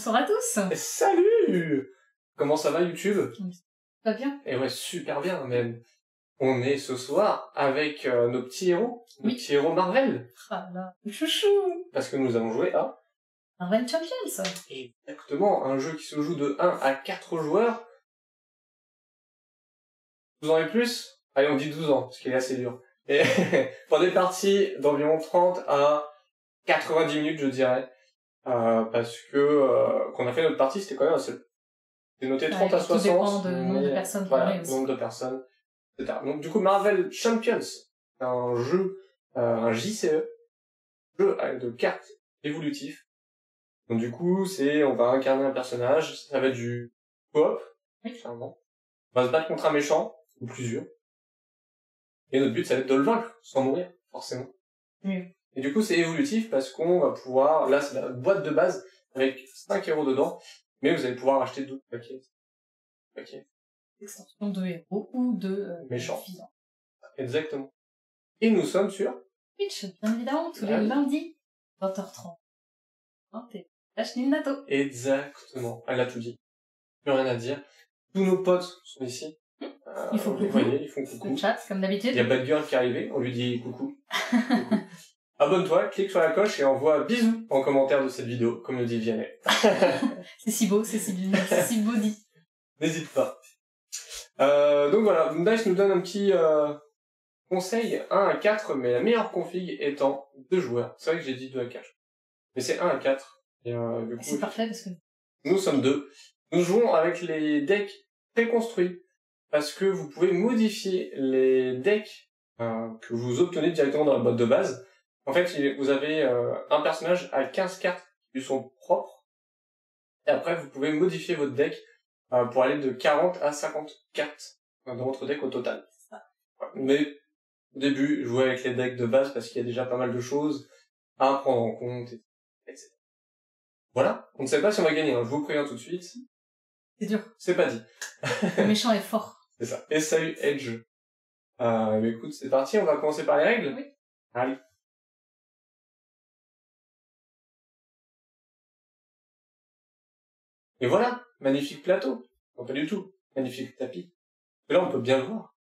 Bonsoir à tous. Salut! Comment ça va YouTube? Pas bien? Eh ouais, super bien même. On est ce soir avec nos petits héros, nos Oui. petits héros Marvel. Ah là, chouchou. Parce que nous allons jouer à... Marvel Champions. Exactement, un jeu qui se joue de 1 à 4 joueurs. 12 ans et plus? Allez, on dit 12 ans, ce qui est assez dur. Et pour des parties d'environ 30 à 90 minutes, je dirais. Parce que qu'on a fait notre partie, c'était quand même assez... C'était noté 30 à 60. Tout dépend du nombre de personnes qu'on voilà, est aussi. nombre de personnes, etc. Donc du coup, Marvel Champions, c'est un jeu, un JCE, jeu de cartes évolutifs. Donc du coup, on va incarner un personnage, ça va être du coop, clairement. On va se battre contre un méchant, ou plusieurs. Et notre but, ça va être de le vaincre, sans mourir, forcément. Oui. Et du coup, c'est évolutif parce qu'on va pouvoir, là, c'est la boîte de base, avec 5 héros dedans, mais vous allez pouvoir acheter d'autres paquets. Extension de héros ou de méchants. vivants. Exactement. Et nous sommes sur Twitch, bien évidemment, tous les lundis, 20h30. Hein, t'es Lâche Nato. Exactement. Elle a tout dit. Plus rien à dire. Tous nos potes sont ici. Ils font coucou. Voyez, ils font coucou. Le chat, comme d'habitude. Il y a Bad Girl qui est arrivé, on lui dit coucou. Coucou. Abonne-toi, clique sur la cloche et envoie bisous en commentaire de cette vidéo, comme le dit Vianney. C'est si beau, c'est si beau dit. N'hésite pas. Donc voilà, Dice nous donne un petit conseil 1 à 4, mais la meilleure config étant 2 joueurs. C'est vrai que j'ai dit 2 à 4. Mais c'est 1 à 4. Et, du coup, c'est parfait parce que... Nous sommes 2. Nous jouons avec les decks préconstruits. Parce que vous pouvez modifier les decks que vous obtenez directement dans la boîte de base. En fait, vous avez un personnage à 15 cartes qui lui sont propres. Et après, vous pouvez modifier votre deck pour aller de 40 à 50 cartes dans votre deck au total. Mais au début, jouez avec les decks de base parce qu'il y a déjà pas mal de choses à prendre en compte, etc. Voilà, on ne sait pas si on va gagner, hein. Je vous préviens tout de suite. C'est dur. C'est pas dit. Le méchant est fort. C'est ça. Et salut Edge. Mais écoute, c'est parti, on va commencer par les règles. Oui. Allez. Et voilà, magnifique plateau. Non, pas du tout. Magnifique tapis. Et là, on peut bien le voir.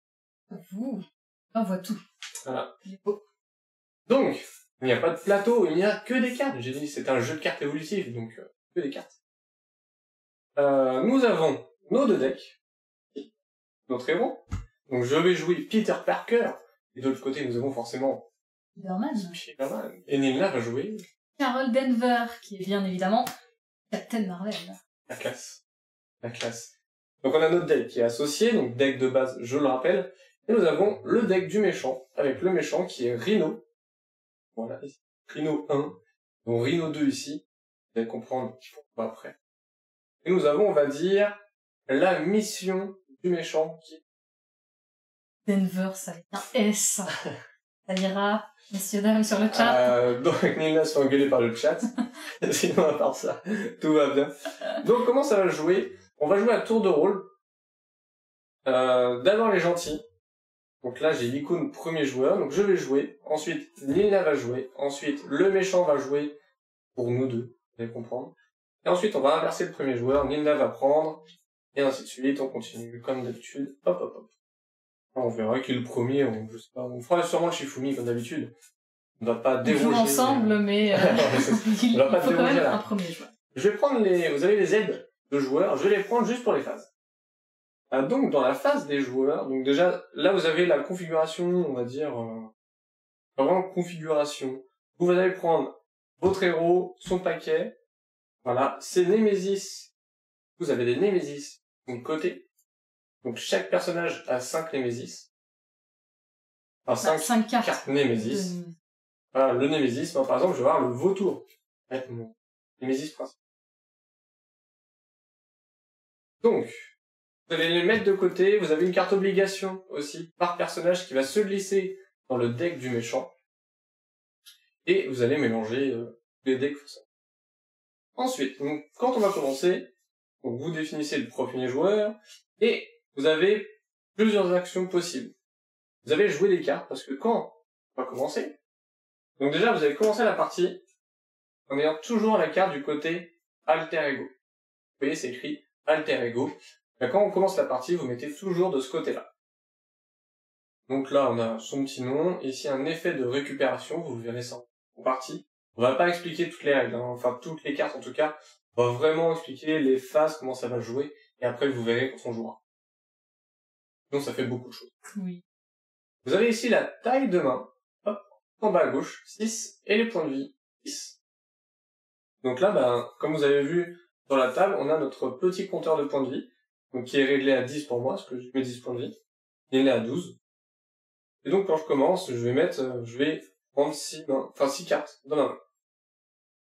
Ouh. On voit tout. Voilà. Il est beau. Donc, il n'y a pas de plateau, il n'y a que des cartes. J'ai dit, c'est un jeu de cartes évolutif, donc que des cartes. Nous avons nos 2 decks. Notre héros. Donc je vais jouer Peter Parker. Et de l'autre côté, nous avons forcément Spider-Man. Et Nina va jouer Carol Denver, qui est bien évidemment Captain Marvel. la classe. La classe. Donc on a notre deck qui est associé, donc deck de base, je le rappelle. Et nous avons le deck du méchant, avec le méchant qui est Rhino. Voilà, ici. Rhino 1. Donc Rhino 2 ici. Vous allez comprendre pourquoi après. Et nous avons, on va dire, la mission du méchant qui est Denver, ça va être un S. Ça ira, messieurs, dames, sur le chat. Donc Nina se fait engueuler par le chat. Sinon, à part ça, tout va bien. Donc comment ça va jouer? On va jouer à tour de rôle. D'abord les gentils. Donc là, j'ai l'icône premier joueur, donc je vais jouer. Ensuite, Nina va jouer. Ensuite, le méchant va jouer pour nous deux, vous allez comprendre. Et ensuite, on va inverser le premier joueur. Nina va prendre, et ainsi de suite. On continue comme d'habitude. Hop, hop, hop. On verra qui est le premier. Je sais pas. On fera sûrement le Shifumi comme d'habitude. On va pas déroger. On joue ensemble, mais il faut quand même un premier joueur. Je vais prendre vous avez les aides de joueurs. Je vais les prendre juste pour les phases. Donc dans la phase des joueurs, donc déjà là vous avez la configuration, on va dire vraiment configuration. Vous allez prendre votre héros, son paquet, voilà, c'est Némésis. Vous avez des Némésis de côté. Donc chaque personnage a 5 Némésis. Enfin 5 cartes Némésis. Voilà, le Némésis, moi par exemple je vais avoir le vautour. Mon Némésis principal. Donc vous allez les mettre de côté, vous avez une carte obligation aussi, par personnage qui va se glisser dans le deck du méchant. Et vous allez mélanger les decks. Ensuite, donc, quand on va commencer, donc, vous définissez le premier joueur, et vous avez plusieurs actions possibles. Vous avez joué des cartes, parce que quand on va commencer, donc déjà vous allez commencer la partie en ayant toujours la carte du côté alter ego. Vous voyez, c'est écrit alter ego. Et quand on commence la partie, vous mettez toujours de ce côté-là. Donc là, on a son petit nom. Ici, un effet de récupération. Vous verrez ça en partie. On va pas expliquer toutes les règles, hein. Enfin toutes les cartes en tout cas. On va vraiment expliquer les phases, comment ça va jouer. Et après, vous verrez quand on jouera. Donc ça fait beaucoup de choses. Oui. Vous avez ici la taille de main. Hop, en bas à gauche, 6. Et les points de vie, 6. Donc là, ben, comme vous avez vu sur la table, on a notre petit compteur de points de vie. Donc qui est réglé à 10 pour moi, parce que je mets 10 points de vie. Il est à 12. Et donc quand je commence, je vais prendre 6 cartes dans ma main.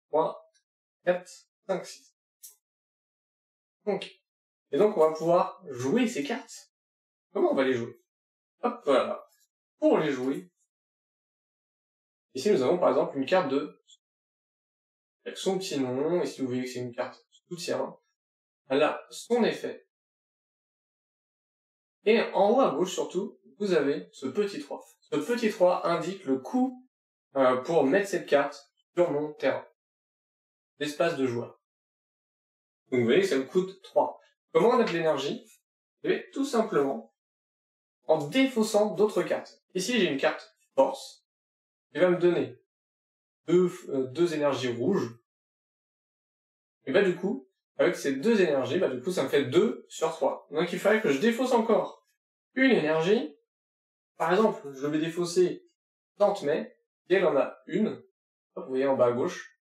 3, 4, 5, 6. Donc. Et donc on va pouvoir jouer ces cartes. Comment on va les jouer? Hop, voilà. Pour les jouer, ici nous avons par exemple une carte avec son petit nom, et si vous voyez que c'est une carte soutien, elle a son effet. Et en haut à gauche surtout, vous avez ce petit 3. Ce petit 3 indique le coût pour mettre cette carte sur mon terrain. L'espace de joueur. Donc vous voyez que ça me coûte 3. Comment on a de l'énergie? Eh bien, tout simplement en défaussant d'autres cartes. Ici j'ai une carte force, qui va me donner deux énergies rouges. Et bah du coup, avec ces deux énergies, bah du coup ça me fait 2 sur 3. Donc il fallait que je défausse encore une énergie. Par exemple, je vais défausser Tante May, et elle en a une. Hop, vous voyez en bas à gauche.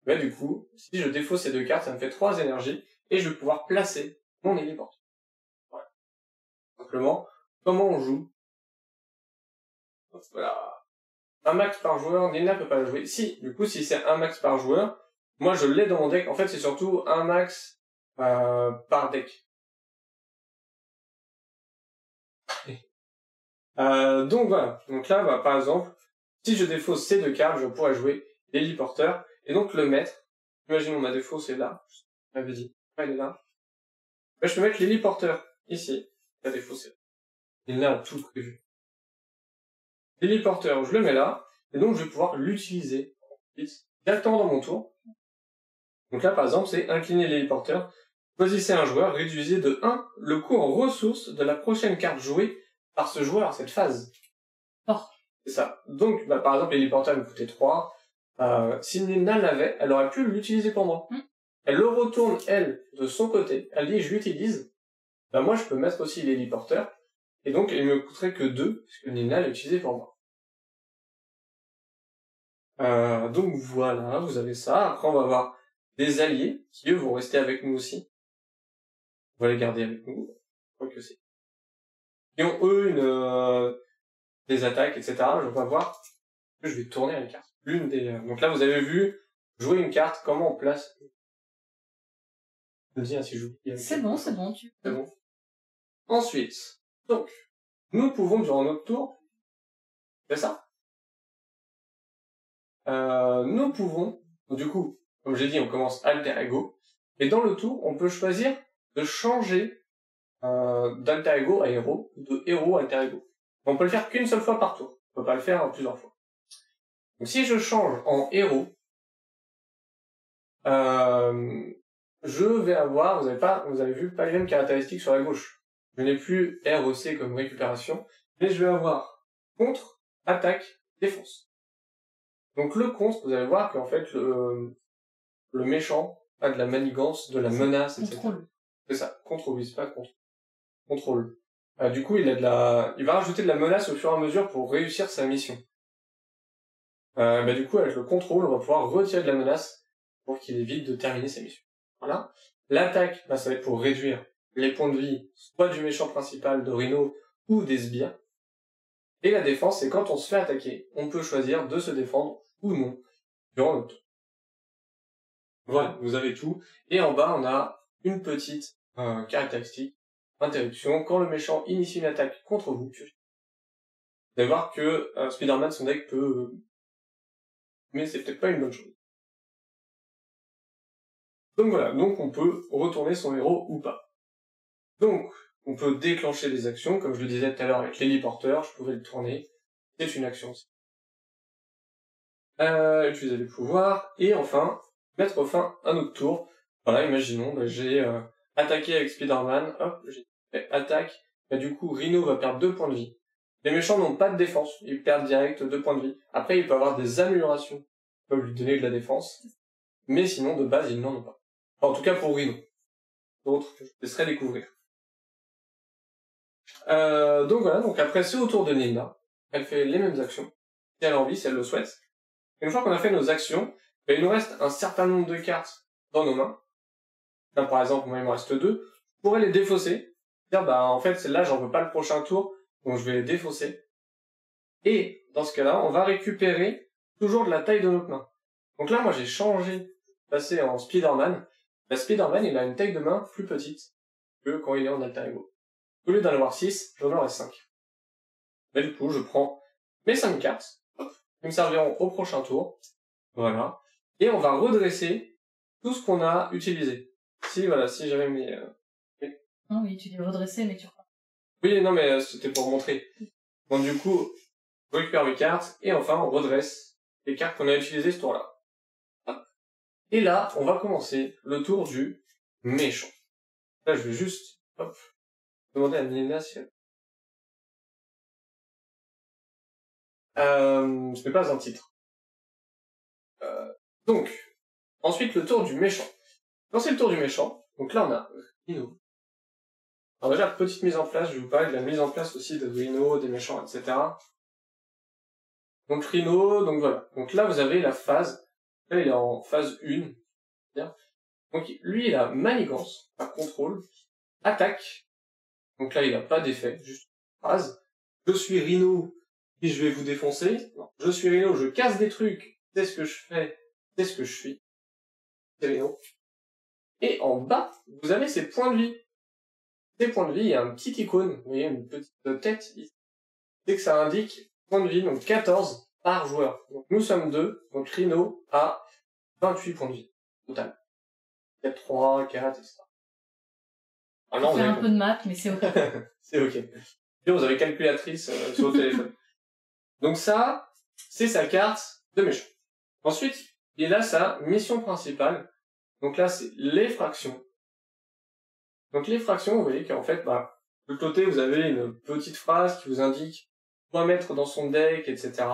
Bah du coup, si je défausse ces deux cartes, ça me fait 3 énergies, et je vais pouvoir placer mon héliporteur. Voilà. Simplement, comment on joue? Hop, voilà. Un max par joueur, Nina peut pas le jouer. Si, du coup, si c'est un max par joueur, moi je l'ai dans mon deck. En fait, c'est surtout un max par deck. Donc voilà. Donc là, bah, par exemple, si je défausse ces deux cartes, je pourrais jouer l'héliporteur. Et donc le mettre, imaginons ma défausse est là, je l'avais dit, elle est là. Bah, je peux mettre l'héliporteur ici. La défausse est là. Il a tout prévu. L'héliporteur, je le mets là, et donc je vais pouvoir l'utiliser directement dans mon tour. Donc là, par exemple, c'est incliner l'héliporteur. Choisissez un joueur, réduisez de 1 le coût en ressources de la prochaine carte jouée par ce joueur à cette phase. Oh. C'est ça. Donc, bah, par exemple, l'héliporteur me coûtait 3. Si Nina l'avait, elle aurait pu l'utiliser pour moi. Elle le retourne, elle, de son côté. Elle dit, je l'utilise. Bah, moi, je peux mettre aussi l'héliporteur. Et donc, il me coûterait que 2, puisque Nina l'a utilisé pour moi. Donc voilà, vous avez ça. Après, on va avoir des alliés, qui eux vont rester avec nous aussi. On va les garder avec nous. Je crois que c'est. Qui ont eux des attaques, etc. Je vais voir. Je vais tourner la carte. Donc là, vous avez vu, jouer une carte, comment on place. Je me dis, hein, si je joue. C'est bon, c'est bon, C'est bon. Ensuite, donc, nous pouvons, durant notre tour, c'est ça? Nous pouvons, du coup, comme j'ai dit, on commence alter ego, et dans le tour, on peut choisir de changer d'alter ego à héros, ou de héros à alter ego. On peut le faire qu'une seule fois par tour, on peut pas le faire plusieurs fois. Donc si je change en héros, je vais avoir, vous avez vu, pas les mêmes caractéristiques sur la gauche. Je n'ai plus REC comme récupération, mais je vais avoir contre, attaque, défense. Donc le contre, vous allez voir qu'en fait, le méchant a de la manigance, de la menace, etc. Contrôle. C'est ça, contrôle, oui, c'est pas contre. Contrôle. Du coup, il va rajouter de la menace au fur et à mesure pour réussir sa mission. Du coup, avec le contrôle, on va pouvoir retirer de la menace pour qu'il évite de terminer sa mission. Voilà. L'attaque, ça va être pour réduire les points de vie, soit du méchant principal de Rhino ou des sbires. Et la défense, c'est quand on se fait attaquer, on peut choisir de se défendre ou non durant notre tour. Voilà, vous avez tout. Et en bas, on a une petite caractéristique, interruption. Quand le méchant initie une attaque contre vous, vous allez voir que Spider-Man, son deck peut... mais c'est peut-être pas une bonne chose. Donc voilà, donc on peut retourner son héros ou pas. Donc, on peut déclencher des actions, comme je le disais tout à l'heure avec l'héliporteur, je pouvais le tourner, c'est une action aussi. Utiliser les pouvoirs, et enfin, mettre fin à notre tour. Voilà, imaginons, bah, j'ai attaqué avec Spider-Man, hop, j'ai fait attaque, bah, du coup Rhino va perdre 2 points de vie. Les méchants n'ont pas de défense, ils perdent direct 2 points de vie. Après, il peut avoir des améliorations qui peuvent lui donner de la défense, mais sinon, de base, ils n'en ont pas. Enfin, en tout cas pour Rhino. D'autres, je laisserai découvrir. Donc voilà, donc après c'est au tour de Nina. Elle fait les mêmes actions, si elle a envie, si elle le souhaite. Et une fois qu'on a fait nos actions, ben, il nous reste un certain nombre de cartes dans nos mains. Là par exemple, moi il me reste 2. Je pourrais les défausser. Dire bah en fait celle-là j'en veux pas le prochain tour, donc je vais les défausser. Et dans ce cas-là, on va récupérer toujours de la taille de notre main. Donc là moi j'ai changé, passé en Spider-Man. La Spider-Man il a une taille de main plus petite que quand il est en alter ego. Au lieu d'en avoir 6, j'en aurai 5. Mais du coup, je prends mes 5 cartes, qui me serviront au prochain tour. Voilà. Et on va redresser tout ce qu'on a utilisé. Si j'avais mes... Non, oui, tu dis redresser, mais tu crois. Oui, non, mais c'était pour montrer. Donc du coup, on récupère mes cartes, et enfin, on redresse les cartes qu'on a utilisées ce tour-là. Et là, on va commencer le tour du méchant. Là, je vais juste, demander à Nina si elle... ce n'est pas un titre. Donc, ensuite le tour du méchant. Quand c'est le tour du méchant, donc là on a Rhino. Alors déjà, petite mise en place, je vais vous parler de la mise en place aussi de Rhino, des méchants, etc. Donc Rhino, donc voilà. Donc là vous avez la phase, là il est en phase 1. Donc lui il a manigance, pas contrôle, attaque. Donc là il n'a pas d'effet, juste phrase. Je suis Rhino, et je vais vous défoncer. Non, je suis Rhino, je casse des trucs, c'est ce que je fais, c'est ce que je suis. C'est Rhino. Et en bas, vous avez ces points de vie. Ces points de vie, il y a un petit icône, vous voyez, une petite tête ici. C'est que ça indique points de vie, donc 14 par joueur. Donc nous sommes 2, donc Rhino a 28 points de vie, total. 4, 3, 4, etc. Ah non, on fait un peu de maths, mais c'est ok. C'est ok. Et vous avez calculatrice sur le téléphone. Donc ça, c'est sa carte de méchant. Ensuite, il a sa mission principale. Donc là, c'est les fractions. Donc les fractions, vous voyez qu'en fait, de l'autre côté, vous avez une petite phrase qui vous indique quoi mettre dans son deck, etc.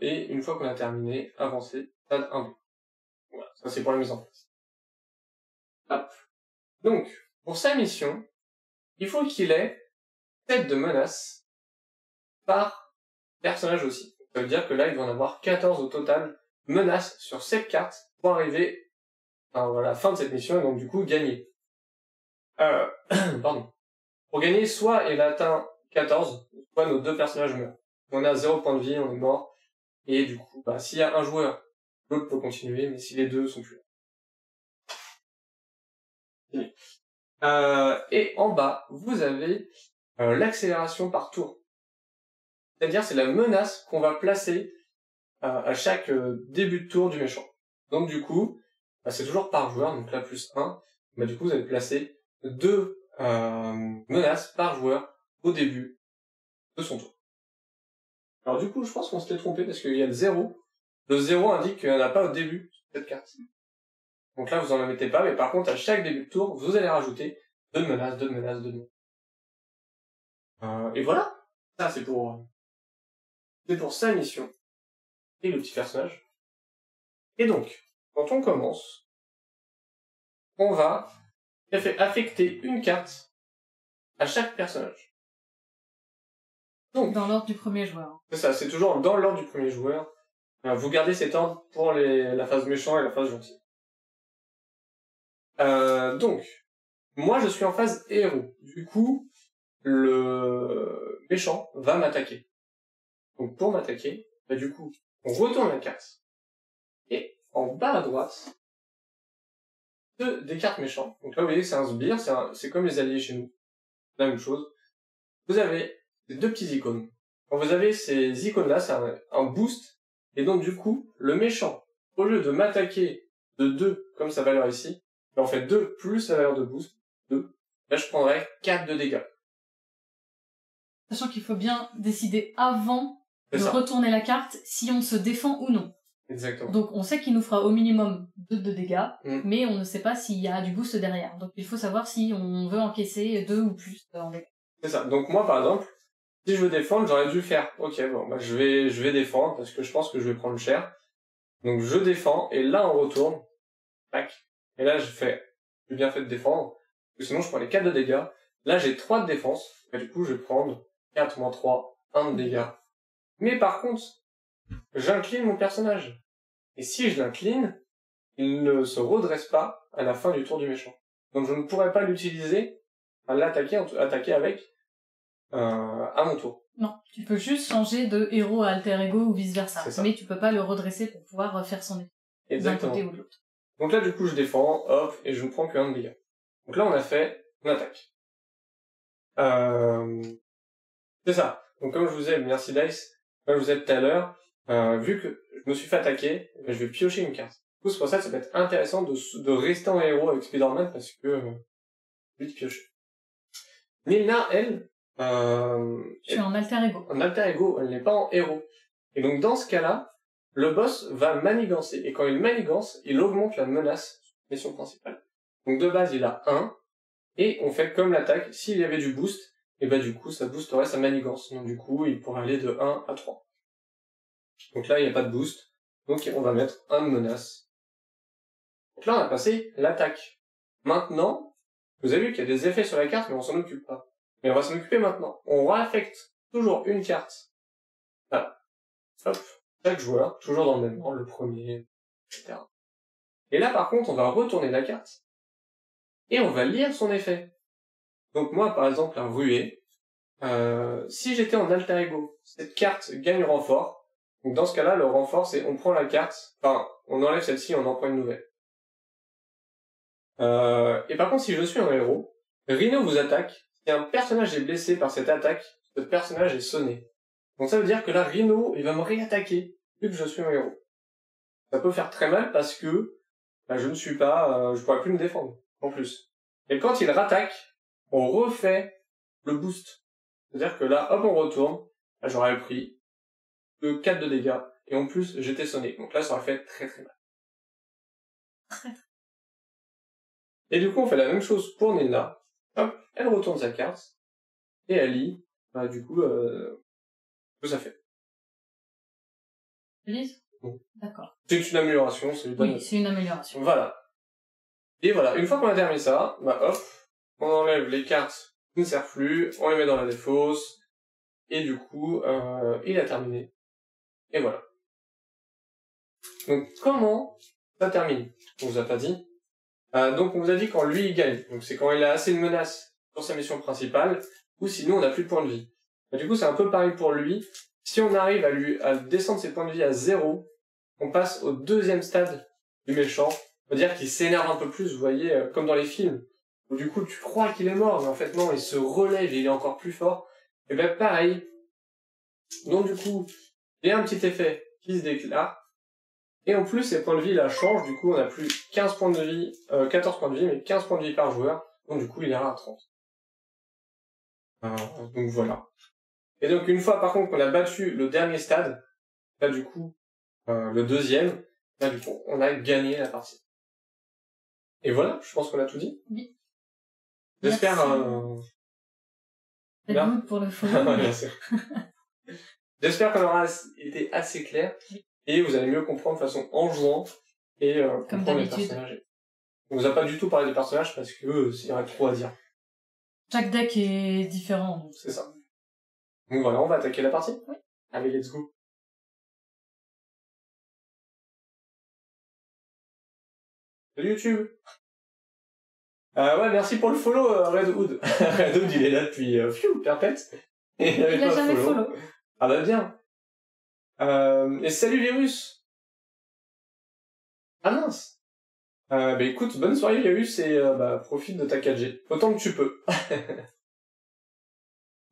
Et une fois qu'on a terminé, avancer, stade 1. Voilà, ça c'est pour la mise en place. Hop. Donc, pour sa mission, il faut qu'il ait 7 de menaces par personnage aussi. Ça veut dire que là, il doit en avoir 14 au total menaces sur 7 cartes pour arriver à la fin de cette mission et donc du coup gagner. Pardon. Pour gagner, soit il atteint 14, soit nos 2 personnages meurent. On a 0 point de vie, on est mort. Et du coup, s'il y a un joueur, l'autre peut continuer, mais si les deux sont plus là. Et en bas, vous avez l'accélération par tour. C'est-à-dire, c'est la menace qu'on va placer à chaque début de tour du méchant. Donc du coup, c'est toujours par joueur, donc là plus 1. Du coup, vous allez placer 2 menaces par joueur au début de son tour. Alors du coup, je pense qu'on s'était trompé parce qu'il y a le 0. Le 0 indique qu'il n'y en a pas au début de cette carte. Donc là, vous en mettez pas, mais par contre, à chaque début de tour, vous allez rajouter 2 menaces, 2 menaces, 2 menaces. Et voilà. Ça, c'est pour sa mission. Et le petit personnage. Et donc, quand on commence, on va affecter une carte à chaque personnage. Donc, dans l'ordre du premier joueur. C'est ça, c'est toujours dans l'ordre du premier joueur. Vous gardez cet ordre pour la phase méchant et la phase gentil. Donc, moi je suis en phase héros. Du coup, le méchant va m'attaquer. Donc pour m'attaquer, du coup, on retourne la carte. Et en bas à droite, des cartes méchants. Donc là, vous voyez que c'est un sbire, c'est comme les alliés chez nous. La même chose. Vous avez ces 2 petits icônes. Quand vous avez ces icônes-là, c'est un boost. Et donc du coup, le méchant, au lieu de m'attaquer de 2, comme sa valeur ici, en fait 2 plus la valeur de boost, 2, là je prendrais 4 de dégâts. Sachant qu'il faut bien décider avant de retourner la carte si on se défend ou non. Exactement. Donc on sait qu'il nous fera au minimum 2 de dégâts, Mm. mais on ne sait pas s'il y a du boost derrière. Donc il faut savoir si on veut encaisser 2 ou plus en dégâts. C'est ça. Donc moi, par exemple, si je veux défendre, j'aurais dû faire, ok, bon, bah, je vais défendre parce que je pense que je vais prendre cher. Donc je défends, et là on retourne, tac. Et là j'ai bien fait de défendre, parce que sinon je prends les 4 de dégâts. Là j'ai 3 de défense, et du coup je vais prendre 4 moins 3, 1 de dégâts. Mais par contre, j'incline mon personnage. Et si je l'incline, il ne se redresse pas à la fin du tour du méchant. Donc je ne pourrais pas l'utiliser à attaquer avec à mon tour. Non, tu peux juste changer de héros à alter ego ou vice versa, C'est ça. mais tu peux pas le redresser pour pouvoir faire son effet d'un Exactement. côté ou de l'autre. Donc là du coup je défends, hop, et je ne prends que 1 de dégâts. Donc là on a fait une attaque. C'est ça. Donc comme je vous ai, merci Dice, comme je vous ai tout à l'heure, vu que je me suis fait attaquer, je vais piocher une carte. Du coup c'est pour ça que ça peut être intéressant de rester en héros avec Spider-Man parce que lui pioche. Milena, elle, Je suis en alter ego. en alter ego, elle n'est pas en héros. Et donc dans ce cas-là, le boss va manigancer. Et quand il manigance, il augmente la menace sur la mission principale. Donc de base, il a 1. Et on fait comme l'attaque, s'il y avait du boost, et bah du coup, ça boosterait sa manigance. Donc du coup, il pourrait aller de 1 à 3. Donc là, il n'y a pas de boost. Donc on va mettre 1 de menace. Donc là, on a passé l'attaque. Maintenant, vous avez vu qu'il y a des effets sur la carte, mais on s'en occupe pas. Mais on va s'en occuper maintenant. On réaffecte toujours une carte. Voilà. Hop. Chaque joueur, toujours dans le même ordre, le premier, etc. Et là, par contre, on va retourner la carte. Et on va lire son effet. Donc moi, par exemple, un ruée, si j'étais en alter ego, cette carte gagne renfort. Donc dans ce cas-là, le renfort, c'est on prend la carte, enfin, on enlève celle-ci, on en prend une nouvelle. Et par contre, si je suis un héros, Rhino vous attaque. Si un personnage est blessé par cette attaque, ce personnage est sonné. Donc ça veut dire que là, Rhino, il va me réattaquer, vu que je suis un héros. Ça peut faire très mal parce que bah, je ne suis pas, je pourrais plus me défendre, en plus. Et quand il rattaque, on refait le boost. C'est-à-dire que là, hop, on retourne, là, j'aurais pris que 4 de dégâts, et en plus, j'étais sonné. Donc là, ça aurait fait très très mal. Et du coup, on fait la même chose pour Nena. Hop, elle retourne sa carte, et elle lit, bah, du coup, ce que ça fait. Lise Bon. D'accord. C'est une amélioration, c'est une Oui, c'est une amélioration. Voilà. Et voilà, une fois qu'on a terminé ça, bah hop, on enlève les cartes qui ne servent plus, on les met dans la défausse, et du coup, il a terminé. Et voilà. Donc, comment ça termine? On vous a pas dit. Donc, on vous a dit quand lui, il gagne. Donc, c'est quand il a assez de menaces sur sa mission principale, ou sinon, on n'a plus de points de vie. Bah, du coup, c'est un peu pareil pour lui. Si on arrive à descendre ses points de vie à 0, on passe au deuxième stade du méchant. On va dire qu'il s'énerve un peu plus, vous voyez, comme dans les films. Où du coup, tu crois qu'il est mort, mais en fait, non, il se relève et il est encore plus fort. Et ben, pareil. Donc, du coup, il y a un petit effet qui se déclare. Et en plus, ses points de vie, là, changent. Du coup, on a plus 15 points de vie, 14 points de vie, mais 15 points de vie par joueur. Donc, du coup, il ira à 30. Donc, voilà. Et donc, une fois, par contre, qu'on a battu le dernier stade, là, du coup, le deuxième, là, du coup, on a gagné la partie. Et voilà, je pense qu'on a tout dit. Oui. J'espère... Faites good pour le follow. Bien sûr. J'espère qu'on aura été assez clair. Et vous allez mieux comprendre de façon en jouant et comprendre les personnages. On vous a pas du tout parlé des personnages parce que il y aurait trop à dire. Chaque deck est différent. C'est ça. Donc voilà, on va attaquer la partie. Oui. Allez, let's go. Salut YouTube. Ouais, merci pour le follow, Red Hood. Red Hood, il est là depuis perpète. Et Il a jamais follow. Ah bah bien. Et salut Virus. Ah mince. Bah écoute, bonne soirée Virus et profite de ta 4G. Autant que tu peux.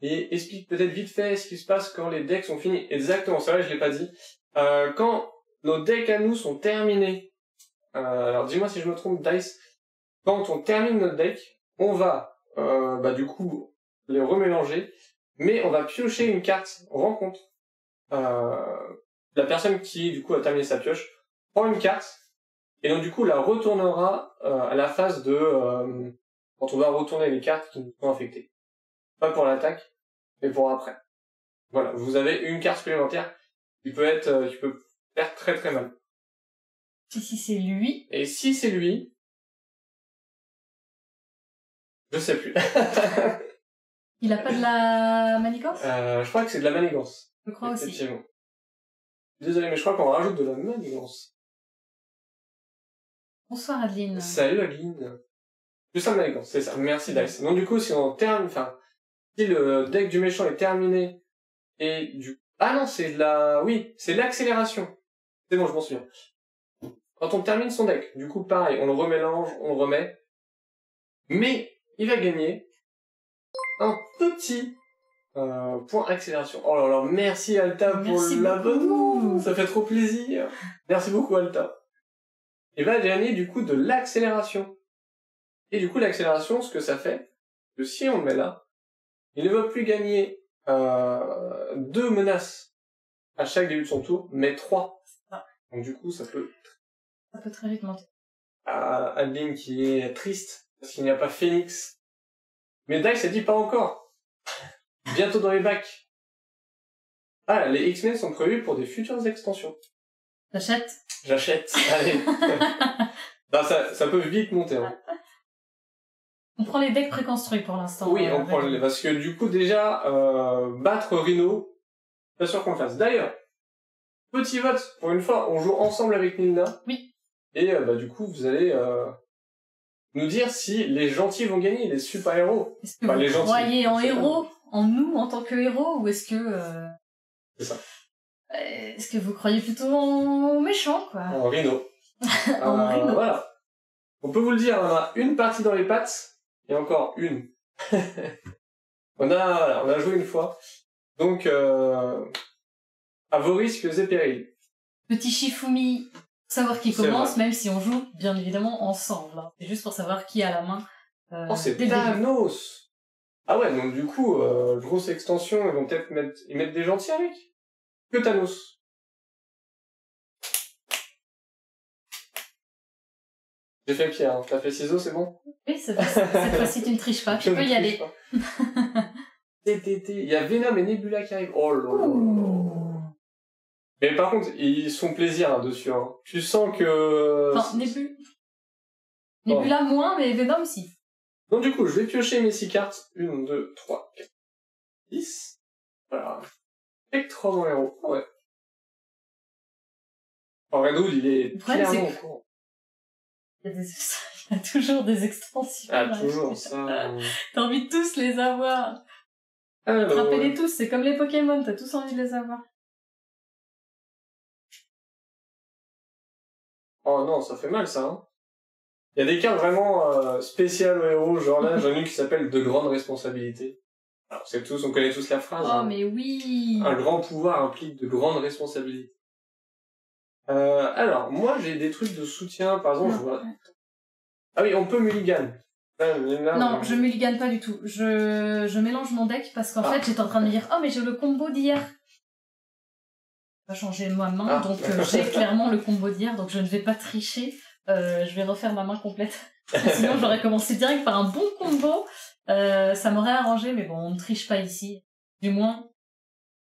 Et explique peut-être vite fait ce qui se passe quand les decks sont finis. Exactement, ça là je l'ai pas dit. Quand nos decks à nous sont terminés, alors dis-moi si je me trompe Dice, quand on termine notre deck, on va du coup les remélanger, mais on va piocher une carte rencontre. La personne qui du coup a terminé sa pioche prend une carte, et donc du coup la retournera à la phase de... quand on va retourner les cartes qui nous sont affectées. Pas pour l'attaque, mais pour après. Voilà, vous avez une carte supplémentaire qui peut faire très très mal. Et si c'est lui? Et si c'est lui... Je sais plus. Il a pas de la manigance? Je crois que c'est de la manigance. Je crois aussi. Effectivement. Désolé, mais je crois qu'on rajoute de la manigance. Bonsoir Adeline. Salut Adeline. Plus ça de manigance, c'est ça. Merci Dice. Donc du coup, si le deck du méchant est terminé, et du... Ah non, c'est de la... Oui, c'est de l'accélération. C'est bon, je m'en souviens. Quand on termine son deck, du coup, pareil, on le remélange, on le remet. Mais, il va gagner un petit point accélération. Oh là là, merci Alta pour l'abonnement. Ça fait trop plaisir. Merci beaucoup Alta. Il va gagner du coup de l'accélération. Et du coup, l'accélération, ce que ça fait, que si on le met là, il ne va plus gagner 2 menaces à chaque début de son tour, mais 3. Ah. Donc du coup, ça peut très vite monter. Adeline qui est triste, parce qu'il n'y a pas Phoenix. Mais Dice a dit pas encore. Bientôt dans les bacs. Ah, les X-Men sont prévus pour des futures extensions. T'achètes? J'achète, allez. Non, ça peut vite monter. Hein. On prend les decks préconstruits pour l'instant. Oui, on prend les... Parce que du coup, déjà, battre Rhino, pas sûr qu'on le fasse. D'ailleurs, petit vote, pour une fois, on joue ensemble avec Nilna. Oui. Et du coup, vous allez nous dire si les gentils vont gagner, les super-héros. Est-ce que vous croyez en héros, en nous, en tant que héros, ou est-ce que... C'est ça. Est-ce que vous croyez plutôt en méchants, quoi? En Rhino. En Rhino. Voilà. On peut vous le dire, on a une partie dans les pattes, et encore une. on a joué une fois. Donc, à vos risques et périls. Petit Shifumi, savoir qui commence, même si on joue, bien évidemment, ensemble. Hein. C'est juste pour savoir qui a la main. C'est Thanos! Ah ouais, donc du coup, grosse extension, ils vont peut-être mettre des gentils avec. Que Thanos. J'ai fait pierre, hein. T'as fait ciseaux, c'est bon? Oui, cette fois-ci tu ne triches pas, tu peux y aller. Il y a Venom et Nebula qui arrivent. Oh là là. Mais par contre, ils sont plaisir hein, dessus. Hein. Tu sens que... Enfin, Nebula moins, mais Venom si. Donc du coup, je vais piocher mes 6 cartes. 1, 2, 3, 4, 10. Voilà. Spectrum en héros. Ouais. En Red Hood, il est clairement au courant. Il y a toujours des extensions. Ah, toujours, ça. T'as envie de tous les avoir. Attrapez-les tous, c'est comme les Pokémon, t'as tous envie de les avoir. Oh non, ça fait mal, ça. Hein. Il y a des cartes vraiment spéciales aux héros, genre là, j'en ai une qui s'appelle « De grandes responsabilités ». Alors, on connaît tous la phrase. Oh, hein. Mais oui. Un grand pouvoir implique de grandes responsabilités. Alors, moi, j'ai des trucs de soutien, par exemple, je vois... Ah oui, on peut mulligan. Non, je mulligan pas du tout. Je mélange mon deck parce qu'en fait, j'étais en train de me dire « Oh, mais j'ai le combo d'hier !» Je vais changer ma main, donc j'ai clairement le combo d'hier, donc je ne vais pas tricher. Je vais refaire ma main complète. Sinon, j'aurais commencé direct par un bon combo. Ça m'aurait arrangé, mais bon, on ne triche pas ici. Du moins,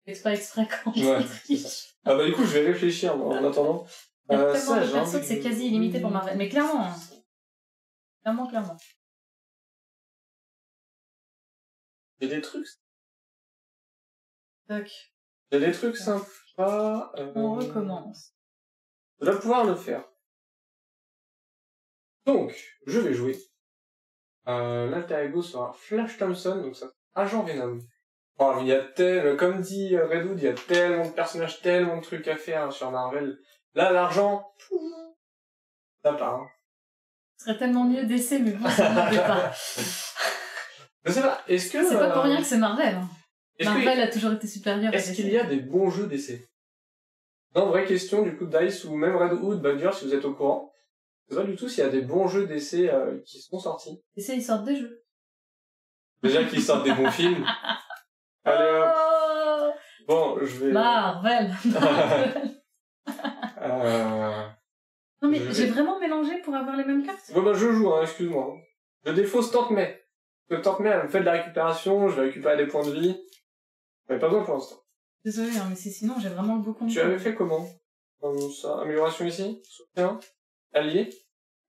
c'est pas exprès quand on triche. Ah bah du coup, je vais réfléchir en attendant. Il y a tellement de persos que c'est quasi illimité pour Marvel. Mais clairement, hein. Clairement. J'ai des trucs. Toc. J'ai des trucs sympas. On recommence. Je dois pouvoir le faire. Donc, je vais jouer. L'alter ego sera Flash Thompson, donc ça, Agent Venom. Oh, mais il y a comme dit Red Hood, il y a tellement de personnages, tellement de trucs à faire sur Marvel. Là, l'argent, ça part. Hein. Ce serait tellement mieux d'essai, mais bon, ça ne pas. Je sais pas, est-ce que... C'est pas pour rien que c'est Marvel. Hein. Marvel a toujours été supérieur. Est-ce qu'il y a des bons jeux d'essai? Non, vraie question, du coup, Dice ou même Red Hood, Badger, si vous êtes au courant. Je sais pas du tout s'il y a des bons jeux d'essai qui sont sortis. Essai, ils sortent des jeux. Déjà qu'ils sortent des bons films. Allez hop. Bon, je vais... Marvel. J'ai vraiment mélangé pour avoir les mêmes cartes? Bon bah je joue, hein, excuse-moi. Je défausse Tante May. Parce que Tante May, elle me fait de la récupération, je vais récupérer des points de vie. J'en ai pas besoin pour l'instant. Désolée, hein, mais sinon j'ai vraiment beaucoup de Tu avais fait comment? Ça, amélioration ici? Soutien? Allié?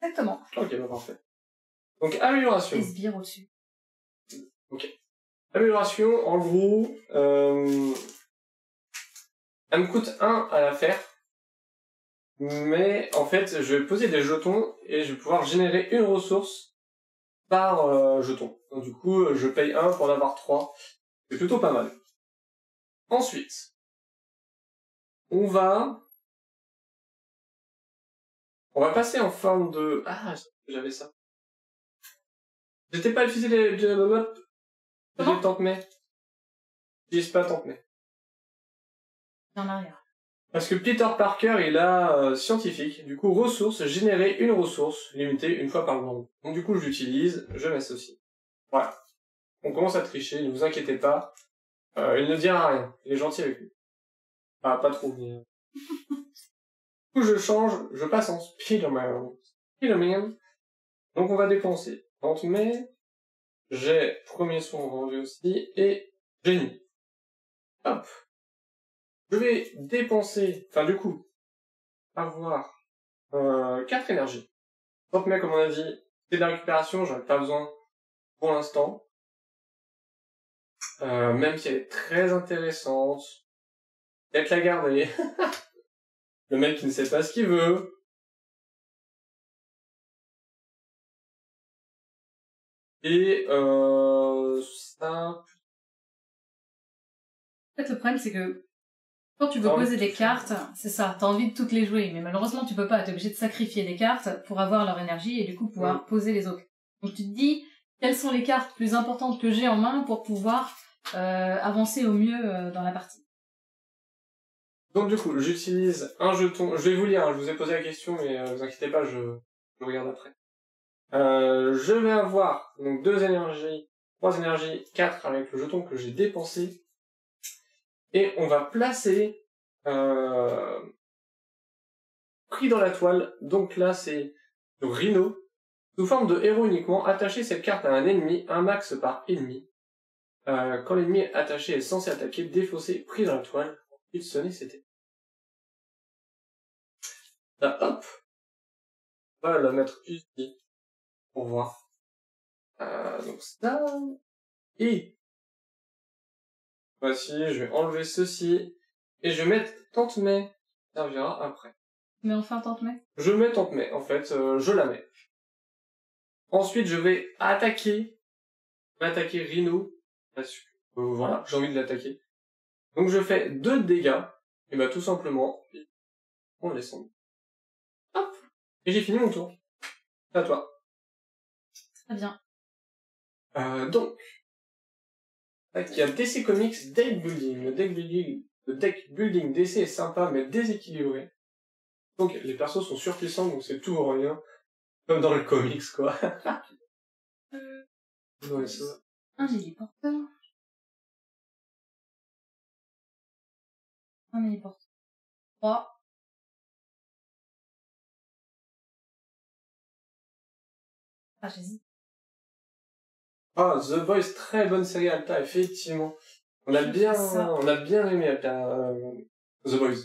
Exactement. Ok, bah parfait. Donc amélioration. Et sbire au-dessus. Ok. Amélioration, en gros, elle me coûte 1 à la faire. Mais en fait, je vais poser des jetons et je vais pouvoir générer une ressource par jeton. Donc du coup, je paye 1 pour en avoir 3. C'est plutôt pas mal. Ensuite, on va passer en forme de... Ah, j'avais ça. J'étais pas utilisé les Tante May. J'utilise pas Tante May. En arrière. Parce que Peter Parker, il a scientifique. Du coup, ressource, générer une ressource limitée une fois par monde. Donc du coup, je l'utilise, je mets ceci. Voilà. On commence à tricher, ne vous inquiétez pas. Il ne dira rien. Il est gentil avec lui. Ah, pas trop, mais... Du coup, je change, je passe en Spider-Man. Spider-Man. Donc on va dépenser. Tante May, j'ai premier soin vendu aussi, et génie. Hop. Je vais dépenser, enfin du coup, avoir 4 énergies. Tante May, comme on a dit, c'est de la récupération, j'en ai pas besoin pour l'instant. Même si elle est très intéressante. Peut-être la garder. Le mec qui ne sait pas ce qu'il veut. Et ça... En fait, le problème, c'est que quand tu veux poser des cartes, c'est ça, t'as envie de toutes les jouer, mais malheureusement, tu peux pas, t'es obligé de sacrifier des cartes pour avoir leur énergie et du coup pouvoir poser les autres. Donc tu te dis, quelles sont les cartes plus importantes que j'ai en main pour pouvoir avancer au mieux dans la partie. Donc du coup, j'utilise un jeton. Je vais vous lire, hein, je vous ai posé la question, mais vous inquiétez pas, je regarde après. Je vais avoir donc 2 énergies, 3 énergies, 4 avec le jeton que j'ai dépensé. Et on va placer pris dans la toile. Donc là, c'est le Rhino. Sous forme de héros uniquement, attacher cette carte à un ennemi, un max par ennemi. Quand l'ennemi attaché est censé attaquer, défausser, pris dans la toile. Ensuite, sonner, c'était. Là, hop. On va la mettre ici. Pour voir. Donc ça. Et. Voici, je vais enlever ceci. Et je vais mettre Tante May. Ça servira après. Mais enfin, Tante May. Je mets Tante May, en fait, je la mets. Ensuite, je vais attaquer Rhino. Parce que, voilà, j'ai envie de l'attaquer. Donc je fais 2 dégâts. Et bah tout simplement, on laisse tomber. Hop. Et j'ai fini mon tour. C'est à toi. Très bien. Donc, il y a DC Comics Deck Building. Le deck building DC est sympa mais déséquilibré. Donc les persos sont surpuissants, donc c'est tout ou rien. Comme dans le comics, quoi. Ouais, ça. Un héliporteur. Un héliporteur. 3. Ah, j'hésite. Ah, The Boys, très bonne série Alta, effectivement. On a bien aimé Alta, The Boys.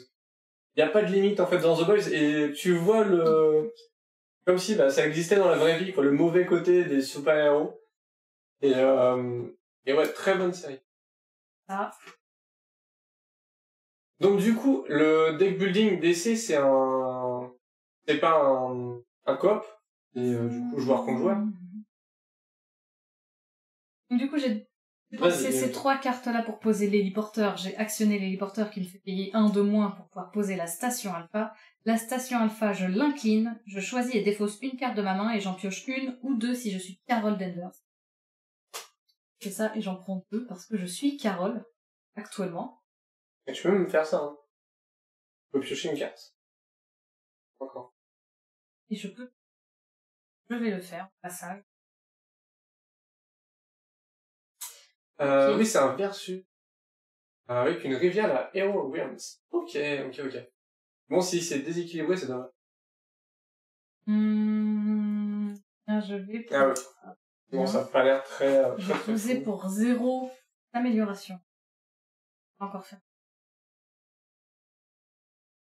Il n'y a pas de limite, en fait, dans The Boys, et tu vois comme si, bah, ça existait dans la vraie vie, quoi, le mauvais côté des super-héros. Et ouais, très bonne série. Ah. Donc, du coup, le deck building DC, c'est pas un coop. Et du coup, joueur contre joueur. Du coup, j'ai dépensé ces 3 cartes-là pour poser l'héliporteur. J'ai actionné l'héliporteur qui me fait payer 1 de moins pour pouvoir poser la station alpha. La station alpha, je l'incline, je choisis et défausse une carte de ma main et j'en pioche 1 ou 2 si je suis Carol Danvers. Je fais ça et j'en prends 2 parce que je suis Carol, actuellement. Et tu peux même faire ça, hein. Tu peux piocher une carte. Encore. Et je vais le faire, passage. Okay. Oui, c'est un versus. Avec une rivière à Hero Williams. Ok. Bon, si c'est déséquilibré, c'est dommage. Je vais pour... Ah ouais. Bon, ça n'a pas l'air très... Je vais poser pour 0 amélioration. Encore fait.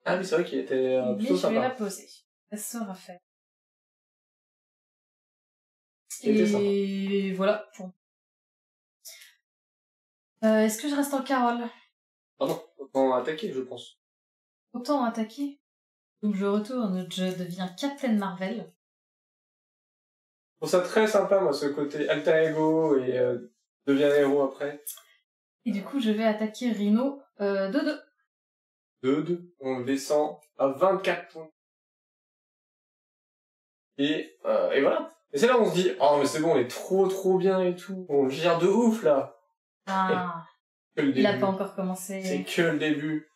Ah oui, c'est vrai qu'il était plutôt sympa. Je vais la poser. Ça sera fait. Et voilà. Bon. Est-ce que je reste en Carole? Pardon, autant attaquer, je pense. Autant attaquer. Donc je retourne, je deviens Captain Marvel. Je trouve ça très sympa, moi, ce côté alter ego et devient héros après. Et du coup, je vais attaquer Rhino 2-2. 2-2. On descend à 24 points. Et voilà. Et c'est là où on se dit, oh mais c'est bon, on est trop bien et tout. On gère de ouf là. Ah, il a pas encore commencé. C'est que le début.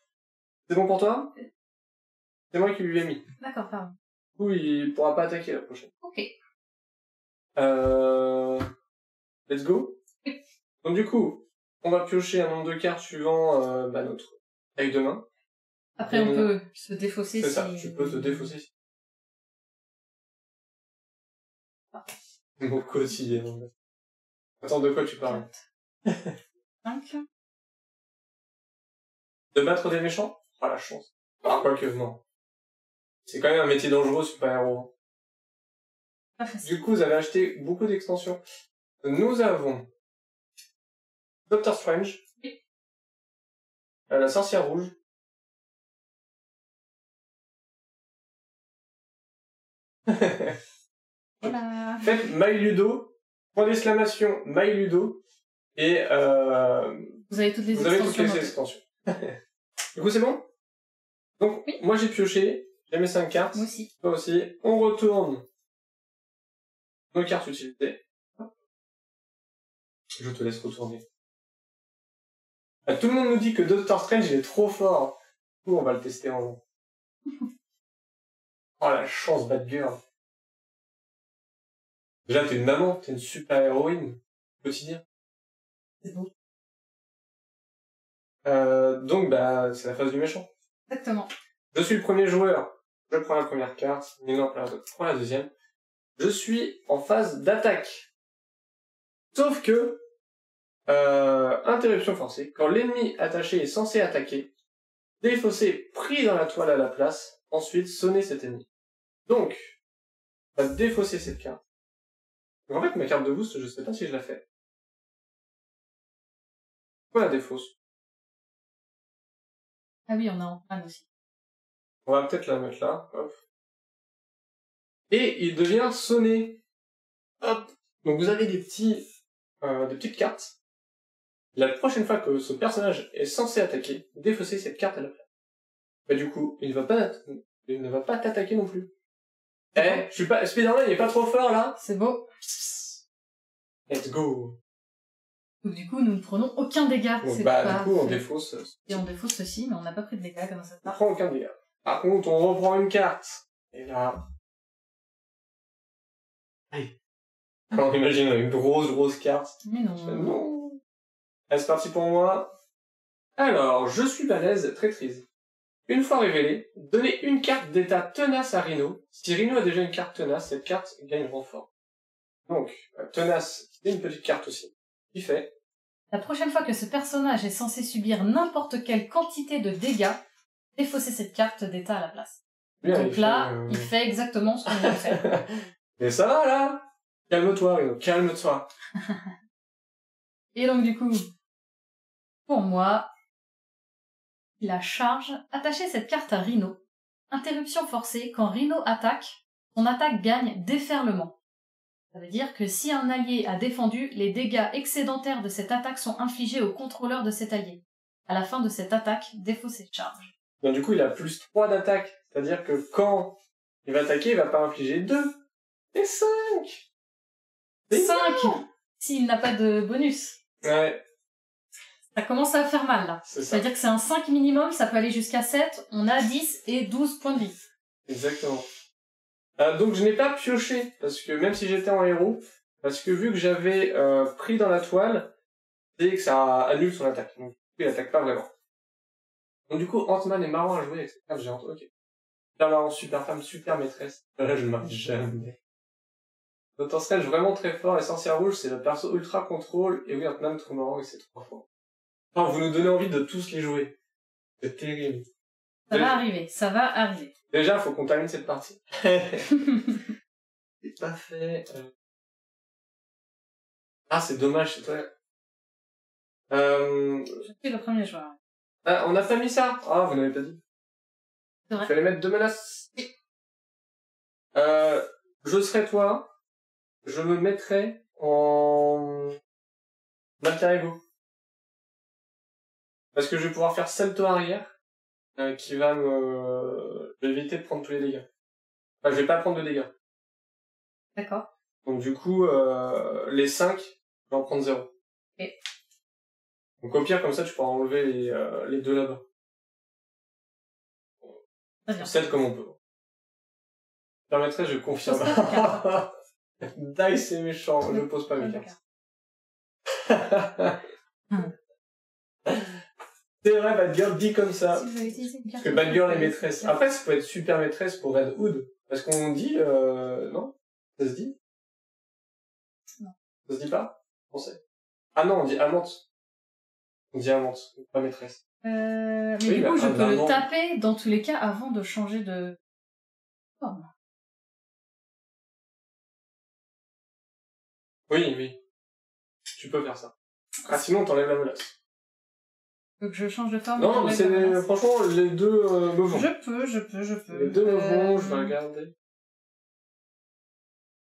C'est bon pour toi? C'est moi qui lui ai mis. D'accord, pardon. Oui, il pourra pas attaquer la prochaine. Ok. Let's go. Oui. Donc du coup, on va piocher un nombre de cartes suivant notre taille de main. Après, on peut se défausser. C'est ça, tu peux te défausser. Ah. Mon quotidien. Attends, de quoi tu parles? 5. De battre des méchants? Ah, la chance. Ah, quoique, non. C'est quand même un métier dangereux, super-héros. Pas facile. Du coup, vous avez acheté beaucoup d'extensions. Nous avons Doctor Strange. Oui. La sorcière rouge. Voilà. Faites My Ludo. Point d'exclamation My Ludo. Et vous avez toutes les extensions. Du coup, c'est bon? Donc, oui. Moi j'ai pioché. J'ai mes 5 cartes. Moi aussi. Toi aussi. On retourne nos cartes utilisées. Je te laisse retourner. Tout le monde nous dit que Doctor Strange il est trop fort. Du coup, on va le tester en long. Oh la chance, Batgirl. Déjà, t'es une maman, t'es une super héroïne. Quotidien. C'est beau. Donc, c'est la phase du méchant. Exactement. Je suis le premier joueur. Je prends la première carte. Nino prend la deuxième. Je suis en phase d'attaque. Sauf que, interruption forcée. Quand l'ennemi attaché est censé attaquer, défausser pris dans la toile à la place, ensuite sonner cet ennemi. Donc, on va défausser cette carte. Donc, en fait, ma carte de boost, je sais pas si je la fais. On la défausse. Ah oui, on a en panne aussi. On va peut-être la mettre là. Hop. Et il devient sonné. Hop. Donc vous avez des petites cartes. La prochaine fois que ce personnage est censé attaquer, défausser cette carte à la place. Du coup, il ne va pas t'attaquer non plus. Je suis pas, Spider-Man, il est pas trop fort là. C'est beau. Let's go. Donc du coup, nous ne prenons aucun dégât. Donc, du coup, on défausse. Et on défausse ceci, mais on n'a pas pris de dégâts, comme ça. On prend aucun dégât. Par contre, on reprend une carte. Et là... Allez. On imagine une grosse carte. Mais non. Non. Allez, c'est parti pour moi. Alors, je suis balèze, traîtrise. Une fois révélée, donnez une carte d'état tenace à Rhino. Si Rhino a déjà une carte tenace, cette carte gagne renfort. Donc, tenace, c'est une petite carte aussi. Qui fait? La prochaine fois que ce personnage est censé subir n'importe quelle quantité de dégâts, défaussez cette carte d'état à la place. Bien, donc là, il fait exactement ce qu'on vient de faire. Mais ça va là! Calme-toi, Rhino, calme-toi. Et donc du coup, pour moi, la charge, attachez cette carte à Rhino. Interruption forcée, quand Rhino attaque, son attaque gagne déferlement. Ça veut dire que si un allié a défendu, les dégâts excédentaires de cette attaque sont infligés au contrôleur de cet allié. À la fin de cette attaque, défaussez cette charge. Donc du coup, il a plus 3 d'attaque. C'est-à-dire que quand il va attaquer, il va pas infliger 2. Et 5! 5 s'il n'a pas de bonus. Ouais. Ça commence à faire mal, là. C'est-à-dire que c'est un 5 minimum, ça peut aller jusqu'à 7. On a 10 et 12 points de vie. Exactement. Donc je n'ai pas pioché, parce que même si j'étais en héros, parce que vu que j'avais pris dans la toile, c'est que ça annule son attaque. Donc il attaque pas vraiment. Donc du coup, Ant-Man est marrant à jouer avec cette carte géante, ok. Super marrant, super femme, super maîtresse. Là, je ne marie jamais. Notre Strange vraiment très fort, et Sorcière Rouge, c'est le perso ultra contrôle, et oui, Ant-Man trop marrant, et c'est trop fort. Enfin, vous nous donnez envie de tous les jouer. C'est terrible. Ça va arriver, ça va arriver. Déjà, faut qu'on termine cette partie. C'est pas fait. Ah, c'est dommage, c'est toi. Je suis le premier joueur. Ah, on n'a pas mis ça. Ah, vous n'avez pas dit. C'est vrai. Il fallait mettre 2 menaces. Je serais toi. Je me mettrais en alter ego. Parce que je vais pouvoir faire salto arrière, qui va me... Je vais éviter de prendre tous les dégâts. Enfin, je vais pas prendre de dégâts. D'accord. Donc du coup, les 5, je vais en prendre 0. Ok. Donc au pire, comme ça, tu pourras enlever les 2 là-bas. Très bien. 7 comme on peut. Je permettrais, je confirme. Dice c'est méchant, je ne pose pas mes cartes. C'est vrai, Bad Girl dit comme ça. Parce que Bad Girl est maîtresse. Après, ça peut être super maîtresse pour Red Hood. Parce qu'on dit, non? Ça se dit? Non. Ça se dit pas? Français. Ah non, on dit amante. On dit amante, pas maîtresse. Mais oui, du coup, je peux le amant. taper dans tous les cas avant de changer de forme. Oui, oui. Tu peux faire ça. Ah, sinon, t'enlèves la menace. Donc je change de forme. Non, mais c'est, franchement, les deux me vont. Je peux. Les deux me vont, je vais regarder.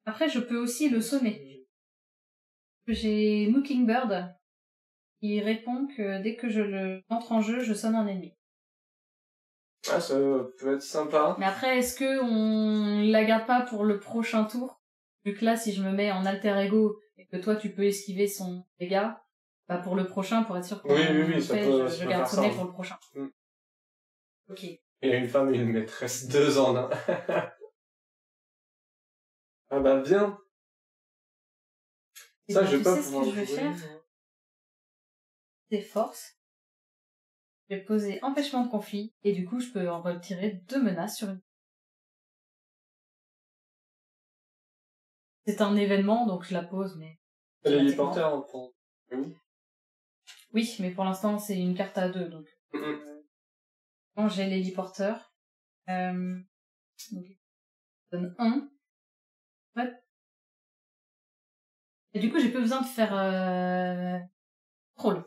Après, je peux aussi le sommer. J'ai Mockingbird qui répond que dès que je entre en jeu, je sonne un ennemi. Ah, ça peut être sympa. Mais après, est-ce que on la garde pas pour le prochain tour? Vu que là, si je me mets en alter ego et que toi, tu peux esquiver son dégât, bah pour le prochain, pour être sûr qu'on oui, ça fait, peut, je garde son nez pour le prochain. Mm. Ok. Il y a une femme et une maîtresse, 2 en 1. Ah bah bien. Et Ça, ben, je vais pas sais ce que je vais faire? Des forces. Je vais poser empêchement de conflit, et du coup, je peux en retirer 2 menaces sur une. C'est un événement, donc je la pose, mais... L'héliporteur, on prend. Oui, mais pour l'instant, c'est une carte à 2, donc... Quand j'ai l'héliporteur, donc, je donne 1. Ouais. Et du coup, j'ai pas besoin de faire troll.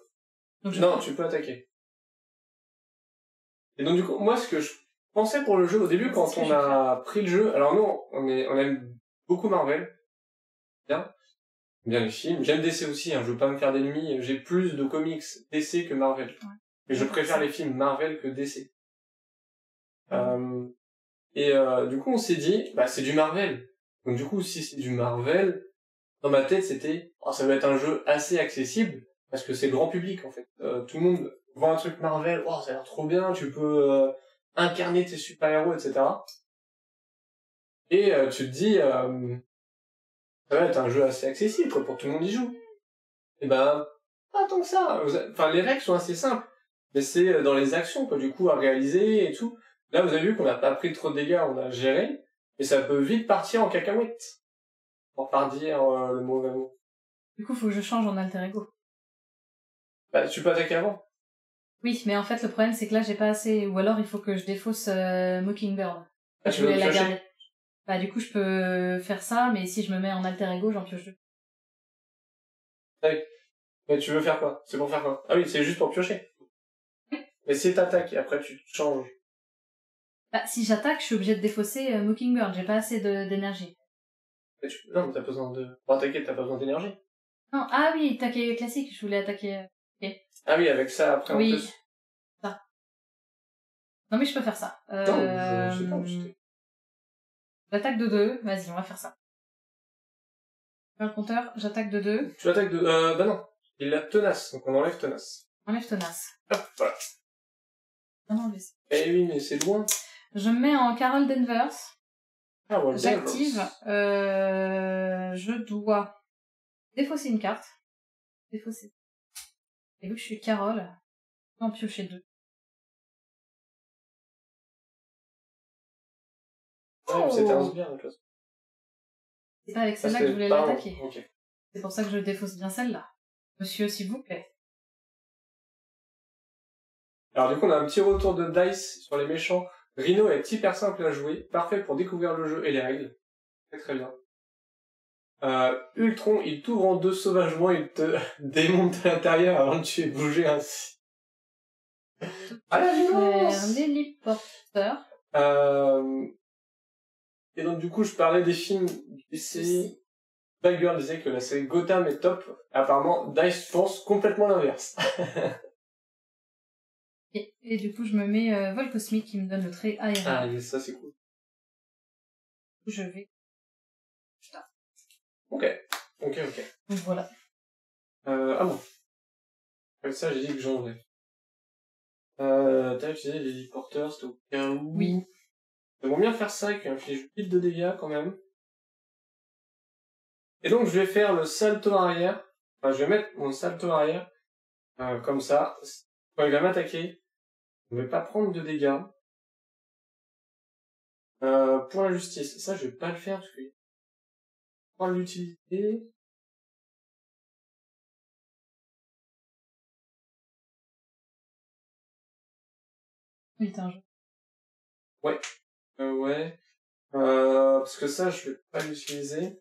Donc, Non, tu peux attaquer. Et donc du coup, moi ce que je pensais pour le jeu au début quand on a pris le jeu, alors nous on aime beaucoup Marvel, bien les films, j'aime DC aussi, hein, je veux pas me faire d'ennemis, j'ai plus de comics DC que Marvel, ouais. Mais je préfère les films Marvel que DC. Du coup on s'est dit, bah c'est du Marvel, donc du coup si c'est du Marvel, dans ma tête c'était, oh, ça va être un jeu assez accessible parce que c'est grand public en fait, tout le monde voit un truc Marvel, oh ça a l'air trop bien, tu peux incarner tes super-héros, etc. Et tu te dis, ça va être un jeu assez accessible, quoi, pour que tout le monde y joue. Et ben, pas tant que ça. Enfin, les règles sont assez simples, mais c'est dans les actions, quoi, du coup, à réaliser et tout. Là, vous avez vu qu'on n'a pas pris trop de dégâts, on a géré, et ça peut vite partir en cacahuète. Pour pas dire le mauvais mot. Du coup, faut que je change en alter ego. Bah, tu peux attaquer avant. Oui, mais en fait, le problème, c'est que là, j'ai pas assez... Ou alors, il faut que je défausse Mockingbird. Ah, tu veux la piocher? garder. Bah, du coup, je peux faire ça, mais si je me mets en alter ego, j'en pioche 2. Ah oui. Mais tu veux faire quoi? C'est pour faire quoi? Ah oui, c'est juste pour piocher. Mais si t'attaques et après tu changes. Bah, si j'attaque, je suis obligée de défausser Mockingbird. J'ai pas assez d'énergie. Non, mais t'as besoin de... Pour attaquer, t'as pas besoin d'énergie. Non, ah oui, attaquer classique, je voulais attaquer... Okay. Ah oui, avec ça, après, oui. en plus. Ça. Non, mais je peux faire ça. Non, je sais pas, j'attaque de 2, vas-y, on va faire ça. Un compteur, j'attaque de 2. Tu attaques de... bah non. Il a tenace, donc on enlève tenace. Enlève tenace. Hop, voilà. Non, non, eh oui, mais c'est loin. Je me mets en Carol Danvers. Ah, ouais, j'active. Je dois défausser une carte. Défausser. Et vu que je suis Carole, je peux en piocher 2. Ouais, c'était un sbire, de toute façon. C'est pas avec celle-là que je voulais l'attaquer. C'est pour ça que je défausse bien celle-là. Monsieur, s'il vous plaît. Alors du coup, on a un petit retour de dice sur les méchants. Rhino est hyper simple à jouer, parfait pour découvrir le jeu et les règles. Très très bien. Ultron, il t'ouvre en deux sauvagement, il te démonte à l'intérieur avant que tu aies bougé ainsi. À la violence. L'héliporteur. Et donc du coup, je parlais des films des séries. Bagger disait que la série Gotham est top. Apparemment, Dice pense complètement l'inverse. Et du coup, je me mets vol cosmique qui me donne le trait aérien. Ah, ça c'est cool. Je vais. Ok. Donc voilà. Ah bon. Comme ça, j'ai dit que j'en ai. T'as utilisé les porteurs, c'était au cas où. Oui. J'aimerais bien faire ça avec un fiche vide de dégâts quand même. Et donc, je vais faire le salto arrière. Enfin, je vais mettre mon salto arrière. Comme ça. Quand il va m'attaquer, je ne vais pas prendre de dégâts. Pour la justice. Ça, je vais pas le faire parce que prendre l'utilité. Oui, t'as un jeu. Ouais. Ouais. Parce que ça, je vais pas l'utiliser.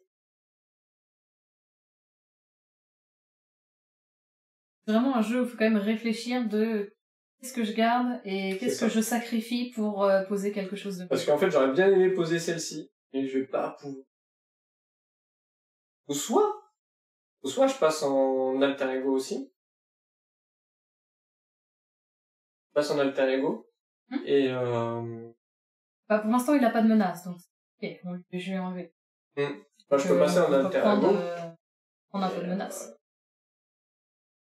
C'est vraiment un jeu où il faut quand même réfléchir de qu'est-ce que je garde et qu'est-ce que je sacrifie pour poser quelque chose de plus. Parce qu'en fait, j'aurais bien aimé poser celle-ci, et je vais pas pouvoir. Ou soit je passe en alter ego aussi. Je passe en alter ego. Et Bah, pour l'instant, il a pas de menace, donc ok, je vais enlever. Bah, je peux passer en alter ego. Prendre un peu de menace.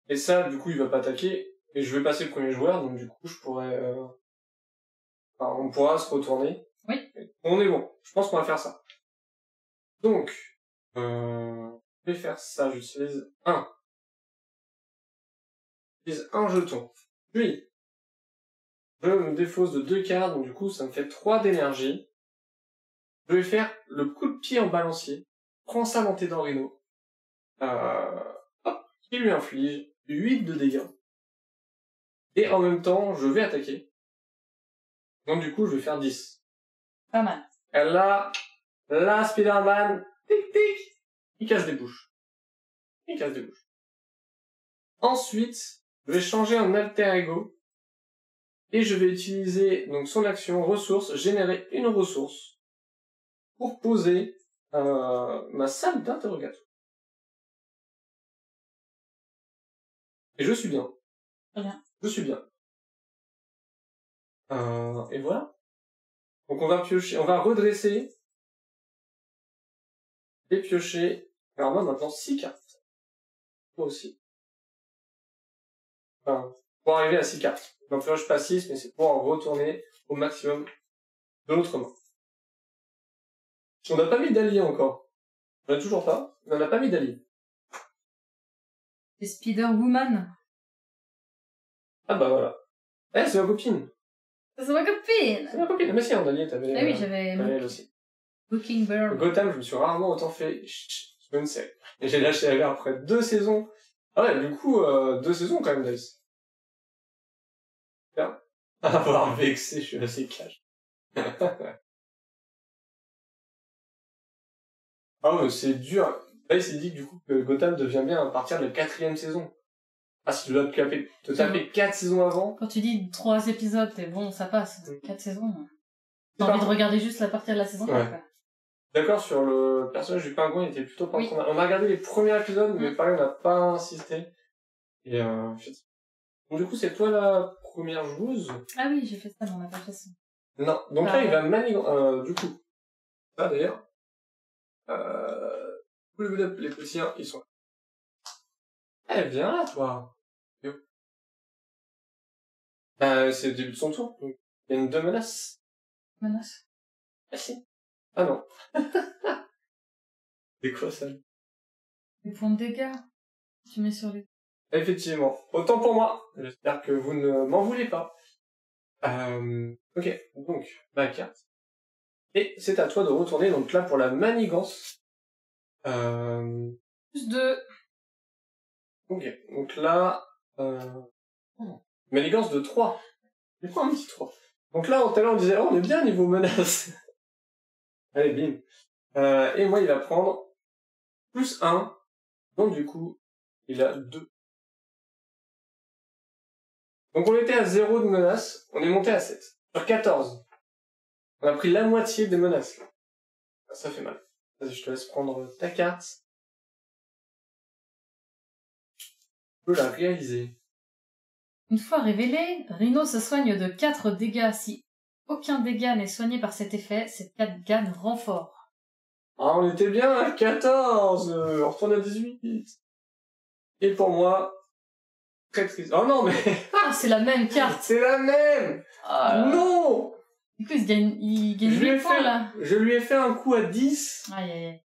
Et ça, du coup, il va pas attaquer. Et je vais passer le premier joueur, donc du coup, je pourrais... Enfin, on pourra se retourner. Oui. On est bon. Je pense qu'on va faire ça. Donc, je vais faire ça. J'utilise un. J'utilise un jeton. Puis, je me défausse de 2 cartes, donc du coup, ça me fait 3 d'énergie. Je vais faire le coup de pied en balancier. Prends ça dans tes dents, Rhino. Hop, qui lui inflige 8 de dégâts. Et en même temps, je vais attaquer. Donc du coup, je vais faire 10. Pas mal. Et là, Spider-Man, tic tic, il casse des bouches. Ensuite, je vais changer en alter ego. Et je vais utiliser donc son action ressource, générer une ressource pour poser ma salle d'interrogatoire. Et je suis bien. Très bien. Je suis bien. Et voilà. Donc on va piocher, on va redresser et piocher. Alors moi maintenant 6 cartes. Moi aussi. Enfin, pour arriver à 6 cartes. Donc là je passe 6, mais c'est pour en retourner au maximum de l'autre main. On n'a pas mis d'allié encore. On n'a toujours pas, mais on n'a pas mis d'allié. C'est Spider-Woman. Ah bah voilà. Eh, c'est ma copine. C'est ma copine. C'est ma copine. Mais si, en allié, t'avais... Ah oui, j'avais elle aussi. Mockingbird. Gotham, je me suis rarement autant fait sur une série. Et j'ai lâché la guerre après 2 saisons. Ah ouais, du coup, 2 saisons quand même, Dice. Bien. Avoir vexé, je suis assez cash. Ah mais c'est dur. Dice, il dit que du coup, que Gotham devient bien à partir de la 4e saison. Ah, si tu dois te taper 4 saisons avant. Quand tu dis 3 épisodes, t'es bon, ça passe. 4 saisons. T'as envie de regarder juste la partie de la saison 4, quoi. D'accord, sur le personnage du pingouin, il était plutôt pas... Oui. On a regardé les premiers épisodes, mais pareil, on n'a pas insisté. Et donc, du coup, c'est toi la première joueuse? Ah oui, j'ai fait ça, mais on n'a pas fait ça. Non, donc là, il va manier... du coup, ça d'ailleurs... les petits, ils sont là. Eh, viens là, toi. C'est le début de son tour. Donc, il y a une 2 menaces. Menace? Ah si. Ah non. C'est quoi ça? Les points de dégâts. Tu mets sur les... Effectivement. Autant pour moi. J'espère que vous ne m'en voulez pas. Ok. Donc, ma carte. Et c'est à toi de retourner, donc là pour la manigance. Plus 2. Ok, donc là... Manigance de 3. Du coup un petit 3. Donc là, tout à l'heure on disait, oh on est bien niveau menace. Allez, bim. Et moi il va prendre plus 1. Donc du coup, il a 2. Donc on était à 0 de menace, on est monté à 7. Sur 14. On a pris la moitié des menaces. Là. Ça fait mal. Vas-y, je te laisse prendre ta carte. Tu peux la réaliser. Une fois révélé, Rhino se soigne de 4 dégâts. Si aucun dégât n'est soigné par cet effet, cette 4 gagne renfort. Ah, on était bien à 14. On retourne à 18. Et pour moi, très triste. Oh non, mais... Ah, c'est la même carte. C'est la même. Non. Du coup, il gagne 8 points, là. Je lui ai fait un coup à 10. Aïe, aïe, aïe.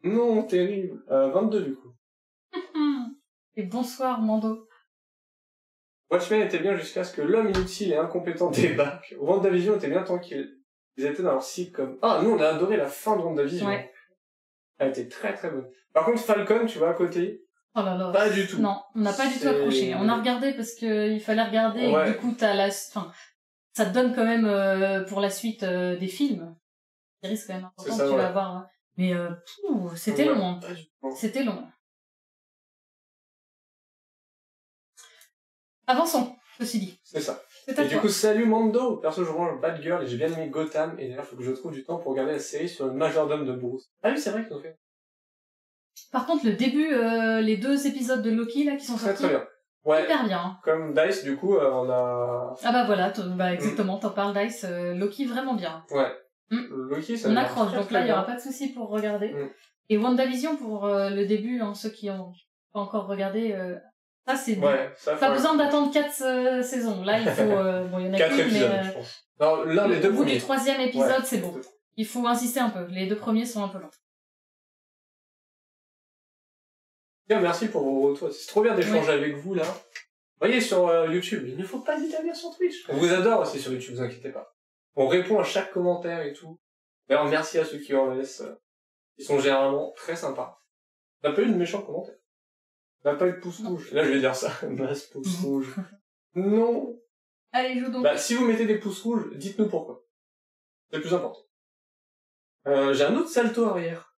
Non, terrible. 22 du coup. Et bonsoir, Mando. Watchmen était bien jusqu'à ce que l'homme inutile et incompétent débarque. WandaVision était bien tranquille. Ils étaient dans leur sitcom. Ah, nous, on a adoré la fin de WandaVision. Ouais. Elle était très très bonne. Par contre, Falcon, tu vois, à côté, Oh là là. pas du tout. Non, on n'a pas du tout accroché. On a regardé parce qu'il fallait regarder Ouais. et du coup, enfin, ça te donne quand même pour la suite des films. Des risques quand même importants que tu vas avoir. Hein. Mais c'était long. C'était long. Avançons, ceci dit. C'est ça. C'est à Et toi. du coup, salut Mando. Perso, je range Batgirl et j'ai bien aimé Gotham. Et d'ailleurs, faut que je trouve du temps pour regarder la série sur le majordome de Bruce. Ah oui, c'est vrai qu'ils ont fait. Par contre, le début, les 2 épisodes de Loki là qui sont sortis, Très bien. Ouais. hyper bien. Hein. Comme Dice, du coup, on a... Ah bah voilà, exactement, t'en parles Dice, Loki vraiment bien. Ouais. Loki, ça on accroche, donc là il y aura pas de souci pour regarder. Et WandaVision pour le début, hein, ceux qui ont pas encore regardé, ça c'est pas besoin d'attendre 4 saisons. Là il faut, bon il y en a 4 plus, épisodes, mais je pense. Non, là les 2 au bout premiers. du 3e épisode, c'est bon. Il faut insister un peu. Les 2 premiers sont un peu longs. Bien, merci pour vos retours. C'est trop bien d'échanger avec vous, là. Voyez sur YouTube, il ne faut pas hésiter à venir sur Twitch. On vous adore aussi sur YouTube, vous inquiétez pas. On répond à chaque commentaire et tout. D'ailleurs, merci à ceux qui en laissent. Ils sont généralement très sympas. On n'a pas eu de méchants commentaires. On n'a pas eu de pouce rouge. Là, je vais dire ça. Masse pouce rouge. Non. Allez, joue donc. Bah, si vous mettez des pouces rouges, dites-nous pourquoi. C'est le plus important. J'ai un autre salto arrière.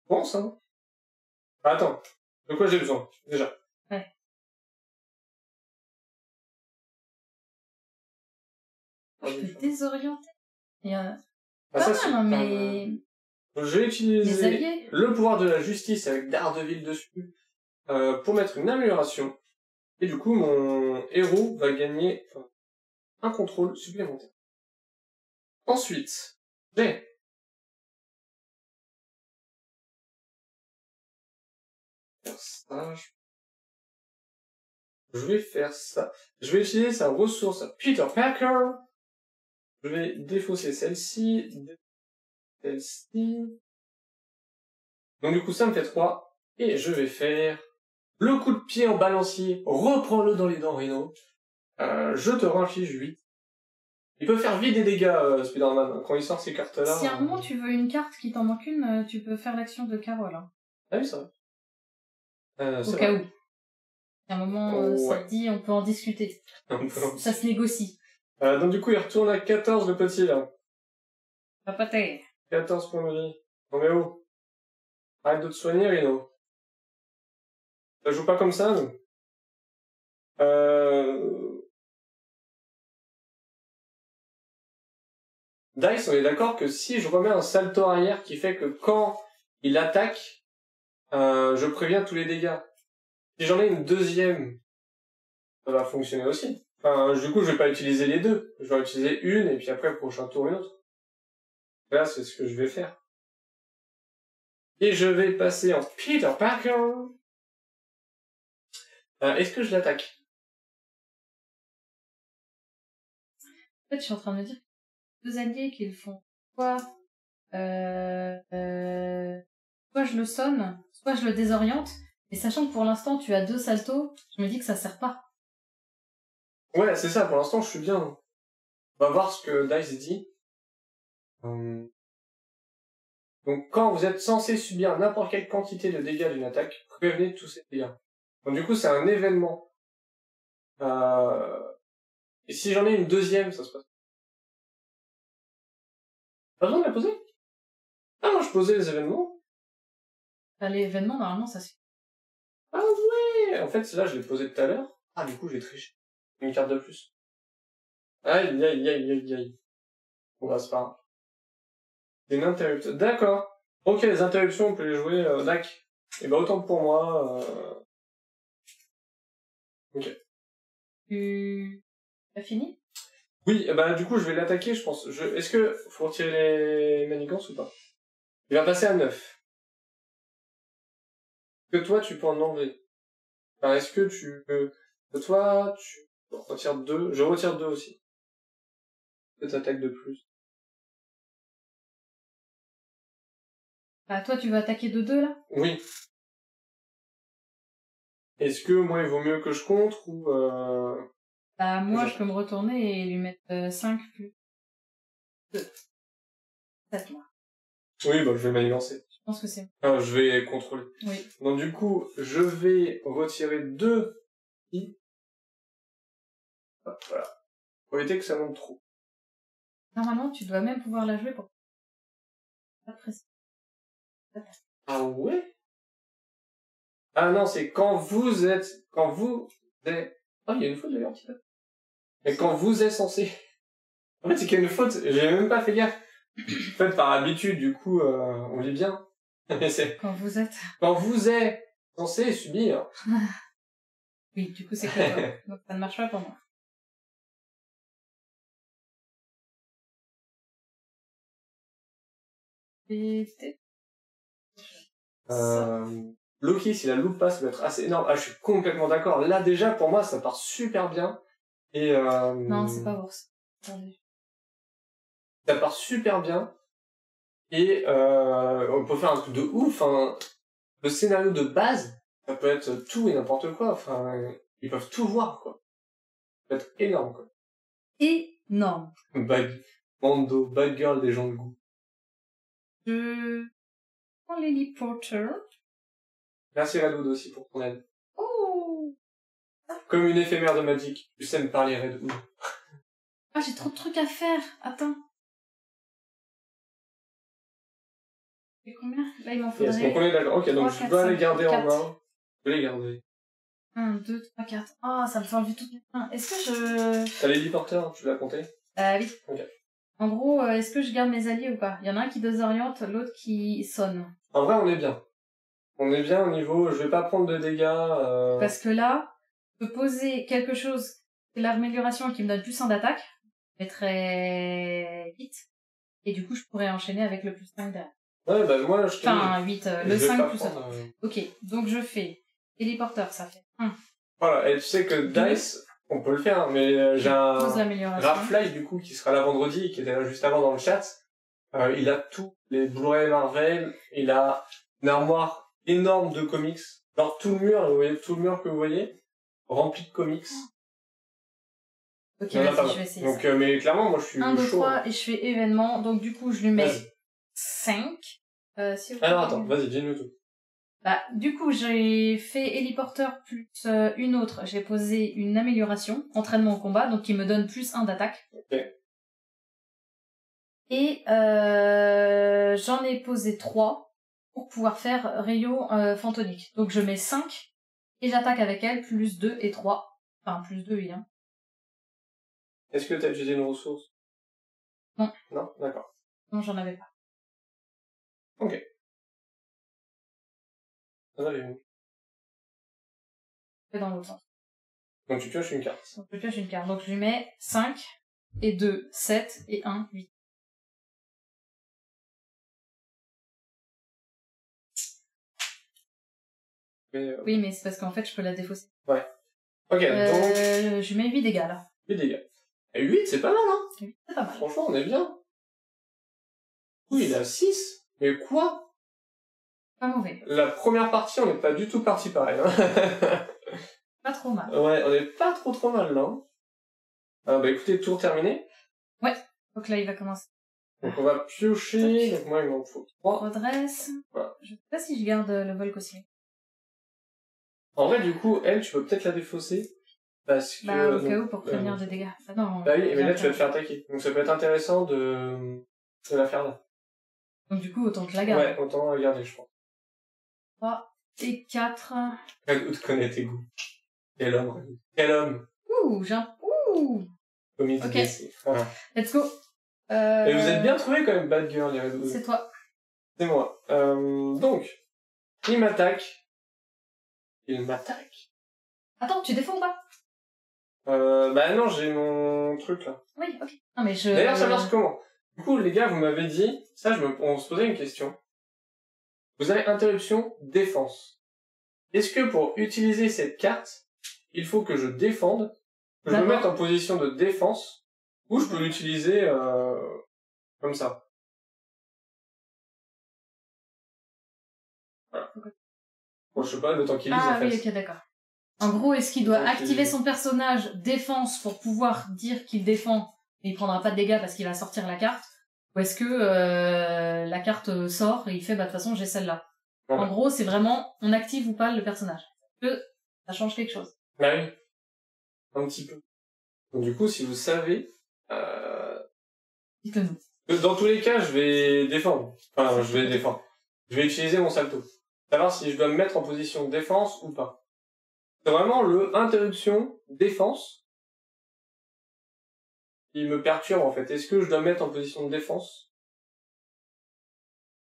Bon, ça. Attends. De quoi j'ai besoin, déjà? Ouais. Je peux désorienter. Ça, c'est mais... Je vais utiliser le pouvoir de la justice avec Daredevil dessus pour mettre une amélioration. Et du coup, mon héros va gagner un contrôle supplémentaire. Ensuite, j'ai faire ça. Je vais faire ça. Je vais utiliser sa ressource Peter Parker. Je vais défausser celle-ci. Celle-ci. Donc du coup, ça me fait 3. Et je vais faire le coup de pied en balancier. Reprends-le dans les dents, Rhino. Je te réinflige 8. Il peut faire vite des dégâts, Spider-Man, quand il sort ces cartes-là. Si à un moment tu veux une carte qui t'en manque une, tu peux faire l'action de Carole. Hein. Ah oui, c'est vrai. Au cas où. À un moment, ça te dit, on peut en discuter. Ça se négocie. Donc du coup, il retourne à 14, le petit, là. Papaté. 14 points de vie. Non mais oh. Arrête de te soigner, Rhino. Ça joue pas comme ça, nous. Dice, on est d'accord que si je remets un salto arrière qui fait que quand il attaque, je préviens tous les dégâts. Si j'en ai une deuxième, ça va fonctionner aussi. Enfin, du coup, je vais pas utiliser les deux. Je vais utiliser une, et puis après, le prochain tour, une autre. Là, c'est ce que je vais faire. Et je vais passer en Peter Parker. Est-ce que je l'attaque? En fait, je suis en train de me dire 2 alliés qui le font. Soit je le sonne, soit je le désoriente. Et sachant que pour l'instant, tu as 2 saltos, je me dis que ça sert pas. Ouais, c'est ça, pour l'instant, je suis bien. On va voir ce que Dice dit. Donc, quand vous êtes censé subir n'importe quelle quantité de dégâts d'une attaque, prévenez tous ces dégâts. Donc, du coup, c'est un événement. Et si j'en ai une deuxième, ça se passe. Pas besoin de la poser? Ah, moi, je posais les événements. Bah, les événements, normalement, ça se fait. Ah ouais! En fait, là, je l'ai posé tout à l'heure. Ah, du coup, j'ai triché. Une carte de plus. Aïe, aïe, aïe, aïe, aïe. Bon, bah, c'est pas grave. C'est une interruption. D'accord. Ok, les interruptions, on peut les jouer, d'accord. Et bah, autant pour moi, Ok. Tu as fini? Oui, bah, du coup, je vais l'attaquer, je pense. Est-ce que faut retirer les manigances ou pas? Il va passer à 9. Que toi, tu peux en enlever. Enfin, est-ce que tu peux... Toi, tu retires 2. Je retire 2 aussi. Cette attaque de plus. Bah, toi, tu veux attaquer de 2, là? Oui. Est-ce que moi, il vaut mieux que je contre ou... Bah, moi, je peux me retourner et lui mettre 5 plus 2. 7, moi. Oui, bah, je vais manigancer. Je pense que c'est... Ah, je vais contrôler. Oui. Donc, du coup, je vais retirer 2 i. Hop, voilà. Pour éviter que ça monte trop. Normalement, tu dois même pouvoir la jouer pour... Pas précis. Ah ouais? Ah non, c'est quand vous êtes... Ah, il y a une faute d'ailleurs, un petit peu. Mais quand vous êtes censé... En fait, c'est qu'il y a une faute, j'ai même pas fait gaffe. En fait, par habitude, du coup, on lit bien. Mais c'est... Quand vous êtes... Quand vous êtes censé subir... Oui, du coup, c'est que toi. Donc, ça ne marche pas pour moi. Loki, si la loupe passe, ça va être assez énorme. Ah, je suis complètement d'accord. Là, déjà, pour moi, ça part super bien. Et Non, c'est pas bourse. Attendez. Ça part super bien. Et on peut faire un truc de ouf. Hein. Le scénario de base, ça peut être tout et n'importe quoi. Enfin, ils peuvent tout voir, quoi. Ça peut être énorme, quoi. Énorme. Mando, bad girl des gens de goût. Je prends Lily Porter. Merci Redwood aussi pour ton aide. Oh! Comme une éphémère de Magic, tu sais me parler Redwood. Ah, j'ai trop de trucs à faire. Attends. Et combien? Là, il m'en faudrait... Yes, donc on est d'accord. Ok, donc 3, 4, je dois 5, les garder 4. en main. Je vais les garder. 1, 2, 3, 4. Oh, ça me fait enlever toutes mes mains. Est-ce que je... T'as les porteurs, tu l'as compté? Oui. Ok. En gros, est-ce que je garde mes alliés ou pas? Il y en a un qui désoriente, l'autre qui sonne. En vrai, on est bien. On est bien au niveau... Je vais pas prendre de dégâts... Parce que là, je peux poser quelque chose, c'est l'amélioration qui me donne plus 1 d'attaque, mais très vite. Et du coup, je pourrais enchaîner avec le plus 5 derrière. Ouais, bah moi, je te... Enfin, 8, le 5 plus 1. Prendre, Ok, donc je fais téléporteur, ça fait 1. Voilà, et tu sais que Dice, on peut le faire, mais j'ai un... Pose l'amélioration. Rapfly, du coup, qui sera là vendredi, qui était là juste avant dans le chat. Il a tous les Blu-ray Marvel, il a une armoire énorme de comics. Genre tout le mur, vous voyez, tout le mur que vous voyez, rempli de comics. Ok, Il y en a pas vas-y, mal. je vais essayer Donc, ça. mais clairement, moi, je suis 1, 2, chaud. 3, et je fais événement, donc du coup, je lui mets Vas-y. 5. Si vous Alors, pouvez- attends, vas-y, dis-nous tout. Bah, du coup, j'ai fait héliporteur plus une autre. J'ai posé une amélioration, entraînement au combat, donc qui me donne plus 1 d'attaque. Ok. Et j'en ai posé 3 pour pouvoir faire rayon phantonique. Donc je mets 5 et j'attaque avec elle, plus 2 et 3. Enfin, plus 2, oui. Hein. Est-ce que t'as utilisé une ressource? Non. Non? D'accord. Non, j'en avais pas. Ok. Ça va, une. C'est dans l'autre sens. Donc tu pioches une carte. Donc je pioche une carte. Donc je lui mets 5 et 2, 7 et 1, 8. Mais, Oui, mais c'est parce qu'en fait, je peux la défausser. Ouais. Ok, donc... Je lui mets 8 dégâts, là. 8 dégâts. Et 8, c'est pas mal, hein? 8, c'est pas mal. Franchement, on est bien. Oui, il a 6. Mais quoi? Pas mauvais. La première partie, on n'est pas du tout parti pareil, hein? Pas trop mal. Ouais, on est pas trop mal, là. Bah écoutez, tour terminé. Donc là, il va commencer. Donc on va piocher, donc moi il m'en faut 3. Redresse. Voilà. Je sais pas si je garde le vol cosmique. En vrai, du coup, elle, tu peux peut-être la défausser. Parce que... Bah, au cas où, pour prévenir des dégâts. Ah non. Bah oui, mais là, tu vas te faire attaquer. Donc ça peut être intéressant de la faire là. Donc du coup, autant que je la garde. Ouais, autant la garder, je pense. 3 et 4. Redoute connaît tes goûts. Quel homme, Redoute. Quel homme. Ouh, j'ai un... Ouh. Comédie Ok. d'essai. Voilà. Let's go. Et vous êtes bien trouvés quand même, Bad Girl, les Redoute. C'est toi. C'est moi. Donc, il m'attaque. Il m'attaque. Attends, tu défends ou pas? Bah non, j'ai mon truc là. Oui, ok. Non mais je... D'ailleurs, ça marche comment? Du coup, les gars, vous m'avez dit, ça, on se posait une question. Vous avez interruption, défense. Est-ce que pour utiliser cette carte, il faut que je défende, que je me mette en position de défense, ou je peux l'utiliser comme ça? Voilà. Bon, je sais pas, le temps qu'il lise en fait. Ah oui, ok, d'accord. En gros, est-ce qu'il doit activer son personnage défense pour pouvoir dire qu'il défend et il prendra pas de dégâts parce qu'il va sortir la carte? Ou est-ce que la carte sort et il fait bah de toute façon j'ai celle-là? Voilà. En gros, c'est vraiment on active ou pas le personnage. Que ça change quelque chose. Bah oui. Un petit peu. Donc du coup, si vous savez... Dites-le-nous. Dans tous les cas, je vais défendre. Enfin, je vais défendre. Je vais utiliser mon salto. Savoir si je dois me mettre en position de défense ou pas. C'est vraiment le interruption, défense, qui me perturbe en fait. Est-ce que je dois me mettre en position de défense?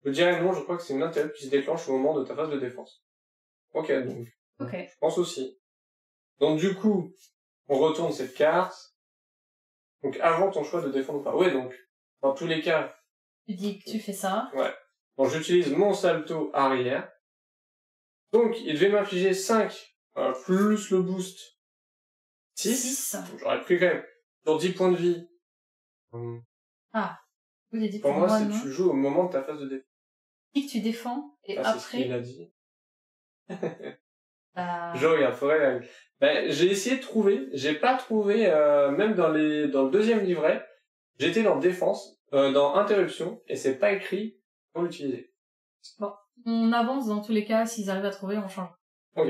Je dirais non, je crois que c'est une interruption qui se déclenche au moment de ta phase de défense. Ok, donc. Ok. Je pense aussi. Donc du coup, on retourne cette carte. Donc avant ton choix de défendre ou pas. Ouais, donc, dans tous les cas. Tu dis que tu fais ça. Ouais. Donc j'utilise mon salto arrière. Donc il devait m'infliger 5, plus le boost. 6. J'aurais pris quand même sur 10 points de vie. Ah. Oui, les 10 pour moi, c'est que tu joues au moment de ta phase de défense. Dis que tu défends, et après... C'est ce qu'il a dit. Je regarde, faudrait... Ben, j'ai essayé de trouver, j'ai pas trouvé, même dans le deuxième livret, j'étais dans défense, dans interruption, et c'est pas écrit pour l'utiliser. Bon, on avance dans tous les cas, s'ils arrivent à trouver, on change. Ok.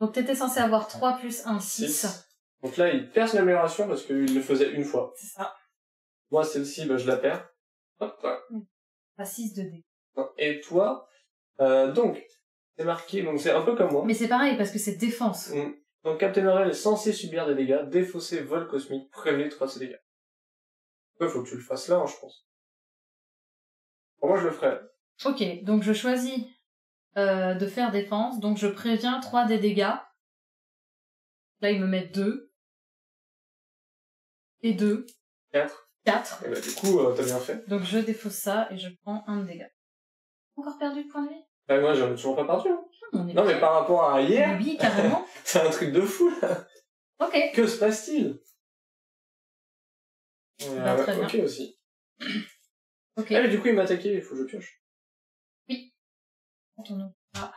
Donc t'étais censé avoir 3 plus 1, 6. Donc là, il perd son amélioration parce qu'il le faisait une fois. C'est ça. Moi, celle-ci, je la perds. Hop, voilà. Pas 6 de dés. Et toi, donc, c'est marqué, donc c'est un peu comme moi. Mais c'est pareil, parce que c'est défense. Donc Captain Marvel est censé subir des dégâts, défausser vol cosmique, prévenir 3 de ses dégâts. Il faut que tu le fasses là, hein, je pense. Pour moi, je le ferai. Ok, donc je choisis de faire défense, donc je préviens 3 des dégâts. Là, il me met 2. Et 2. 4. 4. Et bah, du coup, t'as bien fait. Donc je défausse ça et je prends 1 de dégâts. Encore perdu le point de vie? Bah, moi, j'en ai toujours pas perdu. Hein. Non, mais par rapport à hier... Oui, carrément. c'est un truc de fou, là. Ok. Que se passe-t-il? Très bien. Ok, aussi. Ok. Ah, mais du coup, il m'a attaqué, il faut que je pioche. Oui. Ah.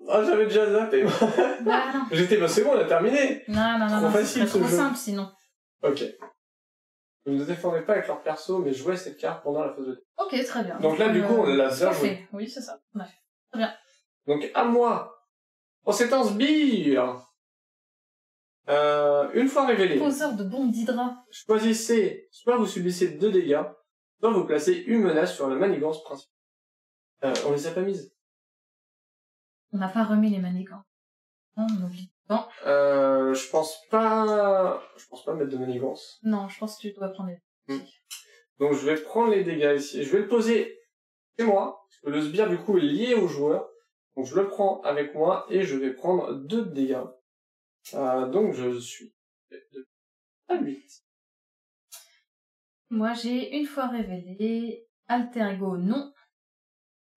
Ah, j'avais déjà zappé, moi. Bah, non. J'étais, c'est bon, on a terminé. Non, trop facile, c'est trop simple, sinon. Ok. Vous ne défendez pas avec leur perso, mais jouez cette carte pendant la phase de... Ok, très bien. Donc là, du coup, on l'a bien joué. Oui, c'est ça. Ouais. Très bien. Donc, à moi. Oh, c'est un sbire. Une fois révélé. Poseur de bombes d'Hydra. Choisissez, soit vous subissez 2 dégâts, soit vous placez une menace sur la manigance principale. On les a pas mises. On n'a pas remis les manigances. Non, on oublie. Non. Je pense pas mettre de manigance. Non, je pense que tu dois prendre les... Donc je vais prendre les dégâts ici. Je vais le poser chez moi, parce que le sbire du coup est lié au joueur. Donc je le prends avec moi et je vais prendre 2 dégâts. Donc je suis à 8. Moi j'ai une fois révélé. Alter Ego, non.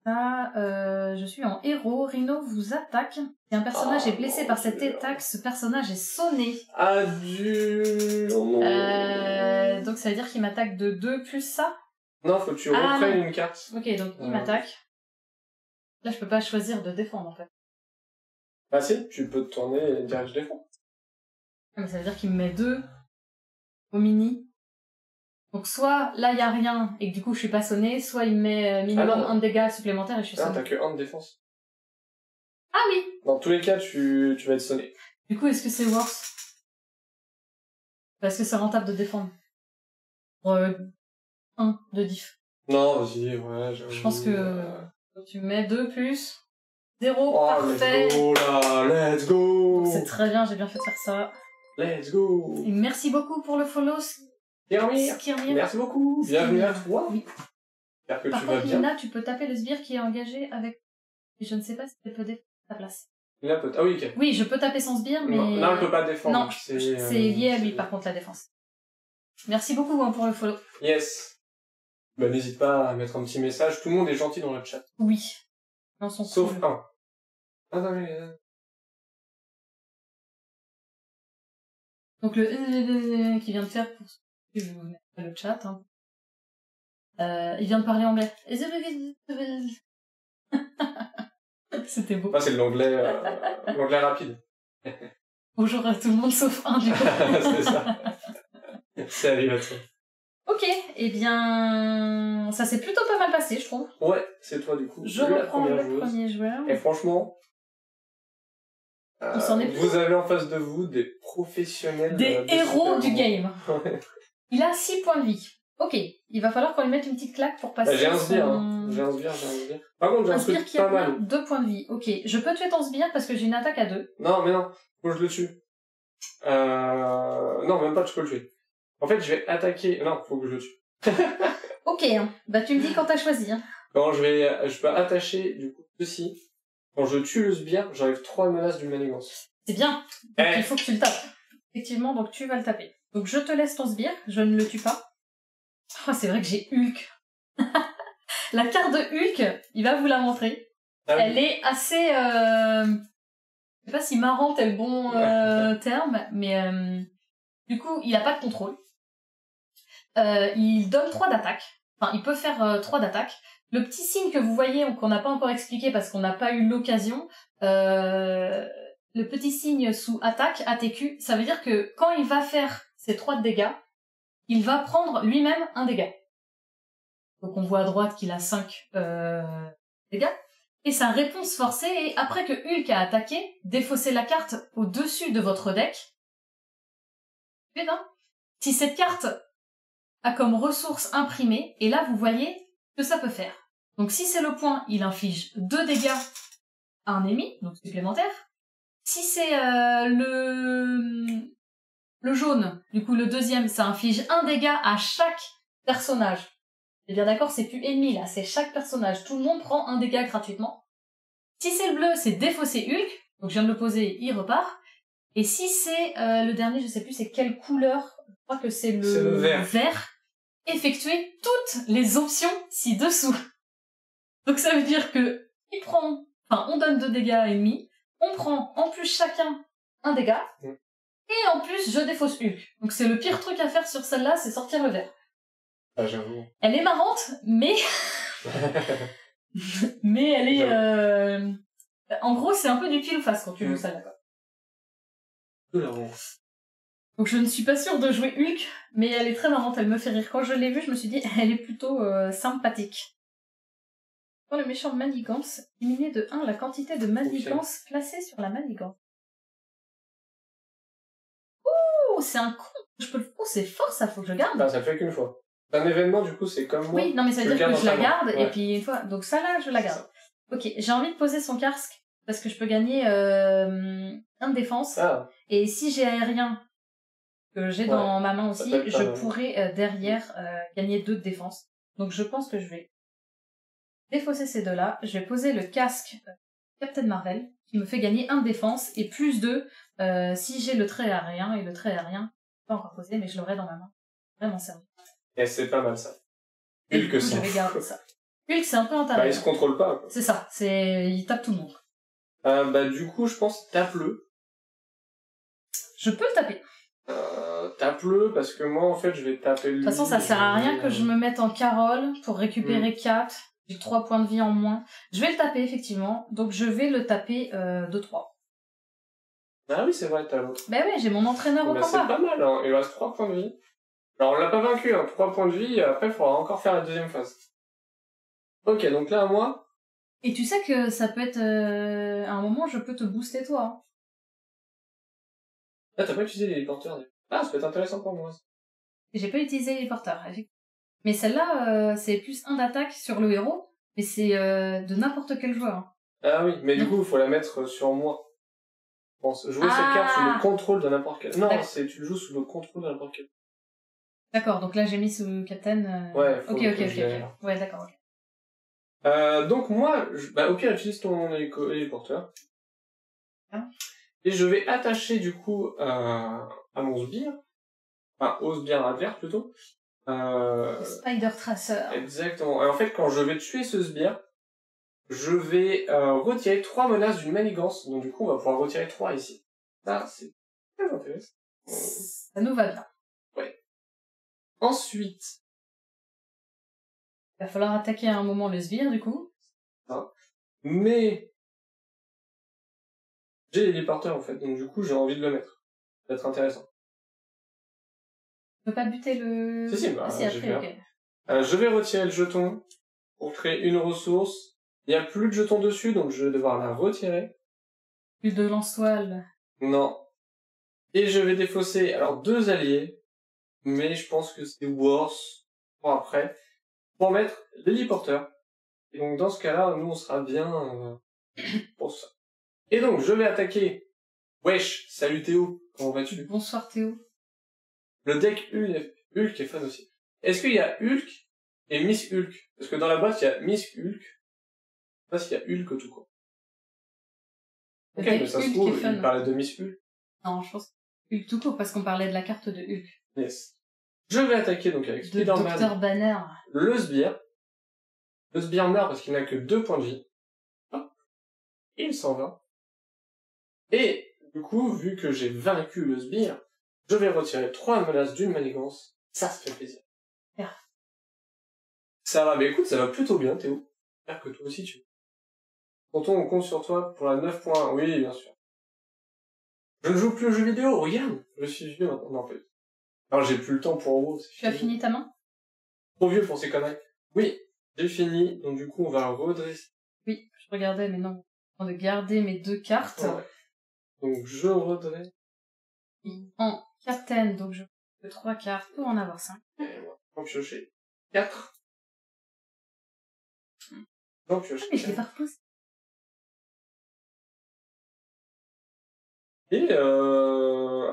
Je suis en héros. Rhino vous attaque. Si un personnage est blessé par cette attaque, ce personnage est sonné. Adieu. Donc ça veut dire qu'il m'attaque de 2 plus ça? Non, faut que tu reprennes une carte. Ok, donc il m'attaque. Là, je peux pas choisir de défendre, en fait. Ah si, tu peux te tourner et dire je défends. Mais ça veut dire qu'il me met 2 au mini. Donc soit là il y a rien et que du coup je suis pas sonné, soit il me met minimum un dégât supplémentaire et je suis sonné. Ah, t'as que 1 de défense. Ah oui. Dans tous les cas, tu vas être sonné. Du coup, est-ce que c'est worse? Parce que c'est rentable de défendre. Pour 1 de diff. Non, vas-y, ouais, je pense que tu mets 2 plus 0, oh, parfait. Let's go là, let's go. C'est très bien, j'ai bien fait de faire ça. Let's go. Et merci beaucoup pour le follow, Skirmir. Merci beaucoup. Bienvenue à toi. Oui. J'espère que Par tu vas contre, bien. Lina, tu peux taper le sbire qui est engagé avec... Je ne sais pas si elle peut défendre ta place. Lina peut... Ah oui, ok. Oui, je peux taper son sbire, mais... Non, elle peut pas défendre. Non, c'est lié à lui, par contre, la défense. Merci beaucoup pour le follow. Yes. Bah, n'hésite pas à mettre un petit message. Tout le monde est gentil dans le chat. Oui. Dans son Sauf cool. un. Ah non, mais... Donc le qui vient de faire pour ceux qui vous mettent le chat, hein. Il vient de parler anglais. C'était beau. Ah, c'est l'anglais rapide. Bonjour à tout le monde sauf un du coup. C'est ça. Salut à toi. Ok, eh bien ça s'est plutôt pas mal passé, je trouve. Ouais, c'est toi du coup. Je reprends le premier joueur. Et franchement, vous avez en face de vous des professionnels. Des héros du game. Ouais. Il a 6 points de vie. Ok, il va falloir qu'on lui mette une petite claque pour passer. J'ai un sbire, j'ai un sbire. Par contre, j'ai un sbire truc qui pas a mal. 2 points de vie. Ok, je peux tuer ton sbire parce que j'ai une attaque à 2. Non, mais non, faut que je le tue. Non, même pas, tu peux le tuer. En fait, je vais attaquer. Non, faut que je le tue. Ok, bah tu me dis quand t'as choisi. Hein. Quand je peux attacher du coup ceci. Quand je tue le sbire, j'enlève 3 menaces du manigance. C'est bien. Donc, il faut que tu le tapes. Effectivement, donc tu vas le taper. Donc je te laisse ton sbire, je ne le tue pas. Oh, c'est vrai que j'ai Hulk. La carte de Hulk, il va vous la montrer. Ah, elle est assez... Je sais pas si marrante est le bon terme, mais du coup, il a pas de contrôle. Il donne 3 d'attaque. Enfin, il peut faire 3 d'attaque. Le petit signe que vous voyez, qu'on n'a pas encore expliqué parce qu'on n'a pas eu l'occasion, le petit signe sous attaque, ATQ, ça veut dire que quand il va faire ses 3 de dégâts, il va prendre lui-même un dégât. Donc on voit à droite qu'il a 5 dégâts. Et sa réponse forcée est, après que Hulk a attaqué, défaussez la carte au-dessus de votre deck. Si cette carte a comme ressource imprimée, et là vous voyez que ça peut faire. Donc si c'est le point, il inflige 2 dégâts à un ennemi, donc supplémentaire. Si c'est le jaune, du coup le deuxième, ça inflige 1 dégât à chaque personnage. Et bien d'accord, c'est plus ennemi là, c'est chaque personnage. Tout le monde prend 1 dégât gratuitement. Si c'est le bleu, c'est défausser Hulk, donc je viens de le poser, il repart. Et si c'est le dernier, je sais plus c'est quelle couleur, je crois que c'est le vert, effectuer toutes les options ci-dessous. Donc ça veut dire que on donne 2 dégâts à ennemi, on prend en plus chacun 1 dégât, et en plus je défausse Hulk. Donc c'est le pire truc à faire sur celle-là, c'est sortir le vert. Ah, j'avoue. Elle est marrante, mais... mais elle est... En gros, c'est un peu du pile ou face quand tu joues ça, d'accord. Donc je ne suis pas sûre de jouer Hulk, mais elle est très marrante, elle me fait rire. Quand je l'ai vue, je me suis dit, elle est plutôt sympathique. Quand le méchant manigance, diminuer de 1 la quantité de manigance placée sur la manigance. Ouh, c'est un con. Oh, c'est fort ça, faut que je garde. Ah, ça le fait qu'une fois. C'est un événement, du coup, c'est comme moi. Oui, non mais ça veut dire que je la garde, ouais. et puis une fois... Donc ça là, je la garde. Ok, j'ai envie de poser son casque, parce que je peux gagner 1 de défense. Ah. Et si j'ai aérien, que j'ai dans ma main aussi, je pourrais derrière gagner 2 de défense. Donc je pense que je vais défausser ces 2-là. Je vais poser le casque Captain Marvel, qui me fait gagner 1 de défense, et plus 2 si j'ai le trait aérien, et le trait aérien, pas encore posé, mais je l'aurai dans ma main. Vraiment servi. Et c'est pas mal ça. Hulk, je vais garder ça. Hulk, c'est un peu intéressant. Bah, il se contrôle pas, quoi. C'est ça, il tape tout le monde. Bah, du coup, je pense, tape-le. Je peux le taper. Tape-le, parce que moi, en fait, je vais taper lui. De toute façon, ça sert à rien que je me mette en carole pour récupérer 4. J'ai 3 points de vie en moins. Je vais le taper, effectivement. Donc, je vais le taper de 3. Ah oui, c'est vrai, t'as l'autre. Bah ouais, j'ai mon entraîneur au combat. C'est pas mal, hein. Il reste 3 points de vie. Alors on l'a pas vaincu, hein, 3 points de vie, après il faudra encore faire la deuxième phase. Ok, donc là à moi. Et tu sais que ça peut être... à un moment, je peux te booster toi. Hein. Ah, t'as pas utilisé les porteurs. Ah, ça peut être intéressant pour moi. J'ai pas utilisé les porteurs, effectivement. Mais celle-là, c'est plus 1 d'attaque sur le héros, mais c'est de n'importe quel joueur. Hein. Ah oui, mais du coup, il faut la mettre sur moi. Je pense. Jouer cette carte sous le contrôle de n'importe quel... Non, tu le joues sous le contrôle de n'importe quel. D'accord, donc là j'ai mis sous Captain... Ouais, faut ok. Ouais, d'accord, ok. Donc moi, au pire, utilise ton héliporteur. Ah. Et je vais attacher du coup à mon sbire, enfin au sbire adverse plutôt. Spider Tracer. Exactement. Et en fait, quand je vais tuer ce sbire, je vais retirer 3 menaces d'une manigance. Donc du coup, on va pouvoir retirer 3 ici. Ça, c'est très intéressant. Ça nous va bien. Ouais. Ensuite... Il va falloir attaquer à un moment le sbire, du coup. Ah. Mais... j'ai l'héliporteur en fait, donc du coup j'ai envie de le mettre. Ça va être intéressant. Tu peux pas buter le... Si, bah, j'ai après, fait. ok. Je vais retirer le jeton pour créer une ressource. Il n'y a plus de jeton dessus, donc je vais devoir la retirer. Plus de lance-toile. Non. Et je vais défausser, alors 2 alliés, mais je pense que c'est worse pour après, pour mettre l'héliporteur. Et donc dans ce cas-là, nous on sera bien pour ça. Et donc je vais attaquer. Wesh, salut Théo, comment vas-tu? Bonsoir Théo. Le deck Hulk est fun aussi. Est-ce qu'il y a Hulk et Miss Hulk? Parce que dans la boîte, il y a Miss Hulk. Je sais pas s'il y a Hulk tout court. Ok, mais ça se trouve, il parlait de Miss Hulk. Non, je pense Hulk tout court, parce qu'on parlait de la carte de Hulk. Yes. Je vais attaquer donc avec Spider-Man. Dr Banner. Le sbire. Le sbire meurt parce qu'il n'a que 2 points de vie. Hop. Et il s'en va. Et, du coup, vu que j'ai vaincu le sbire, je vais retirer 3 menaces d'une manigance. Ça fait plaisir. Yeah. Ça va, mais écoute, ça va plutôt bien, Théo. J'espère que toi aussi tu veux. Tonton, on compte sur toi pour la 9.1. Oui, bien sûr. Je ne joue plus aux jeux vidéo, regarde. Je suis vieux maintenant. Non, en fait. Alors, j'ai plus le temps pour WoW. Tu as fini ta main? Trop vieux pour ces conneries. Oui, j'ai fini. Donc, du coup, on va redresser. Oui, je regardais, mais non. On va garder mes 2 cartes. Ouais. Donc, je redresse. En Captain, donc je fais 3 cartes pour en avoir 5. Et moi, j'en piocher 4. J'en pioche. Mais je l'ai pas reposé. Et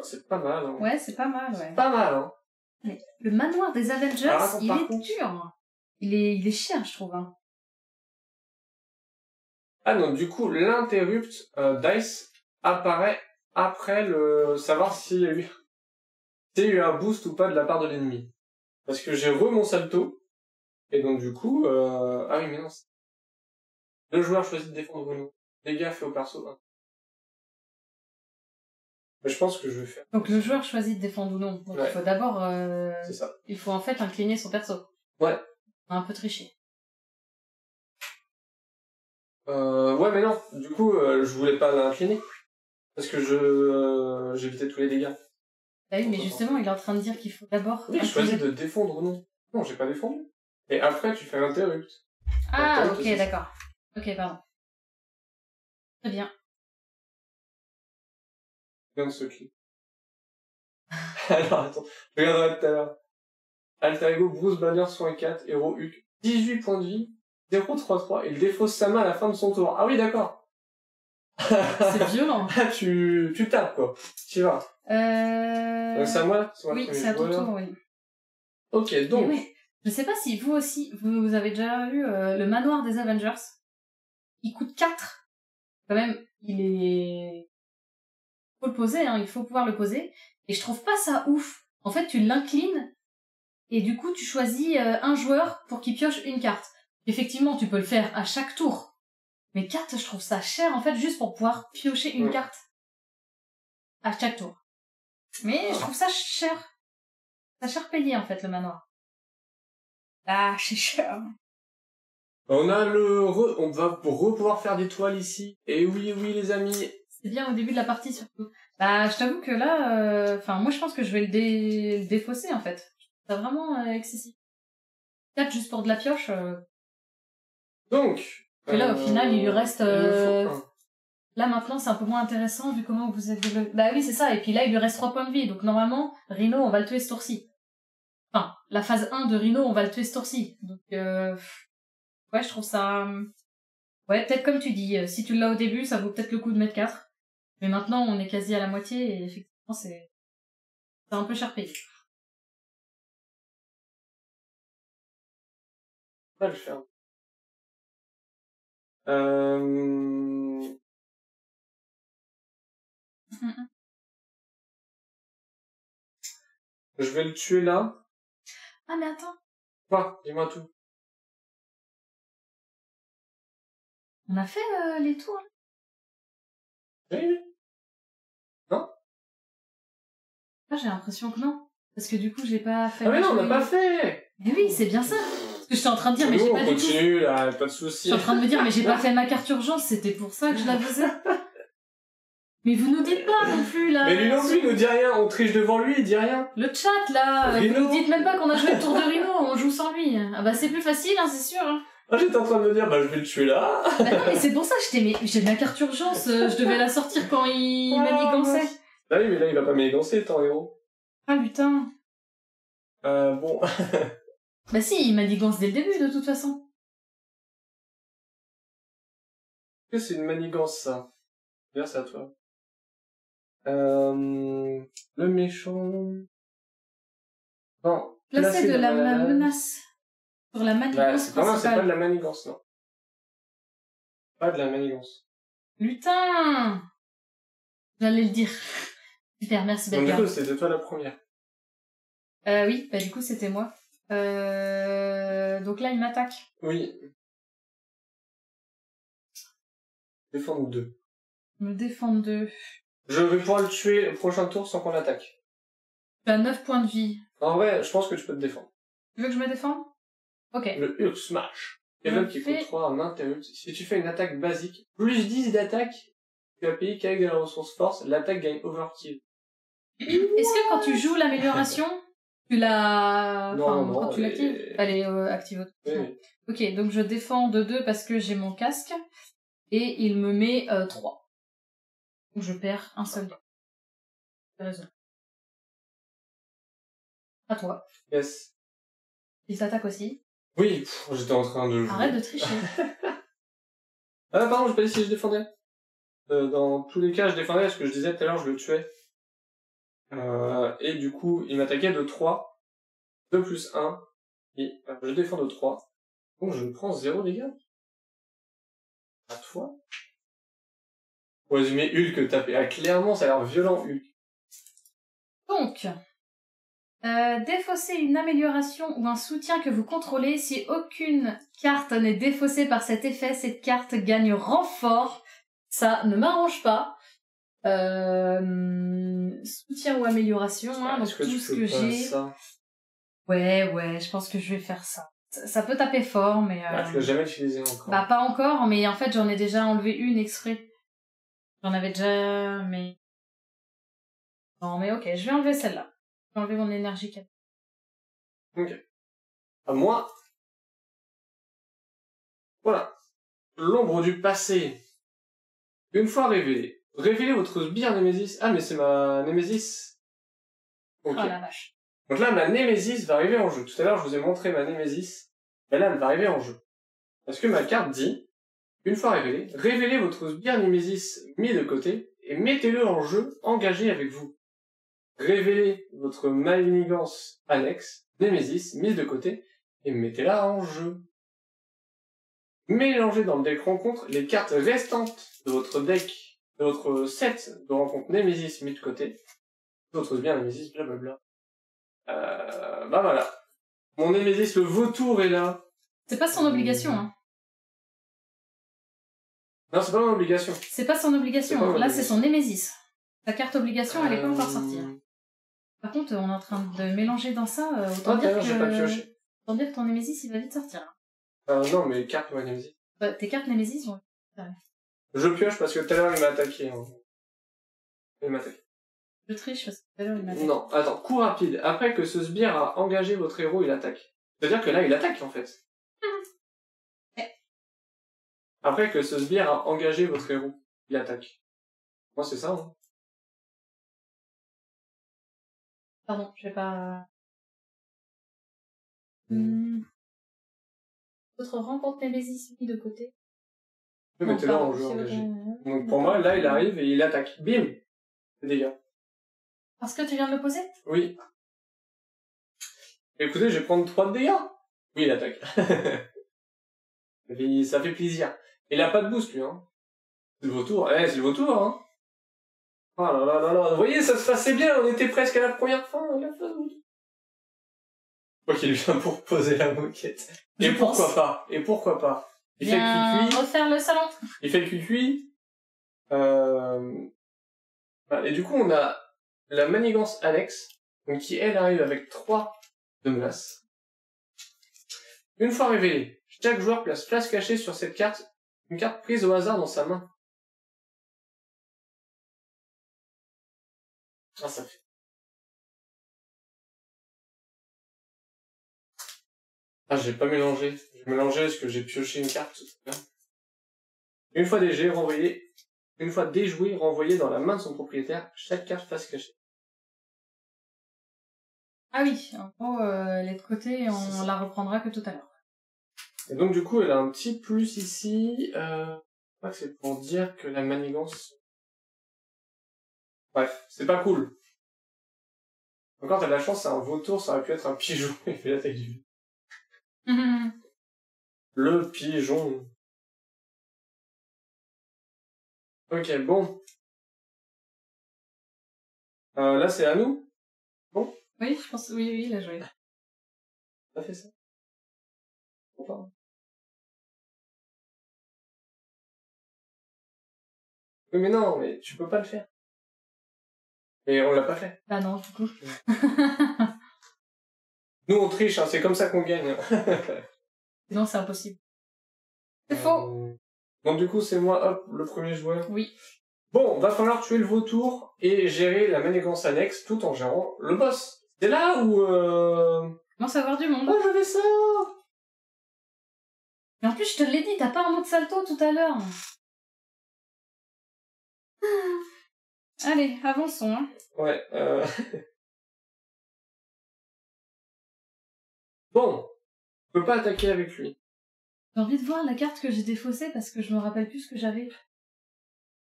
c'est pas mal. Hein. Ouais, c'est pas mal, ouais. Pas mal, hein. Mais le manoir des Avengers, attends, il est dur. Il est cher, je trouve. Hein. Ah non, du coup, l'interrupt dice apparaît après le savoir s'il y a eu un boost ou pas de la part de l'ennemi. Parce que j'ai mon salto, et donc du coup... Ah oui, mais non. Le joueur choisit de défendre ou non. Dégâts faits au perso. Hein. Mais je pense que je vais faire... Donc le joueur choisit de défendre ou non. Donc ouais. il faut d'abord... C'est ça. Il faut en fait incliner son perso. Ouais. On a un peu triché. Ouais, mais non. Du coup, je voulais pas l'incliner. Parce que j'évitais tous les dégâts. Bah oui, mais justement, il est en train de dire qu'il faut d'abord... Oui, je choisis de défendre ou non. Non, j'ai pas défendu. Et après, tu fais l'interrupt. Ah, ok, d'accord. Ok, pardon. Très bien. Bien de ce clip. Alors, attends. Je regarderai tout à l'heure. Alter Ego, Bruce Banner, soin 4, héros Hulk. 18 points de vie. 0-3-3. Il défausse sa main à la fin de son tour. Ah oui, d'accord. C'est violent. Ah, tu tapes, quoi. Tu vas. Donc c'est à moi? Oui, c'est à ton tour, oui. Ok, donc... Ouais. Je sais pas si vous aussi, vous avez déjà vu le manoir des Avengers. Il coûte 4. Quand même, il est... faut le poser, hein, il faut pouvoir le poser. Et je trouve pas ça ouf. En fait, tu l'inclines, et du coup, tu choisis un joueur pour qu'il pioche une carte. Effectivement, tu peux le faire à chaque tour. Mais 4, je trouve ça cher, en fait, juste pour pouvoir piocher une carte. À chaque tour. Mais je trouve ça cher. Ça cher payé, en fait, le manoir. Ah, c'est cher. On a on va pouvoir faire des toiles ici. Et oui, les amis. C'est bien au début de la partie, surtout. Bah, je t'avoue que là, moi, je pense que je vais le défausser, en fait. C'est vraiment excessif. 4 juste pour de la pioche. Donc. Et là, au final, il lui reste. il lui faut un. Là, maintenant, c'est un peu moins intéressant vu comment vous êtes développé. Bah oui, c'est ça. Et puis là, il lui reste 3 points de vie. Donc normalement, Rhino, on va le tuer ce tour-ci. Enfin, la phase 1 de Rhino, on va le tuer ce tour-ci. Donc, ouais, je trouve ça. Ouais, peut-être comme tu dis, si tu l'as au début, ça vaut peut-être le coup de mettre 4. Mais maintenant, on est quasi à la moitié et effectivement, c'est un peu cher payé. On va le faire. Je vais le tuer là. Ah, mais attends. Quoi? Dis-moi tout. On a fait les tours, là? Oui. Non? Ah, j'ai l'impression que non. Parce que du coup, j'ai pas fait... Ah mais non, on n'a pas fait! Mais oui, c'est bien ça. Parce que j'étais en train de dire, mais j'ai pas du tout... continue, là, pas de soucis. Je suis en train de me dire, mais j'ai pas fait ma carte urgence, c'était pour ça que je la faisais. Mais vous nous dites pas non plus, là. Mais lui non plus, il nous dit rien, on triche devant lui, il dit rien. Le chat, là, Rhino. vous nous dites même pas qu'on a joué le tour de Rhino, on joue sans lui. Ah bah c'est plus facile, hein, c'est sûr. Hein. Ah, j'étais en train de me dire, bah je vais le tuer là. Bah non, mais c'est pour ça, j'ai ma carte urgence, je devais la sortir quand il manigançait. Ah oui, mais là, il va pas manigancer, ton héros. Ah putain. Bon. Bah si, il manigance dès le début, de toute façon. Est-ce que c'est une manigance, ça? Bien, c'est à toi. Le méchant... Non. Placer de la menace sur la manigance Bah, c'est pas de principale. la manigance, non. Pas de la manigance. Lutin. J'allais le dire. Super, merci Donc du Belga. coup, c'était toi la première. Oui, bah du coup c'était moi. Donc là il m'attaque. Oui. Défendre 2. Me défendre 2. Je vais pouvoir le tuer au prochain tour sans qu'on l'attaque. Tu as 9 points de vie. En vrai, je pense que tu peux te défendre. Tu veux que je me défende? Ok. Le Hulk Smash. Level qui coûte 3 en interrupt. Si tu fais une attaque basique, plus 10 d'attaque, tu as payé qu'avec de la ressource force, l'attaque gagne overkill. Est-ce que quand tu joues l'amélioration, tu l'as... Non, quand tu l'actives, elle est active. Oui. Ok, donc je défends de 2 parce que j'ai mon casque. Et il me met 3. Donc je perds un seul. T'as raison. À toi. Yes. Il t'attaque aussi. Oui, j'étais en train de jouer. Arrête de tricher. Ah pardon, j'ai pas dit si je défendais. Dans tous les cas, je défendais, parce que je disais tout à l'heure, je le tuais. Et du coup, il m'attaquait de 3. 2 plus 1. Et je défends de 3. Donc je me prends 0 dégâts. À toi. Pour résumer, Hulk tapé. Ah, clairement, ça a l'air violent, Hulk. Donc, défausser une amélioration ou un soutien que vous contrôlez. Si aucune carte n'est défaussée par cet effet, cette carte gagne renfort. Ça ne m'arrange pas. Soutien ou amélioration, hein, donc tout ce que j'ai. Ouais, je pense que je vais faire ça. Ça peut taper fort, mais... tu l'as jamais utilisé encore. Bah, pas encore, mais en fait, j'en ai déjà enlevé une exprès. J'en avais déjà, mais... Non, mais ok, je vais enlever celle-là. Je vais enlever mon énergie 4. Ok. À moi. Voilà. L'ombre du passé. Une fois révélée. Révélez votre sbire Némésis. Ah, mais c'est ma Némésis. Ok. Oh la vache. Donc là, ma Némésis va arriver en jeu. Tout à l'heure, je vous ai montré ma Némésis. Et là, elle va arriver en jeu. Parce que ma carte dit, une fois révélée, révélez votre sbire Némésis mis de côté et mettez-le en jeu engagé avec vous. Révélez votre manigance annexe, Némésis, mise de côté, et mettez-la en jeu. Mélangez dans le deck rencontre les cartes restantes de votre deck, de votre set de rencontre Némésis mis de côté, votre sbire Némésis, blablabla. Bah voilà. Mon Némésis, le vautour est là. C'est pas son obligation, hein. Non, c'est pas mon obligation. C'est pas son obligation, hein. Là, c'est son Némésis. Sa carte obligation, elle est pas encore sortie. Par contre, on est en train de mélanger dans ça, autant dire que... j'ai pas pioché. Autant dire que ton Némésis, il va vite sortir. Non, mais cartes, ouais, Némésis. Bah, tes cartes Némésis vont... Je pioche parce que tout à l'heure, il m'a attaqué. Hein. Il m'a attaqué. Je triche parce que tout à l'heure il m'a attaqué. Non, attends, coup rapide. Après que ce sbire a engagé votre héros, il attaque. C'est-à-dire que là, il attaque, en fait. Après que ce sbire a engagé votre héros, il attaque. Moi, c'est ça, hein. Pardon, je vais pas... Votre rencontre Némésis mis de côté. Oui, mettez-le en jeu engagé. Donc pour moi, là, il arrive et il attaque. Bim! Les dégâts. Parce que tu viens de le poser? Oui. Écoutez, je vais prendre 3 de dégâts. Oui, il attaque. Et ça fait plaisir. Il a pas de boost, lui, hein. C'est le vautour. Eh, c'est le vautour, hein. Oh là là là là. Vous voyez, ça se passait bien. On était presque à la première fin. Moi qui vient pour poser la moquette. Et pourquoi pas? Et pourquoi pas? Il fait le cuicui. Refaire le salon. Il fait le cuicui. Et du coup, on a la manigance annexe, donc qui, elle, arrive avec 3 de menace. Une fois révélée, chaque joueur place place cachée sur cette carte, une carte prise au hasard dans sa main. Ah, ça fait... Ah, j'ai pas mélangé. J'ai mélangé parce que j'ai pioché une carte. Une fois déjoué, renvoyé dans la main de son propriétaire, chaque carte face cachée. Ah oui, en gros, elle est de côté et on la reprendra que tout à l'heure. Et donc du coup, elle a un petit plus ici. Je crois que c'est pour dire que la manigance... Bref, c'est pas cool. Encore, t'as de la chance, c'est un vautour, ça aurait pu être un pigeon. Il fait l'attaque du vide. Le pigeon. Ok, bon. Là, c'est à nous. Bon. Oui, je pense, oui, il a joué. T'as fait ça. Enfin. Oui, mais non, mais tu peux pas le faire. Et on l'a pas fait. Bah non, du coup. Nous, on triche, hein, c'est comme ça qu'on gagne. Sinon, c'est impossible. C'est faux. Donc du coup, c'est moi, hop, le premier joueur. Oui. Bon, va falloir tuer le vautour et gérer la manigance annexe tout en gérant le boss. C'est là où... Comment savoir du monde? Oh, j'avais ça. Mais en plus, je te l'ai dit, t'as pas un mot de salto tout à l'heure. Allez, avançons, hein. Ouais, Bon, on peut pas attaquer avec lui. J'ai envie de voir la carte que j'ai défaussée parce que je me rappelle plus ce que j'avais.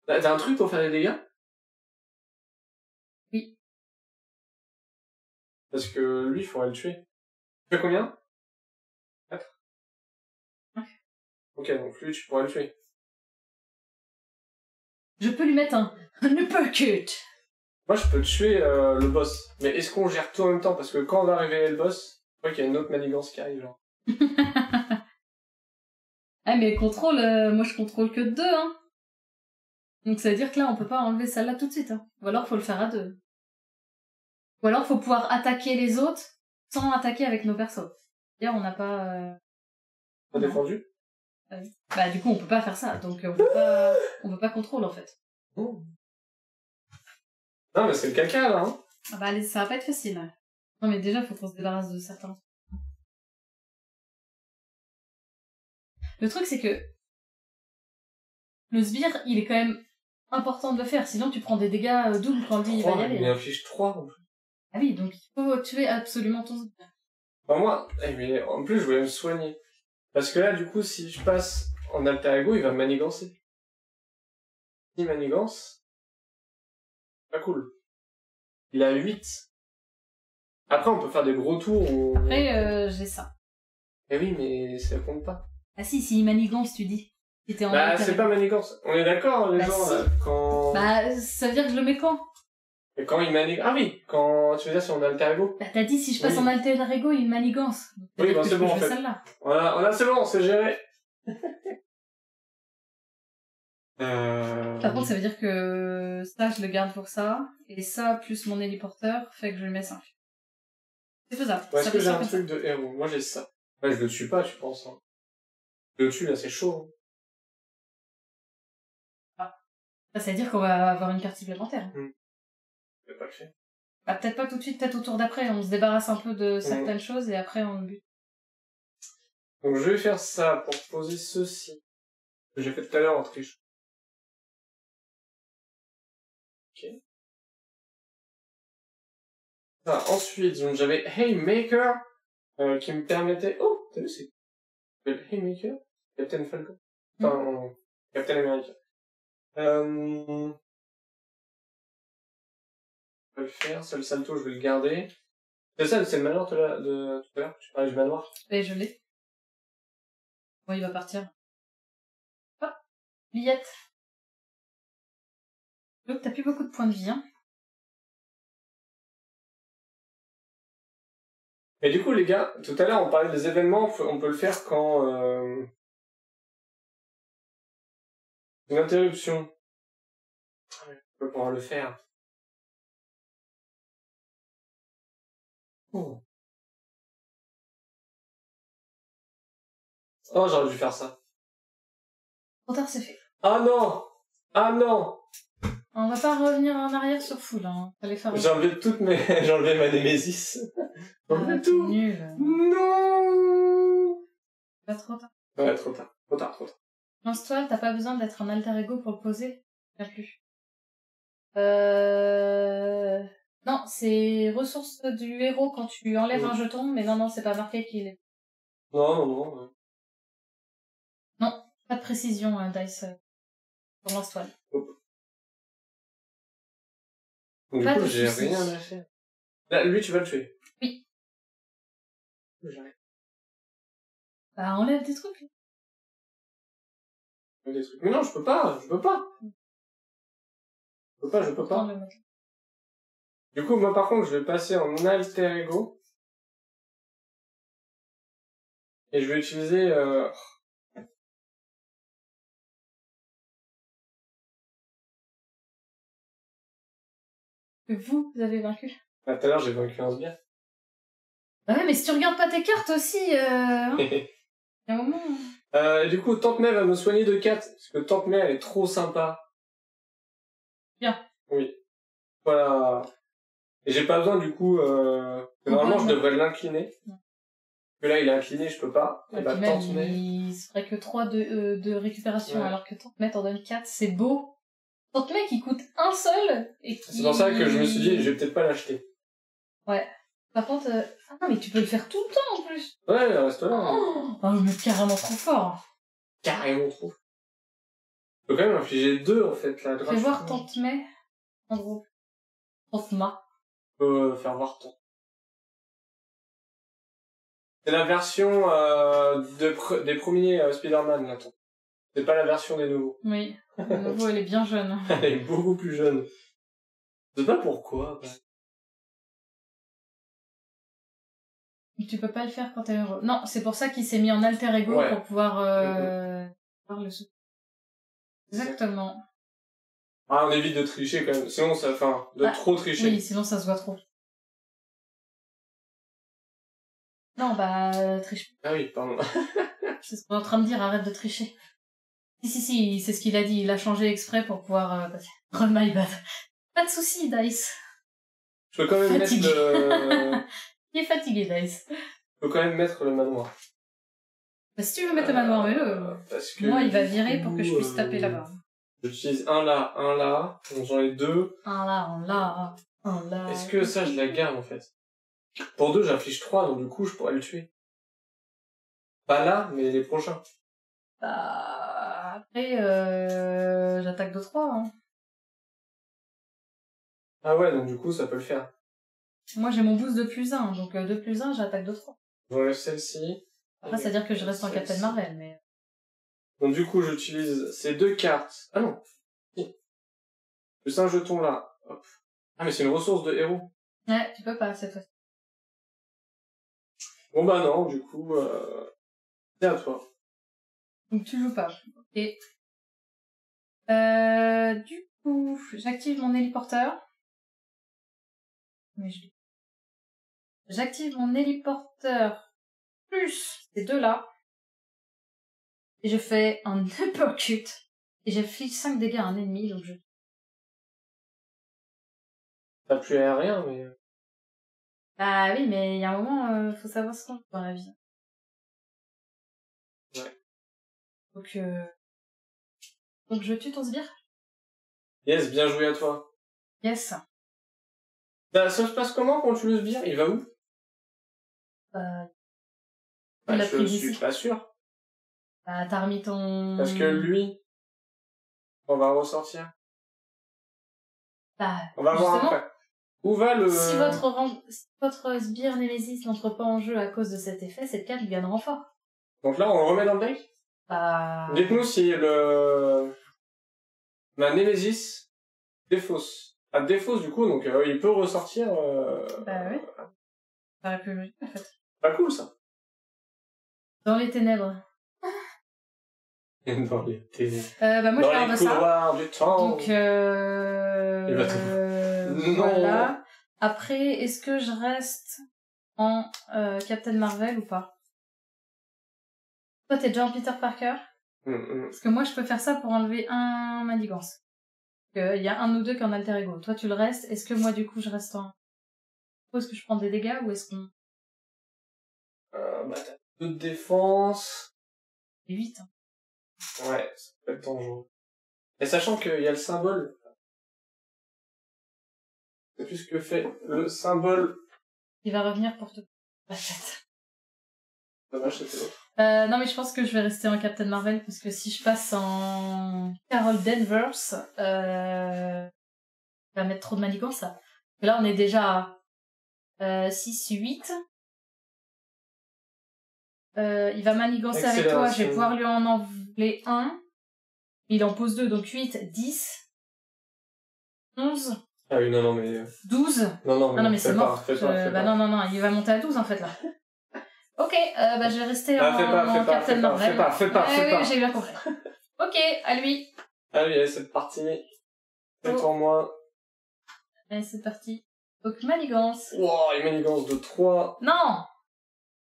T'as un truc pour faire des dégâts? Oui. Parce que lui, il faudrait le tuer. Tu fais combien? 4. Ouais. Ok, donc lui, tu pourrais le tuer. Je peux lui mettre un uppercut. Moi, je peux tuer le boss. Mais est-ce qu'on gère tout en même temps? Parce que quand on va révéler le boss, je crois qu'il y a une autre manigance qui arrive, genre. Ah mais contrôle, moi je contrôle que 2, hein. Donc ça veut dire que là on peut pas enlever celle-là tout de suite, hein. Ou alors faut le faire à 2. Ou alors faut pouvoir attaquer les autres sans attaquer avec nos persos. D'ailleurs on n'a pas... Pas défendu? Bah du coup on peut pas faire ça, donc on peut pas contrôle en fait. Oh. Non mais c'est le caca là, hein. Ah bah allez, ça va pas être facile. Là. Non mais déjà faut qu'on se débarrasse de certains. Le truc c'est que le sbire il est quand même important de le faire, sinon tu prends des dégâts doubles quand lui il va y aller. Il inflige 3 en plus. Ah oui, donc il faut tuer absolument ton sbire. Enfin, moi, mais en plus je voulais me soigner. Parce que là du coup si je passe en alter ego, il va me manigancer. Il manigance. Pas cool. Il a 8. Après on peut faire des gros tours où... Après j'ai ça. Eh oui mais ça compte pas. Ah si, il manigance tu dis. Si t'es en Bah alter c'est ego. pas manigance. On est d'accord les Bah, gens si. là, quand... Bah ça veut dire que je le mets quand? Et quand il manigance... Ah oui, quand tu veux dire si on a alter ego. Bah t'as dit si je passe en alter ego il manigance. Donc, Oui, bah que c'est je bon peux en jouer fait. celle-là. Voilà, c'est bon, c'est géré. Par contre ça veut dire que ça je le garde pour ça. Et ça plus mon héliporteur fait que je lui mets 5. C'est faisable. Ouais, est-ce Ça que fait j'ai ça un comme truc de héros? Moi j'ai ça. Ouais, je le tue pas, tu penses. Hein. Je le tue là, c'est chaud. Ça veut dire qu'on va avoir une carte supplémentaire. Je vais pas le faire. Bah, peut-être pas tout de suite, peut-être au tour d'après. On se débarrasse un peu de certaines choses et après on bute. Donc je vais faire ça pour poser ceci. Que j'ai fait tout à l'heure en triche. Ok. Ah, ensuite, donc j'avais Haymaker, qui me permettait... Oh, t'as vu, c'est... Haymaker, Captain Falcon. Enfin, Captain America. Je vais le faire, ça, le salto, je vais le garder. C'est ça, c'est le manoir de tout à l'heure, tu parlais du manoir. Et je l'ai. Bon, il va partir. Hop, billette. Donc t'as plus beaucoup de points de vie, hein. Et du coup, les gars, tout à l'heure, on parlait des événements, on peut le faire quand... Une interruption. On peut pouvoir le faire. Oh, oh j'aurais dû faire ça. Trop tard, c'est fait. Ah non! Ah non! On va pas revenir en arrière sur full, hein. Fallait faire... J'ai enlevé toutes mes... J'ai enlevé ma Némésis. J'ai enlevé tout! Nul. Non! Pas trop tard. Ouais, trop tard. Trop tard, trop tard. Lance-toi, t'as pas besoin d'être un alter ego pour le poser. Y'a plus. Non, c'est ressources du héros quand tu enlèves un jeton, mais non, c'est pas marqué qu'il est... Non. Non, pas de précision, Dice, pour lance-toi. Du Pas coup, de j'ai soucis. rien à faire. Là, lui, tu vas le tuer. Oui. J'arrête. Bah, enlève des trucs. Des trucs. Mais non, je peux pas. Je peux pas. Du coup, moi, par contre, je vais passer en alter ego. Et je vais utiliser... Que vous avez vaincu. Tout à l'heure, j'ai vaincu un sbire. Bah ouais, mais si tu regardes pas tes cartes aussi, hein. Y a un moment... Du coup, Tante May va me soigner de 4, parce que Tante May, elle est trop sympa. Bien. Oui. Voilà. Et j'ai pas besoin, du coup, normalement, je devrais l'incliner. Que là, il est incliné, je peux pas. Ouais, et bah, puis même, Tante May... il serait que 3 de récupération, Ouais. alors que Tante May t'en donne 4, c'est beau. Tante May qui coûte un seul, et qui... C'est pour ça que je me suis dit, je vais peut-être pas l'acheter. Ouais. Par contre... Ah non, mais tu peux le faire tout le temps, en plus. Ouais, reste là. Oh, mais carrément trop fort. Carrément trop. Je peux quand même infliger 2, en fait, là. Fais voir Tante May, en gros. Tante Ma. Je peux faire voir Tante. C'est la version des premiers Spider-Man, là, Tante. C'est pas la version des nouveaux. Oui. De nouveau, elle est bien jeune. Elle est beaucoup plus jeune. Je sais pas pourquoi. Bah. Tu peux pas le faire quand t'es heureux. Non, c'est pour ça qu'il s'est mis en alter ego pour pouvoir voir le sou. Exactement. Ah, on évite de tricher quand même. Sinon, ça, trop tricher. Oui, sinon ça se voit trop. Non, bah, triche. Ah oui, pardon. C'est ce qu'on est en train de dire, arrête de tricher. Si, c'est ce qu'il a dit. Il a changé exprès pour pouvoir... Oh my bad. Pas de soucis, Dice. Je peux quand même mettre le... Il est fatigué, Dice. Je peux quand même mettre le manoir. Bah, si tu veux mettre le manoir, parce que moi, il va virer pour que je puisse taper là-bas. J'utilise un là. Donc j'en ai 2. Un là. Est-ce que ça, je la garde, en fait? Pour 2, j'inflige 3, donc du coup, je pourrais le tuer. Pas là, mais les prochains. Bah, après, j'attaque de 3, hein. Ah ouais, donc du coup, ça peut le faire. Moi, j'ai mon boost de +1, donc de +1, j'attaque de 3. J'enlève celle-ci. Après, c'est-à-dire que je reste en Captain Marvel, mais... Donc du coup, j'utilise ces 2 cartes. Ah non. Plus un jeton là. Hop. Ah mais c'est une ressource de héros. Ouais, tu peux pas cette fois. Bon bah non, du coup, c'est à toi. Donc tu joues pas. Et du coup, j'active mon héliporteur. J'active mon héliporteur plus ces 2 là. Et je fais un uppercut. Et j'inflige 5 dégâts à un ennemi, donc je... T'appuies à rien, mais... Bah oui, mais il y a un moment, faut savoir ce qu'on veut dans la vie. Ouais. Donc je tue ton sbire. Yes, bien joué à toi. Yes. Ça se passe comment quand tu le sbires? Il va où? Il l'a pris Je suis d'ici. pas sûr. Bah t'as remis ton... Parce que lui, on va ressortir. Bah, On va voir justement, après. Où va le... si votre sbire Némésis n'entre pas en jeu à cause de cet effet, cette carte lui gagne renfort. Donc là, on le remet dans le deck? Bah... Dites-nous si la Némésis défausse. Ah, défausse du coup, donc il peut ressortir... Bah oui. Ça paraît plus logique en fait. Pas cool ça. Dans les ténèbres. Dans les Bah moi je parle de ça. couloirs du temps. Donc Il va te... voilà. Non. Après, est-ce que je reste en Captain Marvel ou pas? Toi t'es déjà en Peter Parker? Parce que moi je peux faire ça pour enlever un manigance. Il y a un ou deux qui en alter ego. Toi tu le restes. Est-ce que moi du coup je reste en... Est-ce que je prends des dégâts ou est-ce qu'on... Bah t'as 2 de défense. 8. Hein. Ouais, ça peut être dangereux. Et sachant qu'il y a le symbole. C'est plus ce que fait le symbole. Il va revenir pour te... la tête. Dommage, c'était l'autre. Non mais je pense que je vais rester en Captain Marvel parce que si je passe en Carol Danvers, ça va mettre trop de manigance là. Et là on est déjà à 6, 8. Il va manigancer avec toi, je vais pouvoir lui en enlever un. Il en pose 2, donc 8, 10, 11. Ah oui, non, mais... 12. Non, mais c'est mort. Fais pas. Non, il va monter à 12 en fait là. Ok, je vais rester en Captain Fais Marvel. pas. Oui, j'ai bien compris. Ok, à lui. Allez, c'est parti. C'est pour moi. Allez, c'est parti. Donc, manigance. Wow, une manigance de 3. Non!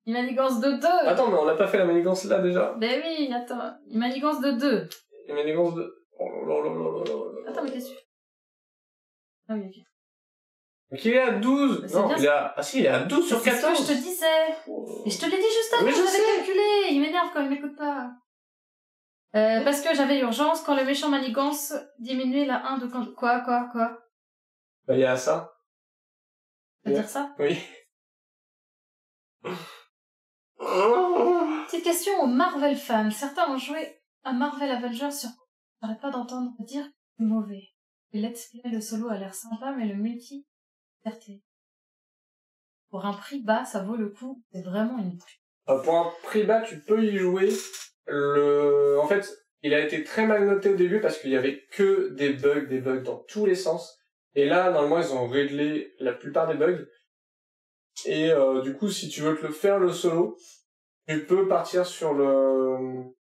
Une manigance de 2. Attends, mais on n'a pas fait la manigance là déjà. Ben oui, attends. Une manigance de 2. Une manigance de... Oh là. Attends, mais qu'est-ce que tu fais? Ah oui, ok. Donc il est à 12. Bah, non, il est à... Ah si, il est à 12 sur 14. C'est ce que je te disais. Et je te l'ai dit juste avant, oui, je l'avais calculé. Il m'énerve quand il m'écoute pas. Parce que j'avais urgence quand le méchant manigance diminuait la 1 de... Quoi? Bah, il y a ça. Tu veux dire ça? Oui. Petite question aux Marvel fans. Certains ont joué à Marvel Avengers sur... J'arrête pas d'entendre dire c'est mauvais. Le let's play, le solo a l'air sympa, mais le multi... Pour un prix bas, ça vaut le coup. C'est vraiment une... Pour un prix bas, tu peux y jouer. En fait, il a été très mal noté au début parce qu'il y avait que des bugs dans tous les sens. Et là, normalement, ils ont réglé la plupart des bugs. Et du coup, si tu veux te le faire le solo, tu peux partir sur le...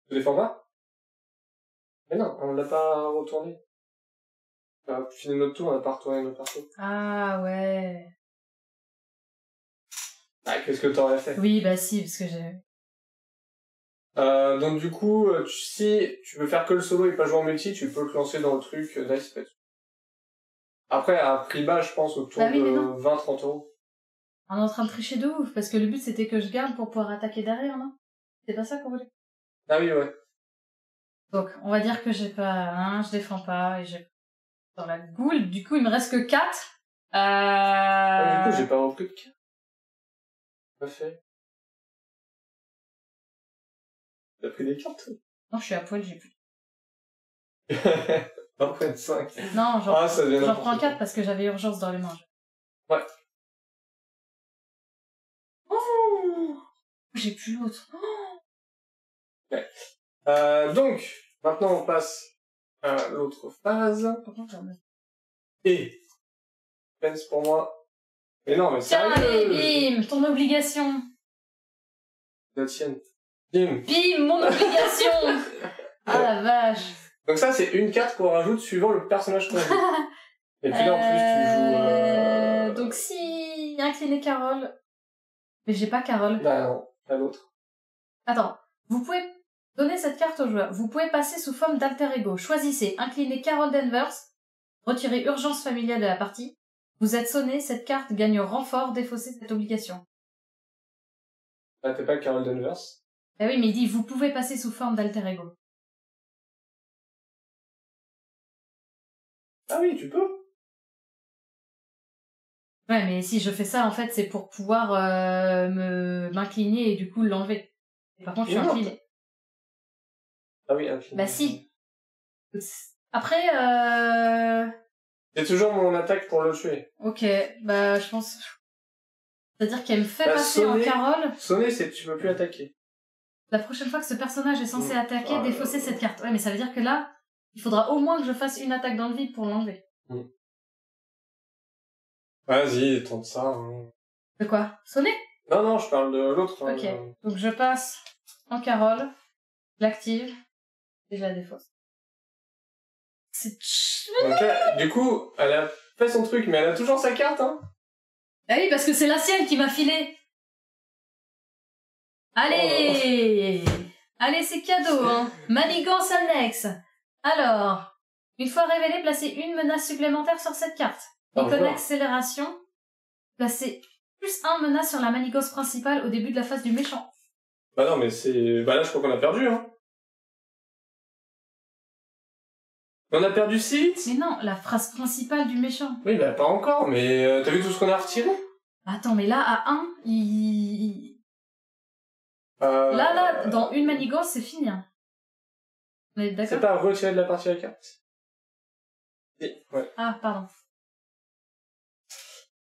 Tu défends pas? Mais non, on l'a pas retourné. On a fini notre tour, on a pas retourné notre partout. Ah ouais. Ah, qu'est-ce que t'aurais fait? Oui, bah si, parce que j'ai... Donc du coup, si tu veux faire que le solo et pas jouer en multi, tu peux te lancer dans le truc Dice Pet. Après, à prix bas, je pense autour de 20-30 euros. On est en train de tricher de ouf, parce que le but c'était que je garde pour pouvoir attaquer derrière, non? C'est pas ça qu'on voulait? Ah oui, ouais. Donc, on va dire que j'ai pas... je défends pas, et j'ai... Dans la goule, du coup, il me reste que 4. Ah, du coup, j'ai pas repris de 4. Pas fait. T'as pris des cartes? Non, je suis à poil, j'ai plus. Pas près de 5. Non, j'en prends 4 quoi. parce que j'avais urgence dans les mains. Ouais. Oh, j'ai plus l'autre. Oh. Ouais. Donc, maintenant on passe à l'autre phase. Et, pense pour moi. Mais non, mais tiens, sérieux. allez, bim, ton obligation. La tienne. Bim. Bim, mon obligation. Ah la vache. Donc ça, c'est une carte qu'on rajoute suivant le personnage qu'on joue. Et puis là, en plus, tu joues... Donc si incliner Carole... Mais j'ai pas Carole. Bah non, pas l'autre. Attends, vous pouvez Donnez cette carte au joueur. Vous pouvez passer sous forme d'alter ego. Choisissez, inclinez Carol Danvers, retirez urgence familiale de la partie. Vous êtes sonné, cette carte gagne renfort, défaussez cette obligation. Ah, t'es pas Carol Danvers? Ah oui, mais il dit, vous pouvez passer sous forme d'alter ego. Ah oui, tu peux. Ouais, mais si je fais ça, en fait, c'est pour pouvoir m'incliner et du coup l'enlever. Par contre, je suis incliné. Ah oui, incliné. Bah si. Après, C'est toujours mon attaque pour le tuer. Ok, bah je pense... C'est-à-dire qu'elle me fait Bah, passer sonner, en Carole. Sonner, c'est que tu peux plus attaquer. La prochaine fois que ce personnage est censé attaquer, défausser cette carte. Ouais, mais ça veut dire que là, il faudra au moins que je fasse une attaque dans le vide pour l'enlever. Vas-y, tente ça. Hein. De quoi? Sonner? Non, je parle de l'autre. Ok, donc je passe en Carole, je l'active, et je la défausse. C'est... Donc là, du coup, elle a fait son truc, mais elle a toujours sa carte, hein. Ah oui, parce que c'est la sienne qui m'a filé. Allez, allez, c'est cadeau, hein. Manigance annexe. Alors, une fois révélé, placez une menace supplémentaire sur cette carte. Icône accélération. Placez +1 menace sur la manigance principale au début de la phase du méchant. Bah non, mais c'est... Bah là, je crois qu'on a perdu, hein. On a perdu si vite. Mais non, la phrase principale du méchant. Oui, bah pas encore, mais t'as vu tout ce qu'on a retiré? Attends, mais là, à 1, Là, dans une manigance, c'est fini. Hein. On est d'accord? C'est pas retirer de la partie à la carte. Ouais. Ah, pardon.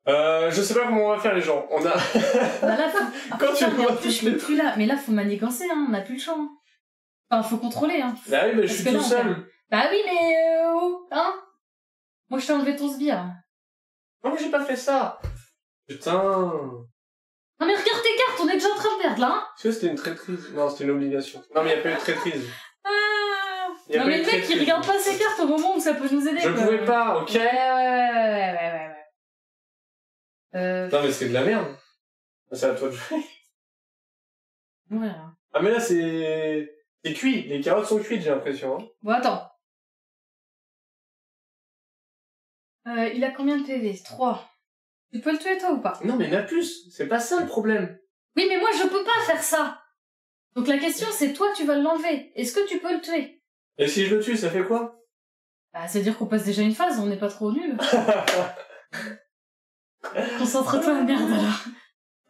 Je sais pas comment on va faire les gens. On a... Bah là, faut... Quand tu vois, en plus, je suis plus là. Mais là, faut manigancer, hein. On n'a plus le choix. Hein. Enfin, faut contrôler, hein. Bah oui, mais je suis tout seul. Bah oui, mais hein. Moi, je t'ai enlevé ton sbire. Non, mais j'ai pas fait ça. Putain. Non, mais regarde tes cartes, on est déjà en train de perdre, là, hein. Est-ce que c'était une traîtrise? Non, c'était une obligation. Non, mais y a pas eu de traîtrise. Non, mais le mec, il regarde pas ses cartes au moment où ça peut nous aider, Je pouvais pas, ok? Ouais. Non, mais c'est de la merde. C'est à toi de jouer. Ouais. Ah, mais là, c'est cuit. Les carottes sont cuites, j'ai l'impression. Hein. Bon, attends. Il a combien de PV? 3. Tu peux le tuer, toi, ou pas? Non, mais il y en a plus. C'est pas ça, le problème. Oui, mais moi, je peux pas faire ça. Donc la question, c'est toi, tu vas l'enlever. Est-ce que tu peux le tuer? Et si je le tue, ça fait quoi? Bah, c'est-à-dire qu'on passe déjà une phase, on n'est pas trop nuls. Concentre-toi, merde, alors.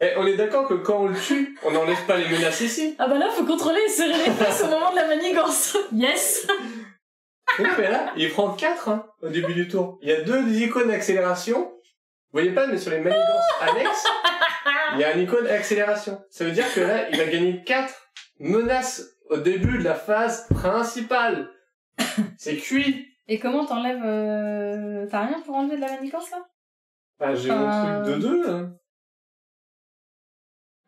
Eh, on est d'accord que quand on le tue, on n'enlève pas les menaces ici. Ah bah là, faut contrôler et serrer les fesses au moment de la manigance. Yes. Oui, mais là, il prend 4 hein, au début du tour. Il y a 2 icônes d'accélération. Vous voyez pas, mais sur les manigances annexes, il y a une icône accélération. Ça veut dire que là, il a gagné 4 menaces au début de la phase principale. C'est cuit. Et comment t'enlèves... T'as rien pour enlever de la manigance, là? Bah, j'ai mon truc de 2, là.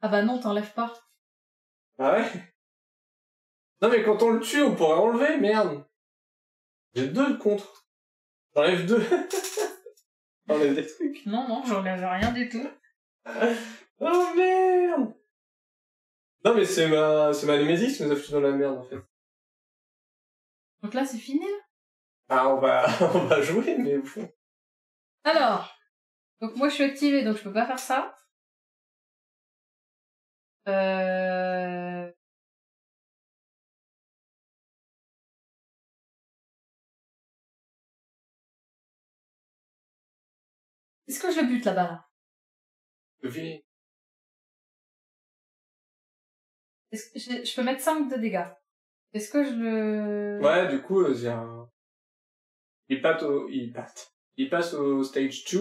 Ah bah non, t'enlèves pas. Ah ouais? Non, mais quand on le tue, on pourrait enlever, merde. J'ai 2 contre. J'enlève 2. J'enlève des trucs. Non, j'enlève rien du tout. Oh merde! Non, mais c'est ma Némésis qui nous a foutu dans la merde, en fait. Donc là, c'est fini, là? Ah, on va jouer, mais au fond. Alors, donc moi, je suis activée, donc je peux pas faire ça. Est-ce que je le bute là-bas, là? Oui. Est-ce que je peux mettre 5 de dégâts? Est-ce que je le... Ouais, du coup, il passe au stage 2.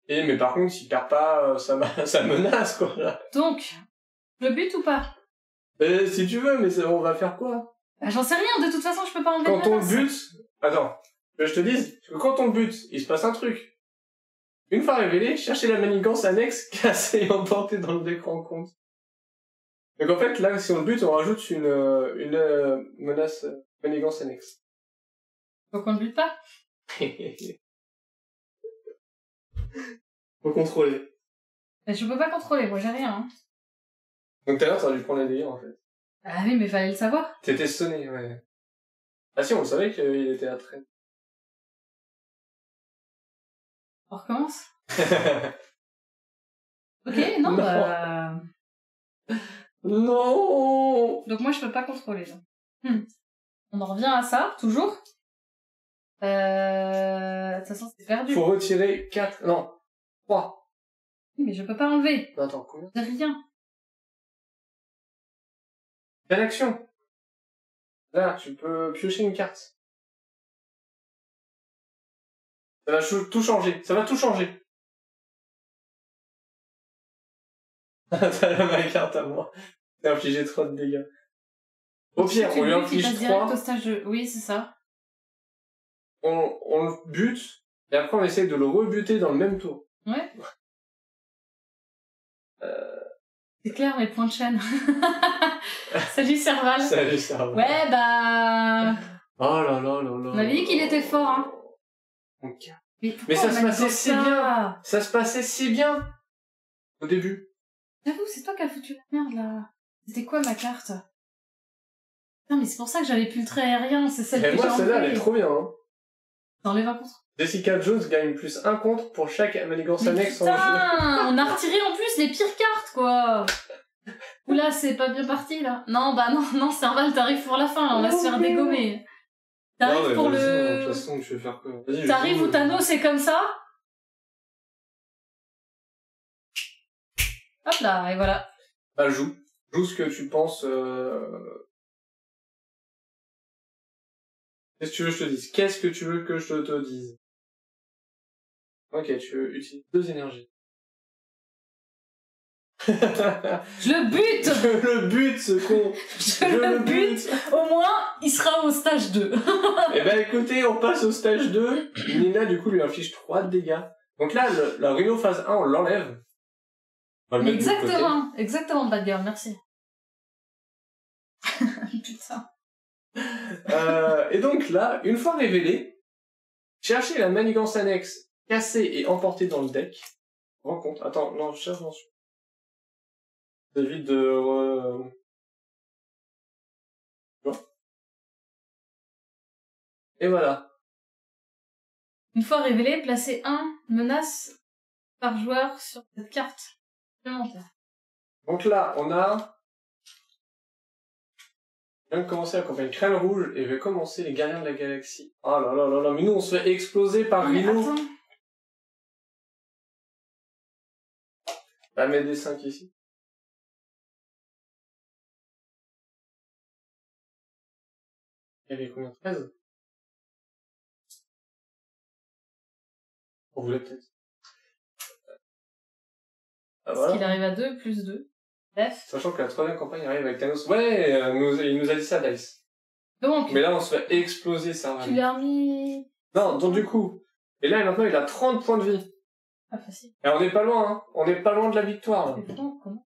Mais par contre, il perd pas sa menace, quoi, là. Donc, je le bute ou pas? Si tu veux, mais on va faire quoi? Bah, j'en sais rien, de toute façon, je peux pas enlever Quand de on menace. le bute... Attends, que je te dise, parce que quand on le bute, il se passe un truc. Une fois révélé, cherchez la manigance annexe cassée et emportée dans le deck rencontre. Donc en fait, là, si on le bute, on rajoute une menace manigance annexe. Donc on le bute pas? Faut contrôler. Mais je peux pas contrôler, moi j'ai rien. Hein. Donc tout à l'heure, t'aurais dû prendre les délires, en fait. Ah oui, mais fallait le savoir. T'étais sonné, ouais. Ah si, on le savait qu'il était à 13. On recommence? Ok, non, Non. bah... Non. Donc moi, je peux pas contrôler, là. On en revient à ça, toujours. De toute façon, c'est perdu. Faut retirer 4, non, 3. Oui, mais je peux pas enlever. Attends, combien? De rien. Quelle action? Là, tu peux piocher une carte. Ça va tout changer. Ça va tout changer. T'as ma carte à moi. T'as infligé 3 de dégâts. Au pire, on lui inflige 3. Au stage de... Oui, c'est ça. On le bute, et après on essaye de le rebuter dans le même tour. Ouais. C'est clair, mes points de chaîne. Salut, Serval. Salut, Serval. Ouais, bah... Oh là là là là. On avait dit qu'il était fort, hein. Okay. Mais ça se passait si bien. Ça se passait si bien. Au début. J'avoue, c'est toi qui as foutu la merde, là. C'était quoi, ma carte? Non, mais c'est pour ça que j'avais plus le trait aérien, c'est celle que j'ai enlevée. Moi, celle-là, elle est trop bien, hein. T'enlèves un contre. Jessica Jones gagne plus 1 contre pour chaque manigance annexe. Putain, on a retiré en plus les pires cartes, quoi. Oula, c'est pas bien parti, là. Non, bah non, Serval, t'arrives pour la fin, là, on va se faire dégommer. T'arrives pour le... De toute façon, je vais faire quoi? T'arrives où Thanos, c'est comme ça. Hop là, et voilà. Bah, joue. Joue ce que tu penses... Qu'est-ce que tu veux que je te dise? Qu'est-ce que tu veux que je te dise? Ok, tu veux utiliser 2 énergies. Je le bute. Je le bute, ce con. Je le bute. Au moins, il sera au stage 2. Eh ben écoutez, on passe au stage 2. Nina, du coup, lui inflige 3 de dégâts. Donc là, la Rhino phase 1, on l'enlève. Exactement, Bad Girl, merci. Putain. Et donc là, une fois révélé, cherchez la manigance annexe cassée et emportée dans le deck. Rencontre. Attends, non, je cherche mention. J'évite de... Et voilà. Une fois révélé, placez 1 menace par joueur sur cette carte supplémentaire. Donc là, on a... Je viens de commencer la campagne Crème Rouge et je vais commencer les Gardiens de la Galaxie. Oh là là là là, mais nous on se fait exploser par Rhino. Bah, mets des 5 ici. Il y avait combien? 13? On voulait peut-être. Ah, voilà. Parce qu'il arrive à 2 plus 2. Bref. Sachant que la 3ème campagne arrive avec Thanos. Ouais, il nous a dit ça, Dice. Donc. Mais là, on se fait exploser, ça. Tu l'as remis... Non, donc du coup. Et là, maintenant, il a 30 points de vie. Ah, facile. Et on n'est pas loin, hein. On n'est pas loin de la victoire, là. Mais pourtant, comment?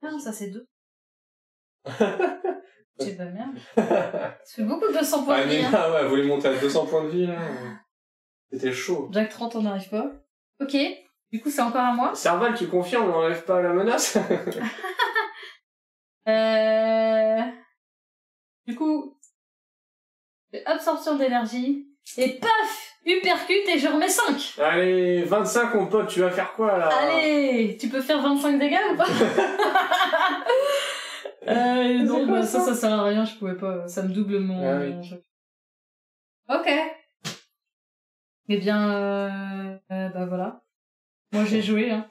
Ah, ça c'est 2. C'est pas merde. Ça fait beaucoup de 200 points de vie. Ah ouais, vous voulez monter à 200 points de vie, là. C'était chaud. Jack 30, on n'arrive pas. Ok. Du coup, c'est encore à moi. Serval, tu confirmes, on n'enlève pas la menace? Du coup, absorption d'énergie. Et paf! Uppercut et je remets 5. Allez, 25, mon pote, tu vas faire quoi, là? Allez! Tu peux faire 25 dégâts ou pas? Non, bah, ça sert à rien, je pouvais pas. Ça me double mon... Ah oui. Ok. Eh bien, bah voilà. Moi j'ai joué, hein.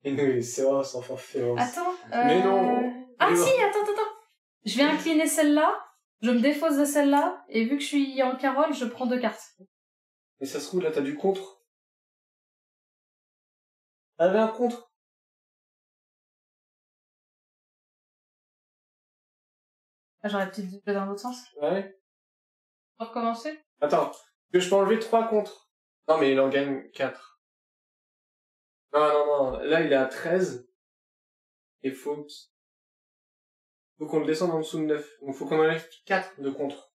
Et nous, c'est vrai, sans forfait. Attends. Mais non. Ah si, attends. Je vais incliner celle-là, je me défausse de celle-là, et vu que je suis en Carole, je prends 2 cartes. Mais ça se trouve, là, t'as du contre. T'avais un contre. Ah, j'aurais peut-être dû jouer dans l'autre sens. Ouais. On va recommencer? Attends, que je peux enlever 3 contre. Non, mais il en gagne 4. Non, là, il est à 13. Et faut qu'on le descende en dessous de 9. Donc faut qu'on enlève 4 de contre.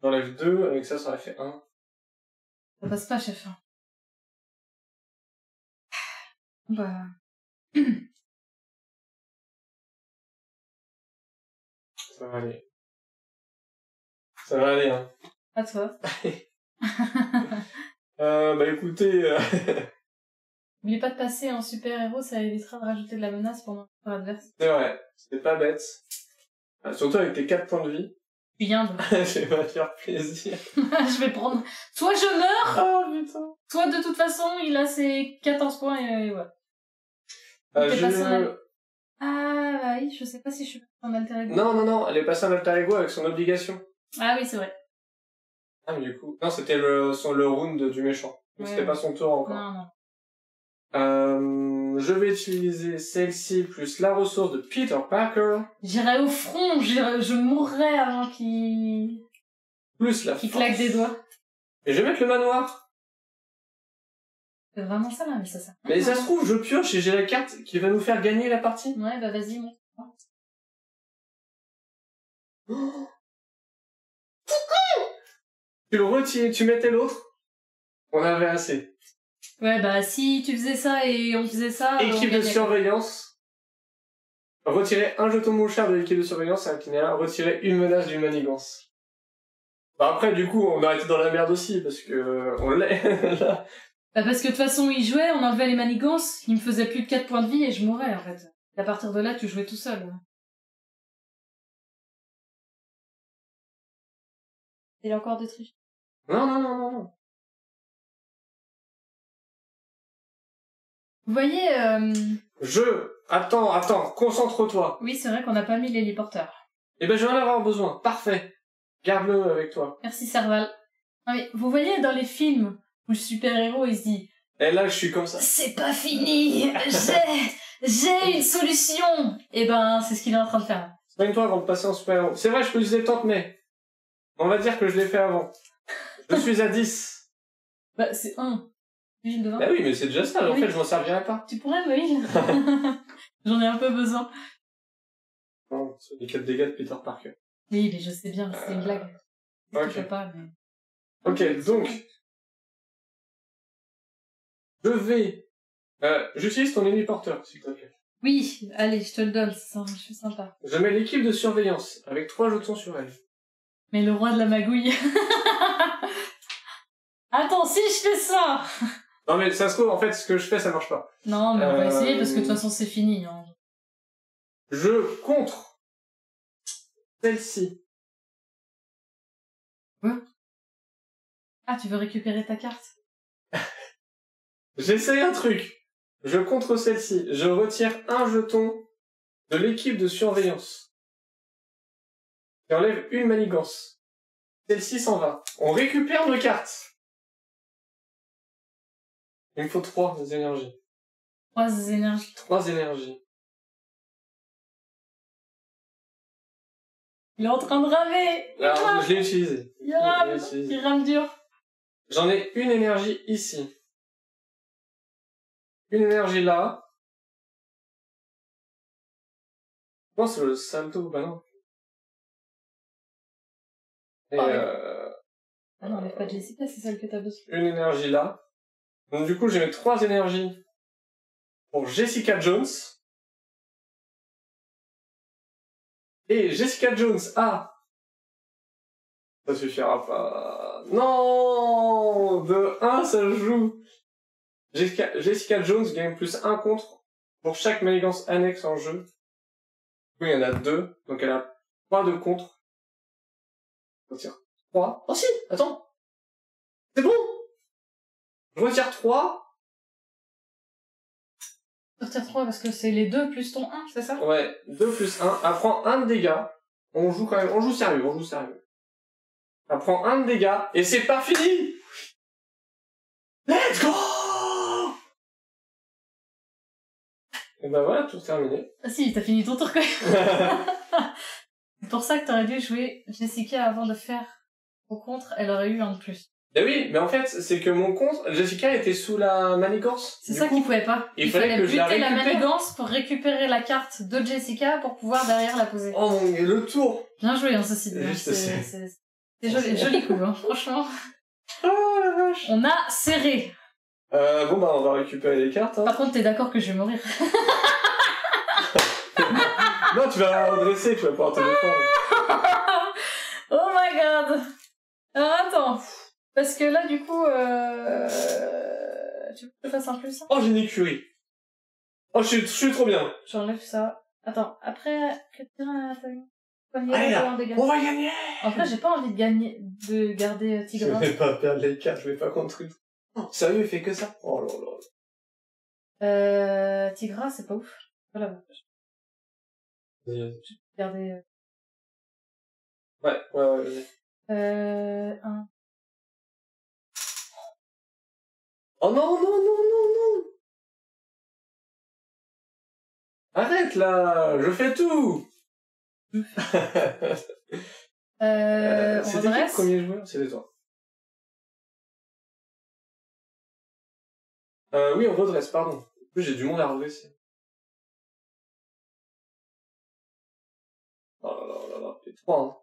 J'enlève 2, avec ça aurait fait 1. Ça passe pas, chef. Bah... Ça va aller. Ça va aller, hein. À toi. Bah écoutez... N'oublie pas de passer en super-héros, ça évitera de rajouter de la menace pendant le tour adverse. C'est vrai, c'est pas bête. Surtout avec tes 4 points de vie. Bien. Je vais me faire plaisir. Je vais prendre... Soit je meurs, Ah putain. soit de toute façon, il a ses 14 points et ouais. Ah bah oui, je sais pas si je suis en alter ego. Non, elle est passée en alter ego avec son obligation. Ah oui, c'est vrai. Ah mais du coup... Non, c'était le round du méchant. Donc c'était pas son tour encore. Non. Je vais utiliser celle-ci plus la ressource de Peter Parker. J'irai au front, je mourrai avant qu'il... Plus la qu'il force. claque des doigts. Et je vais mettre le manoir. C'est vraiment ça là, mais ça. Mais ça se trouve, je pioche et j'ai la carte qui va nous faire gagner la partie. Ouais, bah vas-y, montre. Oh. Tu le retires, tu mettais l'autre. On avait assez. Ouais, bah si tu faisais ça et on faisait ça... Équipe de surveillance. Retirer un jeton mouchard de l'équipe de surveillance et un kinéa. Retirer une menace d'une manigance. Bah après, du coup, on aurait été dans la merde aussi, parce que on l'est, là. Bah parce que de toute façon, il jouait, on enlevait les manigances, il me faisait plus de 4 points de vie et je mourais, en fait. Et à partir de là, tu jouais tout seul. Il y a encore des triches. Non. Vous voyez, Attends, concentre-toi. Oui, c'est vrai qu'on n'a pas mis l'héliporteur. Eh ben, je vais en avoir besoin. Parfait. Garde-le avec toi. Merci, Serval. Non mais, vous voyez dans les films où le super-héros, il se dit... Et là, je suis comme ça. C'est pas fini. J'ai une solution. Et ben, c'est ce qu'il est en train de faire. Soigne-toi avant de passer en super-héros. C'est vrai, je peux utiliser tente, mais... On va dire que je l'ai fait avant. Je suis à 10. Bah, c'est 1. Ville de 20. Bah oui, mais c'est déjà ça. En fait, je m'en servirai pas. Tu pourrais, oui. J'en ai un peu besoin. Non, c'est les 4 dégâts de Peter Parker. Oui, mais je sais bien, c'est une blague. Ok. Je sais pas, mais... Ok, donc... Je vais... J'utilise ton héliporteur, s'il te plaît. Oui, allez, je te le donne, je suis sympa. Je mets l'équipe de surveillance, avec 3 jetons sur elle. Mais le roi de la magouille... Attends, si je fais ça... Non mais ça se trouve, en fait, ce que je fais, ça marche pas. Non, mais on va essayer, parce que de toute façon, c'est fini. Hein. Je contre celle-ci. Quoi? Ah, tu veux récupérer ta carte? J'essaye un truc. Je contre celle-ci. Je retire un jeton de l'équipe de surveillance. Et enlève une manigance. Celle-ci s'en va. On récupère nos cartes. Il me faut 3 énergies. 3 énergies. 3 énergies. Il est en train de ramer. Alors, je l'ai utilisé. Il rame dur. J'en ai une énergie ici. Une énergie là. Je pense que le salto, bah non. Et Ah non, mais pas Jessica, c'est celle que t'as besoin. une énergie là. Donc du coup, j'ai mes 3 énergies pour Jessica Jones. Et Jessica Jones a... Ça suffira pas. Non, de 1, ça joue. Jessica Jones gagne plus 1 contre pour chaque manigance annexe en jeu. Oui, il y en a 2, donc elle a 3 de contre. Je retire 3. Oh si, attends. C'est bon. Je retire 3. Retire 3 parce que c'est les 2 plus ton 1, c'est ça? Ouais, 2 plus 1. Elle prend 1 de dégâts. On joue quand même, on joue sérieux. Elle prend 1 de dégâts, et c'est pas fini! Let's go! Et ben voilà, tout terminé. Ah si, t'as fini ton tour quand même. C'est pour ça que t'aurais dû jouer Jessica avant de faire au contre, elle aurait eu un de plus. Eh oui, mais en fait, c'est que mon contre, Jessica était sous la manigance. C'est ça qu'il pouvait pas. Il fallait que je la buter la récupère. manigance pour récupérer la carte de Jessica pour pouvoir derrière la poser. Oh mon dieu, le tour! Bien joué, hein, ceci dit. Juste C'est joli coup, hein, franchement. Oh la vache! On a serré. Bon bah on va récupérer les cartes. Hein. Par contre, t'es d'accord que je vais mourir? Non, tu vas redresser, tu vas pouvoir te défendre. Oh my god. Alors attends. Parce que là, du coup, tu veux que je fasse un plus? Oh, j'ai une écurie. Oh, je suis trop bien. J'enlève ça. Attends, après, Allez là, on va gagner. En fait, j'ai pas envie de garder Tigra. Je vais pas perdre les cartes, je vais pas contre lui. Oh, sérieux, il fait que ça? Oh là là. Tigra, c'est pas ouf. Voilà. Je vais garder... Ouais, vas-y. Un. Oh non, non, non, non, non. Arrête là, je fais tout. On C'était qui le redresse. premier joueur? C'était toi. Oui, on redresse, pardon. En plus, j'ai du monde à redresser. Oh là là là là, c'est 3, hein.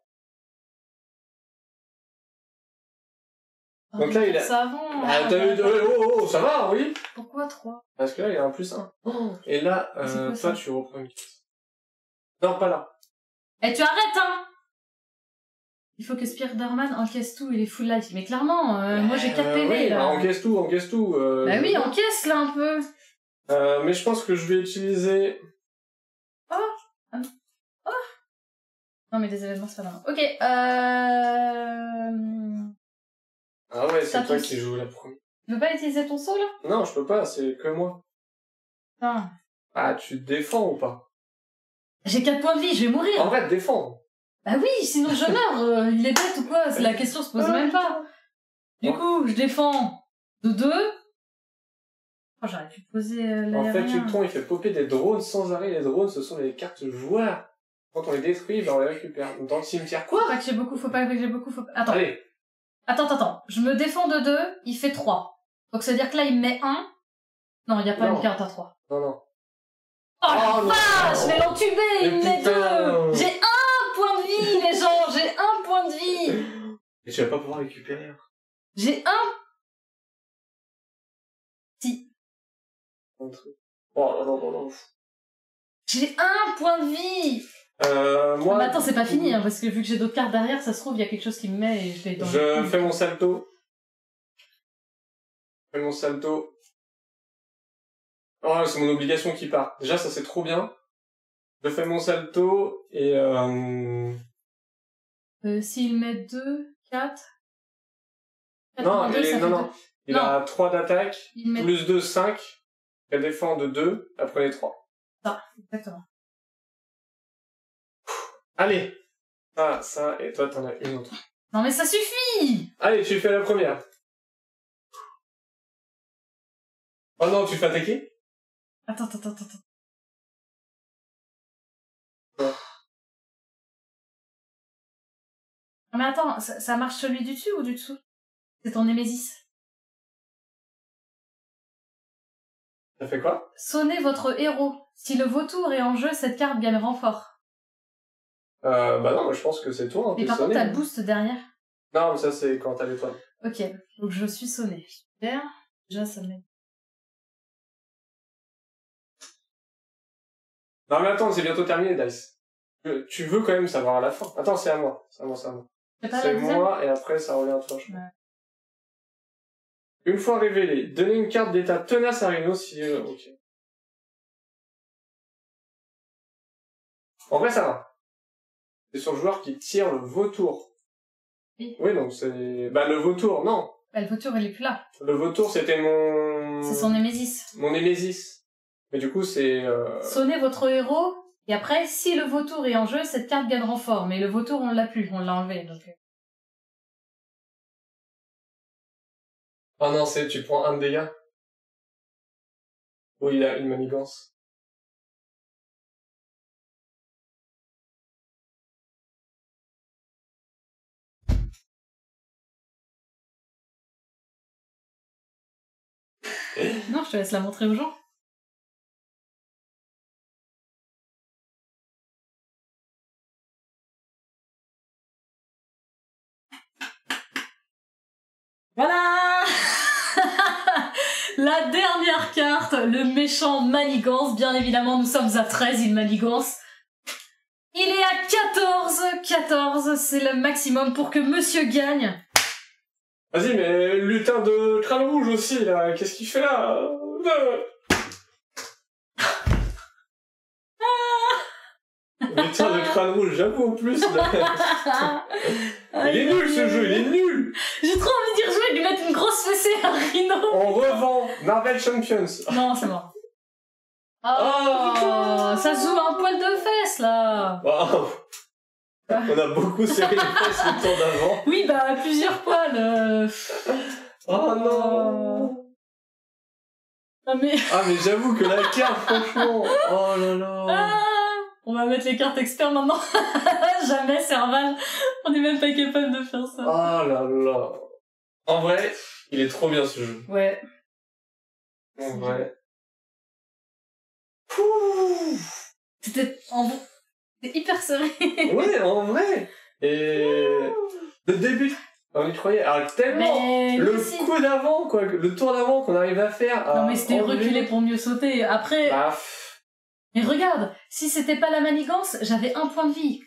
Donc là, il a... Ça avant. Ah, t'as eu... Oh, ça va, oui. Pourquoi 3? Parce que là, il y a un +1. Et là, toi, tu reprends une carte. Non, pas là. Eh, tu arrêtes, hein! Il faut que Spider-Man encaisse tout, il est full life. Mais clairement, moi j'ai 4 PV, oui, là. bah, encaisse tout. Bah oui, encaisse, là, un peu. Mais je pense que je vais utiliser... Non, mais des événements, c'est pas grave. Ok, Ah ouais, c'est toi tous. qui joues la première. Tu veux pas utiliser ton saut, là? Non, je peux pas, c'est que moi. Putain. Ah, tu te défends ou pas? J'ai 4 points de vie, je vais mourir. En vrai, défends. Bah oui, sinon je meurs. Il est bête ou quoi? La question se pose même pas. Du coup, je défends de 2. Oh, j'aurais pu poser En fait, l'aérien. Ultron, il fait popper des drones sans arrêt. Les drones, ce sont les cartes joueurs. Quand on les détruit, ben on les récupère. Dans le cimetière, quoi? Faut pas que j'ai beaucoup, faut pas que j'ai beaucoup, Attends. Allez. Attends. Je me défends de 2, il fait 3. Donc ça veut dire que là, il me met 1. Non, il n'y a pas Non. une carte à 3. Non. Oh la non. vache, je vais l'entuber, il me met 2. putain. J'ai 1 point de vie, les gens, j'ai 1 point de vie. Et tu vas pas pouvoir récupérer. J'ai 1. Si. Un truc. Oh non. J'ai 1 point de vie. Moi... Bah attends, c'est pas fini, hein, parce que vu que j'ai d'autres cartes derrière, ça se trouve, il y a quelque chose qui me met et je vais dans Je fais mon salto. Oh, c'est mon obligation qui part. Déjà, ça c'est trop bien. Je fais mon salto et s'il met 2, 4... Non, non. Il a 3 d'attaque, met... plus 2, 5. Elle défend de 2, après les 3. Ça, exactement. Allez. Ça, et toi t'en as une autre. Non mais ça suffit. Allez, tu fais la première. Oh non, tu fais attaquer? Attends. Ouais. Non mais attends, ça marche celui du dessus ou du dessous? C'est ton Némésis. Ça fait quoi? Sonnez votre héros. Si le vautour est en jeu, cette carte gagne renfort. Bah non, je pense que c'est toi. Hein, mais par contre, t'as le boost derrière. Non, mais ça c'est quand t'as l'étoile. Ok, donc je suis sonné. Super. Déjà, ça m'aide. Non mais attends, c'est bientôt terminé, Dice. Tu veux quand même savoir à la fin. Attends, c'est à moi. C'est moi, et après ça revient à toi, je crois. Ouais. Une fois révélé, donnez une carte d'état tenace à Rhino si... ok. En vrai, ça va. C'est sur le joueur qui tire le vautour. Oui, donc c'est... Bah, le vautour, non. Bah, le vautour, il est plus là. Le vautour, c'était mon... C'est son Némésis. Mon Némésis. Mais du coup, c'est... Sonnez votre héros, et après, si le vautour est en jeu, cette carte gagne renfort. Mais le vautour, on l'a plus, on l'a enlevé, donc... Oh non, c'est... Tu prends 1 de dégâts. Oh, il a une manigance. Non, je te laisse la montrer aux gens. Voilà. La dernière carte, le méchant Manigance. Bien évidemment, nous sommes à 13, il Manigance. Il est à 14. 14, c'est le maximum pour que monsieur gagne. Vas-y, mais lutin de crâne rouge aussi, là, qu'est-ce qu'il fait là? Lutin de crâne rouge, j'avoue, en plus, là. Il est nul, ce jeu, il est nul. J'ai trop envie d'y rejouer et de lui mettre une grosse fessée à Rhino. On revend Marvel Champions. Non, c'est mort. Oh, ça se joue à un poil de fesse, là. Wow. On a beaucoup serré les fesses le tour d'avant. Oui, bah, plusieurs poils. Oh non. Ah, mais j'avoue que la carte, franchement. Oh là là. On va mettre les cartes experts maintenant. Jamais, Serval. On n'est même pas capable de faire ça. Oh là là. En vrai, il est trop bien ce jeu. Ouais. En vrai. C'était hyper serré. Ouais, en vrai. Et le début, on y croyait. Alors tellement Mais le coup d'avant, quoi, le tour d'avant qu'on arrive à faire. Non mais c'était reculer pour mieux sauter. Après. Bah, mais regarde, si c'était pas la manigance, j'avais 1 point de vie.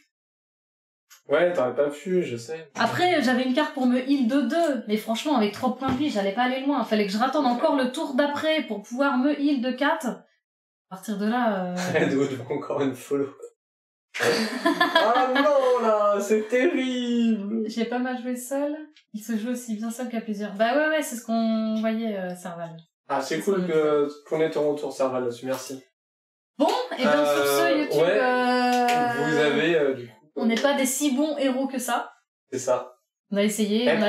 Ouais, t'aurais pas pu, je sais. Après, j'avais une carte pour me heal de 2. Mais franchement, avec 3 points de vie, j'allais pas aller loin. Fallait que je rattende encore le tour d'après pour pouvoir me heal de 4. À partir de là... Redwood va encore une follow. Ah non, là, c'est terrible. J'ai pas mal joué seul. Il se joue aussi bien seul qu'à plusieurs. Bah ouais, c'est ce qu'on voyait, Serval. Ah, c'est cool qu'on ait ton retour, Serval, là-dessus, merci. Bon, et bien sur ce, YouTube... Ouais, vous avez, du coup... On n'est pas des si bons héros que ça. C'est ça. On a essayé, on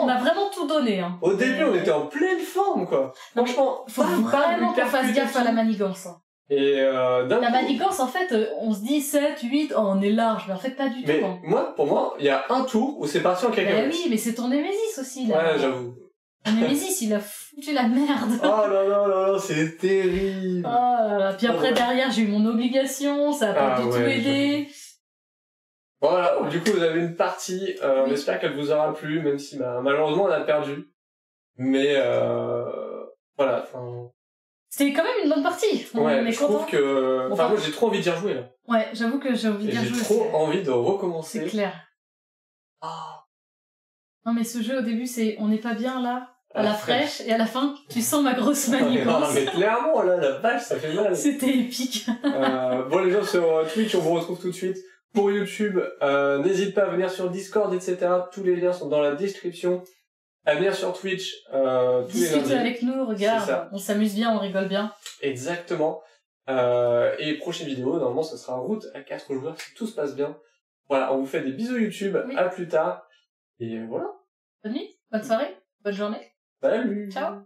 a vraiment tout donné. Hein. Au début, on était en pleine forme, quoi. Franchement, faut vraiment qu'on fasse gaffe à la manigance. Et la manigance, en fait, on se dit 7, 8, on est large, mais en fait pas du tout. Hein. Pour moi, il y a un tour où c'est parti en cacahuète. Oui, mais c'est ton Némésis aussi, là. Ouais, j'avoue. Ton Némésis, il a foutu la merde. Oh là là là là, c'est terrible. Oh là là. Puis après, derrière, j'ai eu mon obligation, ça a pas du tout aidé. Voilà, du coup, vous avez une partie, on espère qu'elle vous aura plu, même si malheureusement, on a perdu. Mais voilà, enfin... C'était quand même une bonne partie. Ouais, je trouve que... Enfin, moi, j'ai trop envie d'y rejouer, là. Ouais, j'avoue que j'ai envie d'y rejouer. J'ai trop envie de recommencer. C'est clair. Oh. Non, mais ce jeu, au début, on n'est pas bien, là, à la fraîche, et à la fin, tu sens ma grosse manigance. Non, mais clairement, là, la vache, ça fait mal. C'était épique. Bon, les gens, sur Twitch, on vous retrouve tout de suite. Pour YouTube, n'hésite pas à venir sur Discord, etc. Tous les liens sont dans la description. À venir sur Twitch, tous les lundis. Discute avec nous, regarde, on s'amuse bien, on rigole bien. Exactement. Et prochaine vidéo, normalement, ce sera route à 4 joueurs si tout se passe bien. Voilà, on vous fait des bisous YouTube, à plus tard. Et voilà. Bonne nuit, bonne soirée, bonne journée. Salut. Ciao.